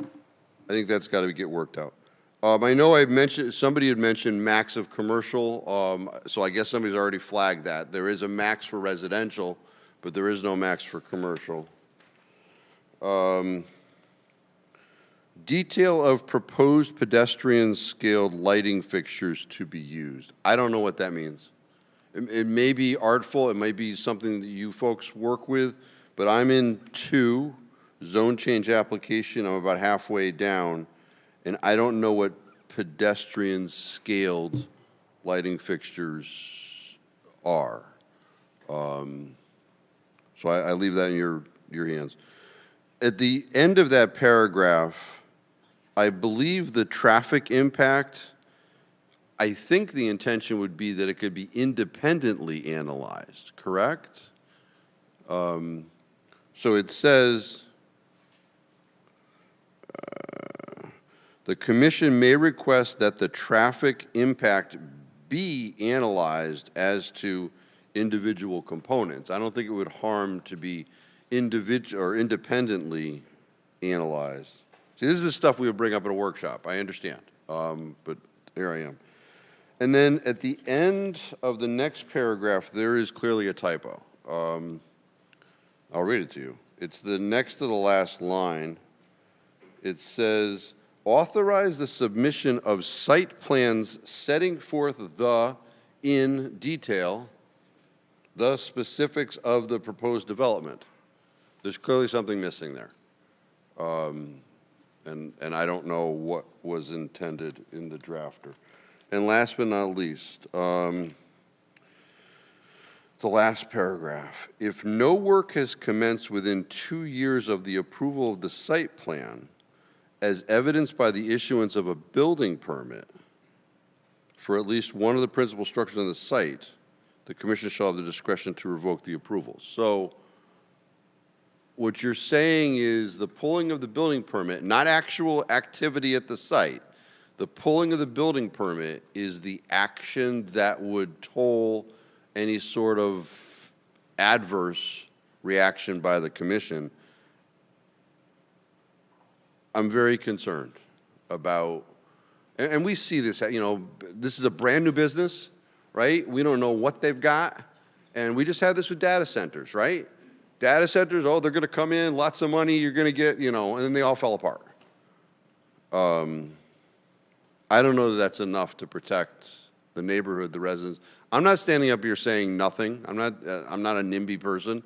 I think that's got to get worked out. I know somebody had mentioned max of commercial, so I guess somebody's already flagged that. There is a max for residential, but there is no max for commercial. Detail of proposed pedestrian scaled lighting fixtures to be used. I don't know what that means. It may be artful, it might be something that you folks work with, but I'm in 2, zone change application, I'm about halfway down, and I don't know what pedestrian scaled lighting fixtures are. So I leave that in your hands. At the end of that paragraph, I believe the traffic impact, I think the intention would be that it could be independently analyzed, correct? So it says, The commission may request that the traffic impact be analyzed as to individual components. I don't think it would harm to be individual or independently analyzed. See, this is the stuff we would bring up at a workshop. I understand, but here I am. And then at the end of the next paragraph, there is clearly a typo. I'll read it to you. It's the next to the last line. It says, authorize the submission of site plans setting forth in detail the specifics of the proposed development. There's clearly something missing there. And I don't know what was intended in the drafter. And last but not least, the last paragraph. If no work has commenced within 2 years of the approval of the site plan, as evidenced by the issuance of a building permit for at least one of the principal structures on the site, the commission shall have the discretion to revoke the approval. So what you're saying is the pulling of the building permit, not actual activity at the site, the pulling of the building permit is the action that would toll any sort of adverse reaction by the commission. I'm very concerned about, and we see this, you know, this is a brand new business, right? We don't know what they've got. And we just had this with data centers, right? Data centers, oh, they're going to come in, lots of money, you're going to get, you know, and then they all fell apart. I don't know that that's enough to protect the neighborhood, the residents. I'm not standing up here saying nothing. I'm not a NIMBY person.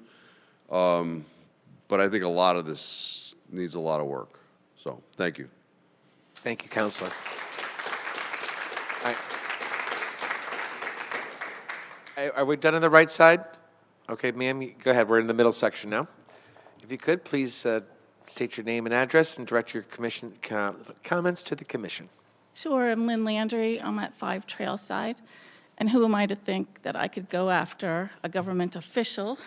But I think a lot of this needs a lot of work. So, thank you. Thank you, Councilor. Are we done on the right side? Okay, ma'am, go ahead. We're in the middle section now. If you could, please state your name and address and direct your commission comments to the commission. Sure, I'm Lynn Landry. I'm at 5 Trailside. And who am I to think that I could go after a government official?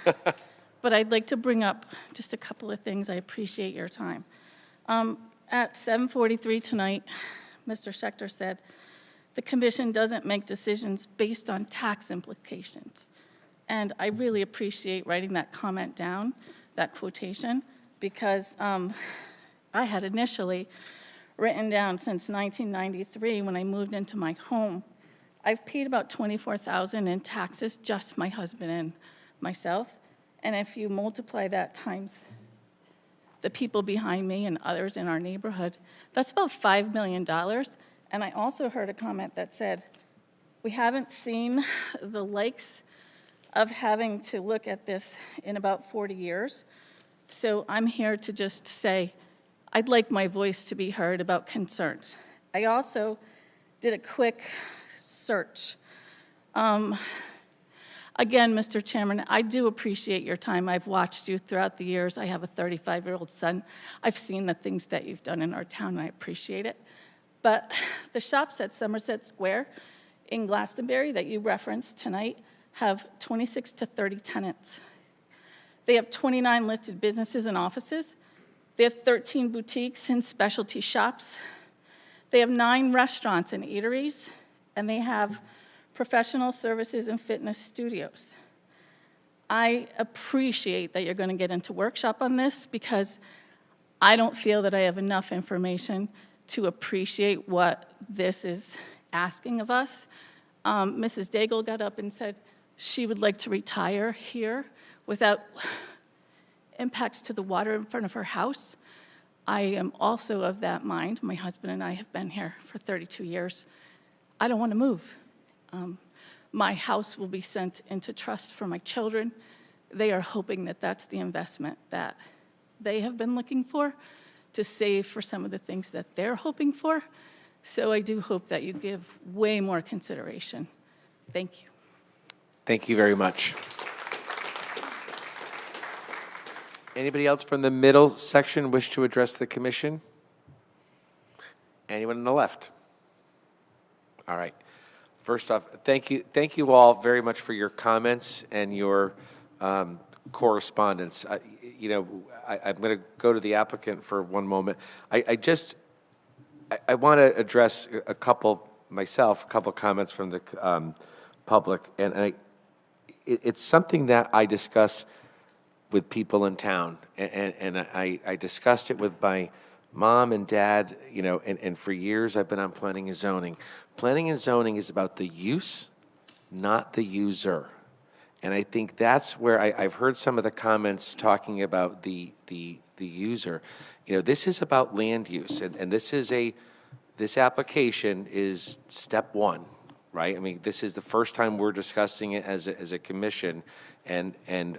But I'd like to bring up just a couple of things. I appreciate your time. At 7:43 tonight, Mr. Schechter said, the commission doesn't make decisions based on tax implications. And I really appreciate writing that comment down, that quotation, because I had initially written down since 1993 when I moved into my home, I've paid about $24,000 in taxes, just my husband and myself. And if you multiply that times the people behind me and others in our neighborhood, that's about $5 million. And I also heard a comment that said, we haven't seen the likes of having to look at this in about 40 years. So I'm here to just say, I'd like my voice to be heard about concerns. I also did a quick search. Again, Mr. Chairman, I do appreciate your time. I've watched you throughout the years. I have a 35-year-old son. I've seen the things that you've done in our town, and I appreciate it. But the shops at Somerset Square in Glastonbury that you referenced tonight have 26 to 30 tenants. They have 29 listed businesses and offices. They have 13 boutiques and specialty shops. They have 9 restaurants and eateries, and they have professional services and fitness studios. I appreciate that you're going to get into workshop on this because I don't feel that I have enough information to appreciate what this is asking of us. Mrs. Daigle got up and said she would like to retire here without impacts to the water in front of her house. I am also of that mind. My husband and I have been here for 32 years. I don't want to move. My house will be sent into trust for my children. They are hoping that that's the investment that they have been looking for to save for some of the things that they're hoping for. So I do hope that you give way more consideration. Thank you. Thank you very much. Anybody else from the middle section wish to address the commission? Anyone on the left? All right. First off, thank you all very much for your comments and your correspondence. I'm going to go to the applicant for one moment. I want to address a couple comments from the public, and it's something that I discuss with people in town, and I discussed it with my mom and dad, and for years I've been on planning and zoning. Planning and zoning is about the use, not the user. And I think that's where I've heard some of the comments talking about the user. This is about land use, and this application is step one, right? I mean, this is the first time we're discussing it as a commission, and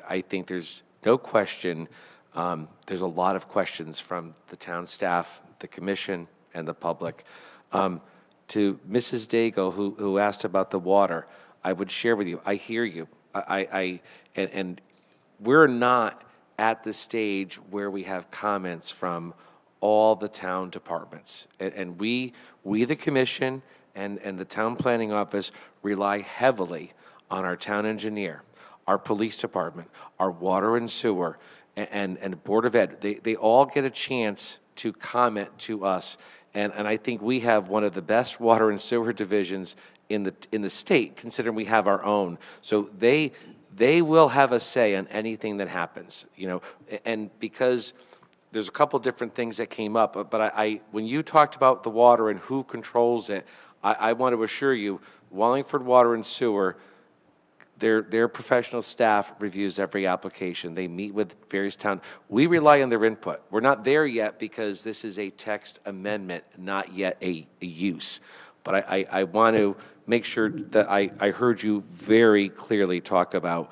I think there's no question, there's a lot of questions from the town staff, the commission, and the public. To Mrs. Daigle, who asked about the water, I would share with you, I hear you. And we're not at the stage where we have comments from all the town departments. And we the commission and the town planning office rely heavily on our town engineer, our police department, our water and sewer, and Board of Ed. They all get a chance to comment to us. And I think we have one of the best water and sewer divisions in the state, considering we have our own. So they will have a say on anything that happens, and because there's a couple different things that came up, but when you talked about the water and who controls it, I want to assure you, Wallingford Water and Sewer, their professional staff reviews every application. They meet with various towns. We rely on their input. We're not there yet because this is a text amendment, not yet a use. But I want to make sure that I heard you very clearly talk about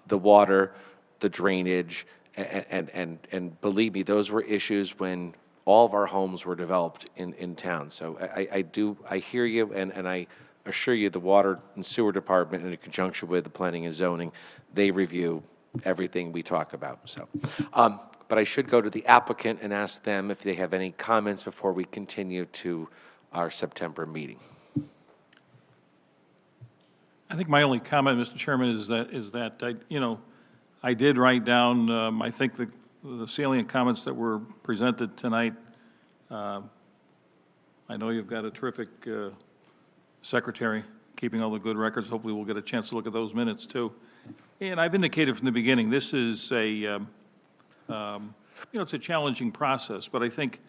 the water, the drainage, and believe me, those were issues when all of our homes were developed in town. So I hear you, and I assure you the Water and Sewer Department, in conjunction with the Planning and Zoning, they review everything we talk about. So, but I should go to the applicant and ask them if they have any comments before we continue to our September meeting. I think my only comment, Mr. Chairman, is that I did write down, I think the salient comments that were presented tonight. I know you've got a terrific secretary keeping all the good records. Hopefully we'll get a chance to look at those minutes too. And I've indicated from the beginning, this is it's a challenging process, but I think,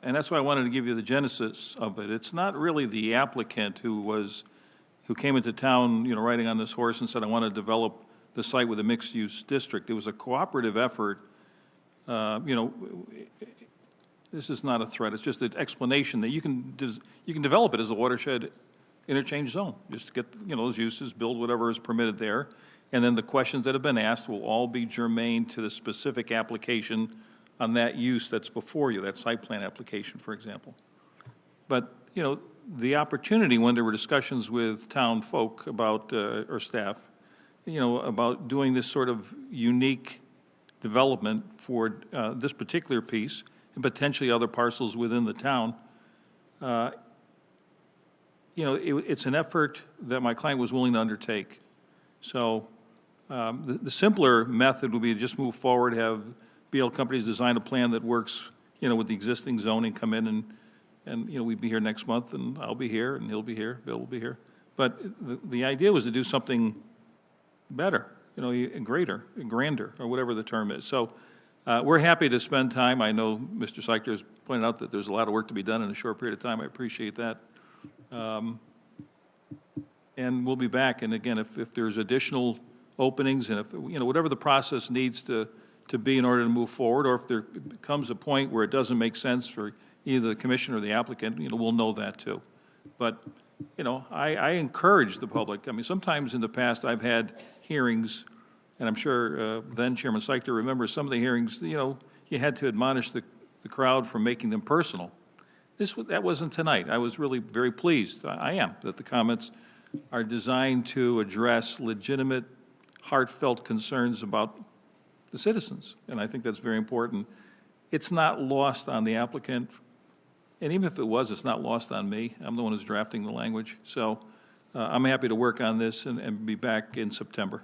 and that's why I wanted to give you the genesis of it. It's not really the applicant who came into town, riding on this horse and said, I want to develop the site with a mixed-use district. It was a cooperative effort. This is not a threat. It's just an explanation that you can develop it as a watershed interchange zone. Just to get those uses, build whatever is permitted there, and then the questions that have been asked will all be germane to the specific application on that use that's before you, that site plan application, for example. But the opportunity when there were discussions with town folk about or staff, about doing this sort of unique development for this particular piece and potentially other parcels within the town, it's an effort that my client was willing to undertake. So the simpler method would be to just move forward, have BL companies design a plan that works, with the existing zoning, come in and we'd be here next month, and I'll be here, and he'll be here, Bill will be here. But the idea was to do something better, greater, grander, or whatever the term is. So we're happy to spend time. I know Mr. Seichter has pointed out that there's a lot of work to be done in a short period of time. I appreciate that. And we'll be back. And again, if there's additional openings, and if whatever the process needs to be in order to move forward, or if there comes a point where it doesn't make sense for either the commission or the applicant, we'll know that too. But I encourage the public. I mean, sometimes in the past I've had hearings, and I'm sure then Chairman Seichter remembers some of the hearings. You had to admonish the crowd from making them personal. That wasn't tonight. I was really very pleased. I am that the comments are designed to address legitimate, heartfelt concerns about the citizens, and I think that's very important. It's not lost on the applicant, and even if it was, it's not lost on me. I'm the one who's drafting the language, so I'm happy to work on this and be back in September.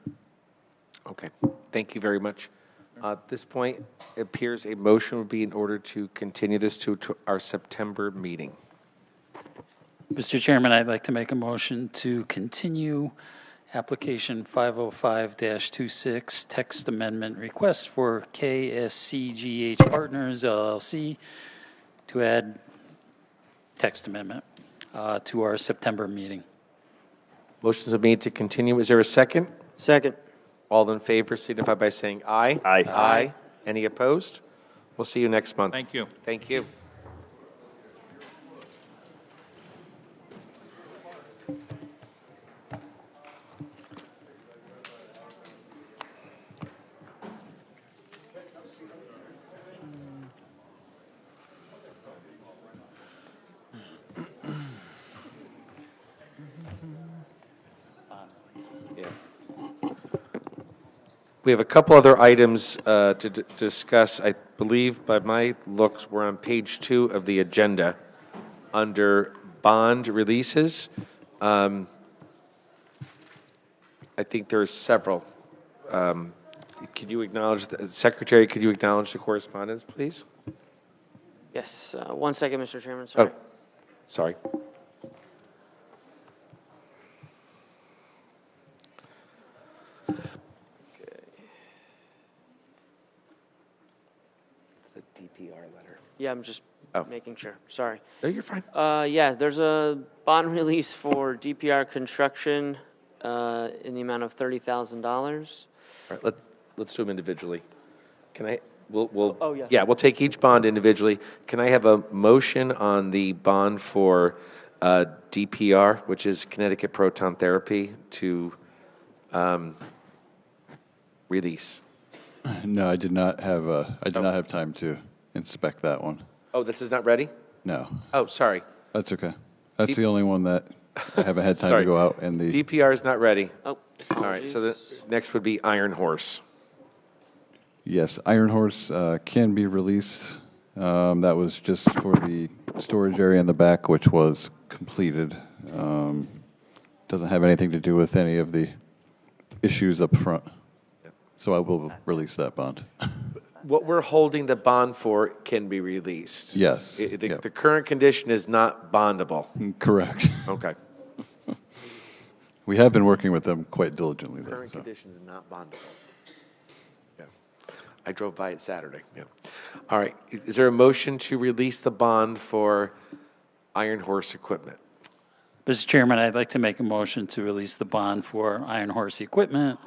Okay, thank you very much. At this point, it appears a motion would be in order to continue this to our September meeting. Mr. Chairman, I'd like to make a motion to continue application 505-26 text amendment request for KSCGH Partners LLC to add text amendment to our September meeting. Motions are made to continue. Is there a second? Second. All in favor signify by saying aye. Aye. Aye. Any opposed? We'll see you next month. Thank you. Thank you. Yes. We have a couple other items to discuss. I believe by my looks, we're on page 2 of the agenda under bond releases. I think there are several. Could you acknowledge, Secretary, could you acknowledge the correspondence, please? Yes, 1 second, Mr. Chairman, sorry. Oh, sorry. The DPR letter. Yeah, I'm just making sure, sorry. No, you're fine. Yeah, there's a bond release for DPR construction in the amount of $30,000. All right, let's do them individually. Can I, we'll, Oh, yes. yeah, we'll take each bond individually. Can I have a motion on the bond for DPR, which is Connecticut Proton Therapy, to release? No, I did not have, I did not have time to inspect that one. Oh, this is not ready? No. Oh, sorry. That's okay. That's the only one that I haven't had time to Sorry. go out and the. DPR is not ready. Oh, all right, so the next would be Iron Horse. Yes, Iron Horse can be released. That was just for the storage area in the back, which was completed. Doesn't have anything to do with any of the issues up front. So I will release that bond. What we're holding the bond for can be released. Yes. The current condition is not bondable. Correct. Okay. We have been working with them quite diligently, though. Current condition is not bondable. Yeah. I drove by it Saturday. Yeah. All right. Is there a motion to release the bond for Iron Horse equipment? Mr. Chairman, I'd like to make a motion to release the bond for Iron Horse Equipment,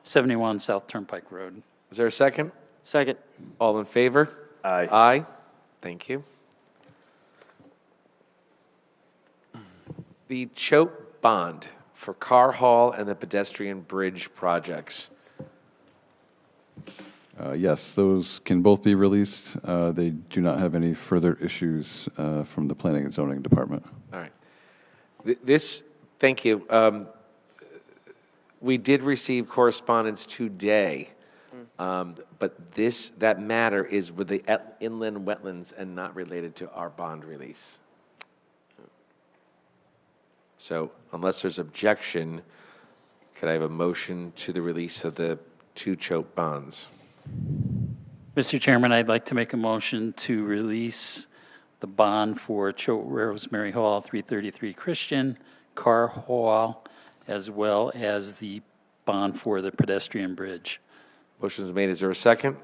71 South Turnpike Road. Is there a second? Second. All in favor? Aye. Aye. Thank you. The choke bond for Car Hall and the pedestrian bridge projects. Yes, those can both be released. They do not have any further issues from the Planning and Zoning Department. All right. Thank you. We did receive correspondence today, but that matter is with the inland wetlands and not related to our bond release. So unless there's objection, could I have a motion to the release of the 2 choke bonds? Mr. Chairman, I'd like to make a motion to release the bond for Choate Rosemary Hall, 333 Christian, Car Hall, as well as the bond for the pedestrian bridge. Motion is made. Is there a second?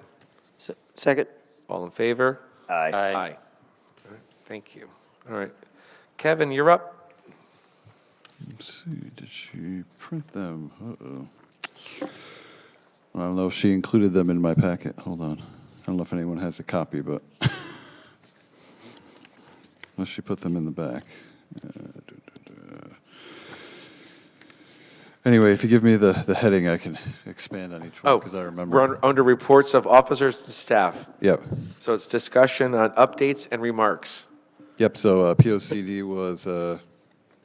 Second. All in favor? Aye. Aye. All right. Thank you. All right. Kevin, you're up. Let's see, did she print them? Uh-oh. I don't know if she included them in my packet. Hold on. I don't know if anyone has a copy, but unless she put them in the back. Anyway, if you give me the heading, I can expand on each one because I remember. We're under reports of officers and staff. Yep. So it's discussion on updates and remarks. Yep, so POCD was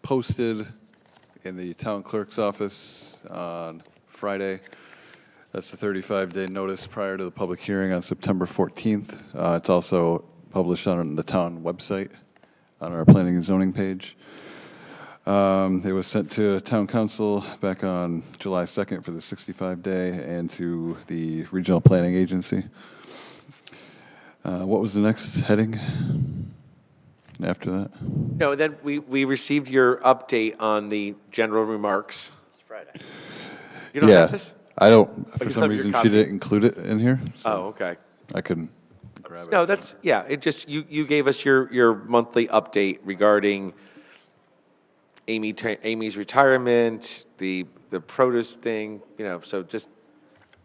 posted in the town clerk's office on Friday. That's the 35-day notice prior to the public hearing on September 14th. It's also published on the town website on our planning and zoning page. It was sent to town council back on July 2nd for the 65-day and to the regional planning agency. What was the next heading after that? No, then we received your update on the general remarks. It's Friday. You don't have this? I don't, Oh, for you some have your reason, she copy. didn't include it in here. so Oh, okay. I couldn't grab it. No, that's, yeah, it just, you gave us your monthly update regarding Amy's retirement, the produce thing, so just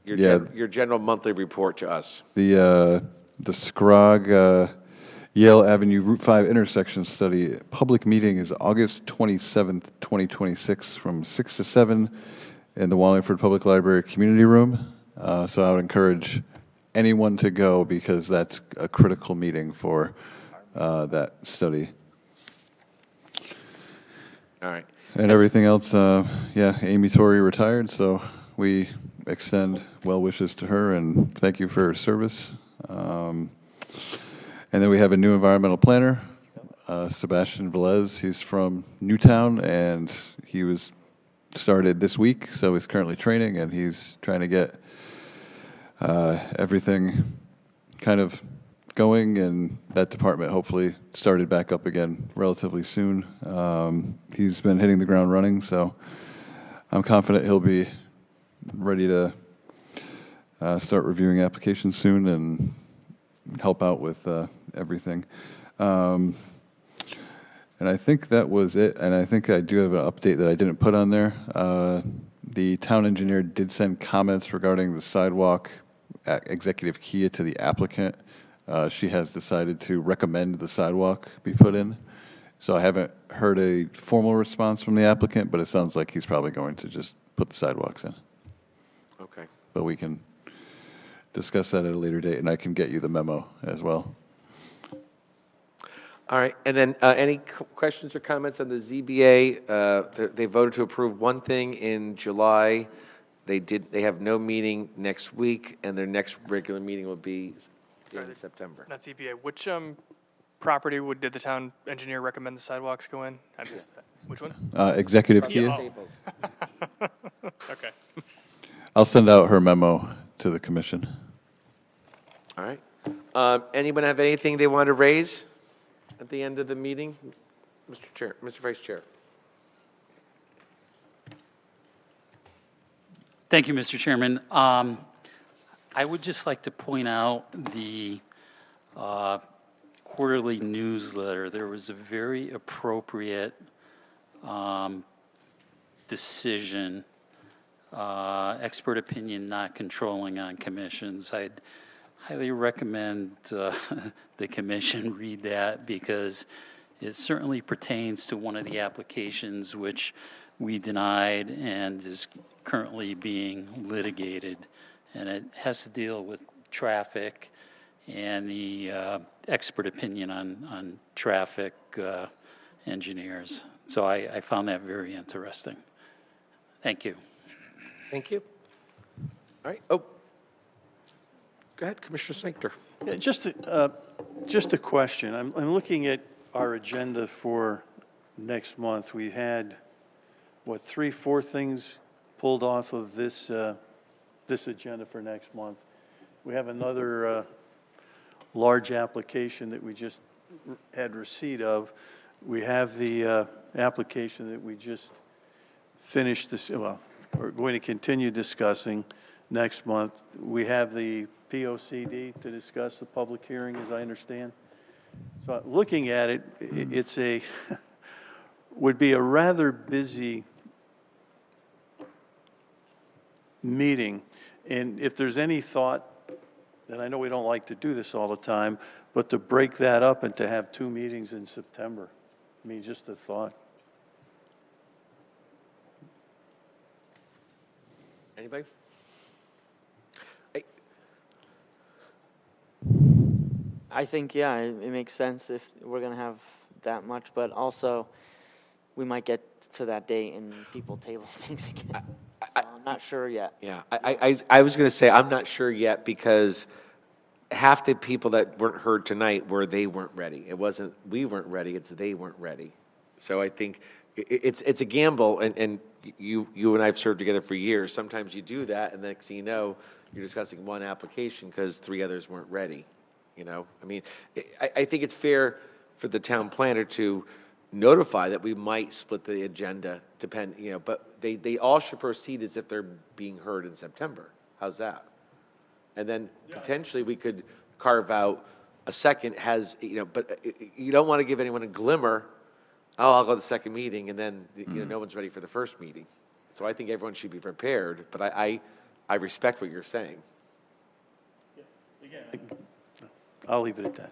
your general monthly report to us. The Scrog Yale Avenue Route 5 intersection study, public meeting is August 27th, 2026, from 6 to 7 in the Wallingford Public Library Community Room. So I would encourage anyone to go because that's a critical meeting for that study. All right. And everything else, Amy Torrey retired, so we extend well wishes to her and thank you for her service. And then we have a new environmental planner, Sebastian Velez. He's from Newtown, and he was started this week, so he's currently training, and he's trying to get everything kind of going, and that department hopefully started back up again relatively soon. He's been hitting the ground running, so I'm confident he'll be ready to start reviewing applications soon and help out with everything. And I think that was it, and I think I do have an update that I didn't put on there. The town engineer did send comments regarding the sidewalk executive key to the applicant. She has decided to recommend the sidewalk be put in. So I haven't heard a formal response from the applicant, but it sounds like he's probably going to just put the sidewalks in. Okay. But we can discuss that at a later date, and I can get you the memo as well. All right, and then any questions or comments on the ZBA? They voted to approve one thing in July. They have no meeting next week, and their next regular meeting will be in September. That's EPA. Which property did the town engineer recommend the sidewalks go in? I missed that. Which one? Executive key. Oh. Okay. I'll send out her memo to the commission. All right. Anyone have anything they want to raise at the end of the meeting? Mr. Vice Chair. Thank you, Mr. Chairman. I would just like to point out the quarterly newsletter. There was a very appropriate decision, expert opinion not controlling on commissions. I'd highly recommend the commission read that because it certainly pertains to one of the applications which we denied and is currently being litigated. And it has to deal with traffic and the expert opinion on traffic engineers. So I found that very interesting. Thank you. Thank you. All right. Oh, go ahead, Commissioner Sankter. Yeah, just a question. I'm looking at our agenda for next month. We had, what, 3-4 things pulled off of this agenda for next month. We have another large application that we just had receipt of. We have the application that we just finished this, well, we're going to continue discussing next month. We have the POCD to discuss the public hearing, as I understand. So looking at it, it's would be a rather busy meeting. And if there's any thought, and I know we don't like to do this all the time, but to break that up and to have 2 meetings in September. I mean, just a thought. Anybody? I think, yeah, it makes sense if we're going to have that much, but also we might get to that date and people table things again. So I'm not sure yet. Yeah, I was going to say, I'm not sure yet because half the people that weren't heard tonight they weren't ready. It wasn't we weren't ready, it's they weren't ready. So I think it's a gamble, and you and I have served together for years. Sometimes you do that, and next thing you know, you're discussing one application because 3 others weren't ready, you know? I mean, I think it's fair for the town planner to notify that we might split the agenda, but they all should proceed as if they're being heard in September. How's that? And then potentially we could carve out a second but you don't want to give anyone a glimmer, oh, I'll go to the second meeting, and then no one's ready for the first meeting. So I think everyone should be prepared, but I respect what you're saying. I'll leave it at that.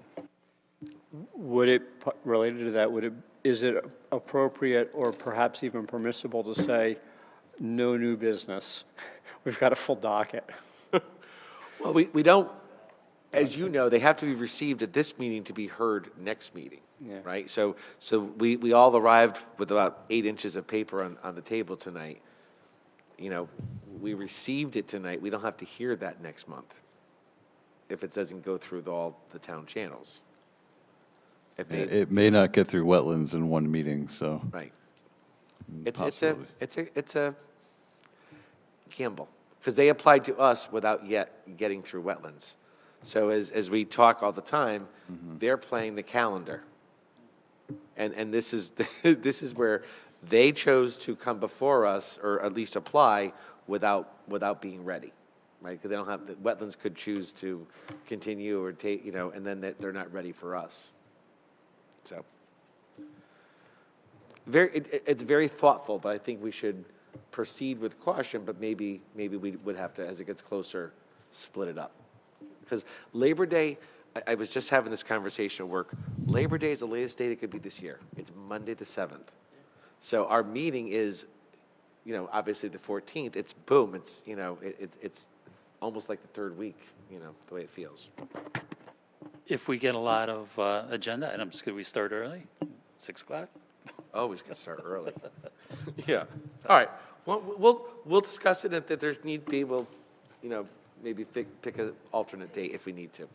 Would it, related to that, is it appropriate or perhaps even permissible to say, no new business? We've got a full docket. Well, we don't, as you know, they have to be received at this meeting to be heard next meeting, right? So we all arrived with about 8 inches of paper on the table tonight. We received it tonight. We don't have to hear that next month if it doesn't go through all the town channels. It may not get through wetlands in one meeting, so. Right. It's a gamble, because they applied to us without yet getting through wetlands. So as we talk all the time, they're playing the calendar. And this is this is where they chose to come before us, or at least apply, without being ready, right? Because they don't have, the wetlands could choose to continue or take, and then they're not ready for us. So, it's very thoughtful, but I think we should proceed with caution, but maybe we would have to, as it gets closer, split it up. Because Labor Day, I was just having this conversation at work, Labor Day is the latest date it could be this year. It's Monday the 7th. So our meeting is, obviously the 14th, it's boom, it's almost like the third week, the way it feels. If we get a lot of agenda items, could we start early? 6 o'clock? Always can start early. Yeah. All right. Well, we'll discuss it. If there's need be, we'll, maybe pick an alternate date if we need to.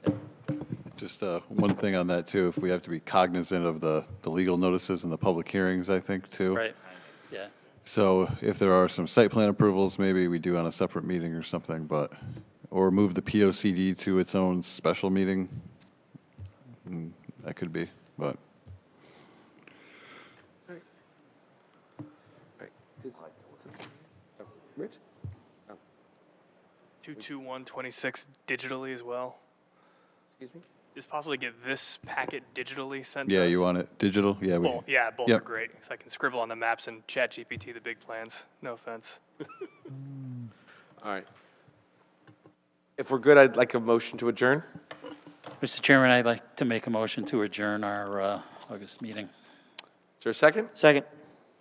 Just one thing on that, too, if we have to be cognizant of the legal notices and the public hearings, I think, too. Right, yeah. So if there are some site plan approvals, maybe we do on a separate meeting or something, or move the POCD to its own special meeting. That could be, but. Rich? 22126 digitally as well. Excuse me? Is it possible to get this packet digitally sent to us? Yeah, you want it digital? Yeah. Both are great. So I can scribble on the maps and chat GPT the big plans. No offense. All right. If we're good, I'd like a motion to adjourn. Mr. Chairman, I'd like to make a motion to adjourn our August meeting. Is there a second? Second.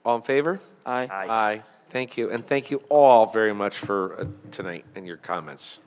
All in favor? Aye. Aye. Thank you. And thank you all very much for tonight and your comments.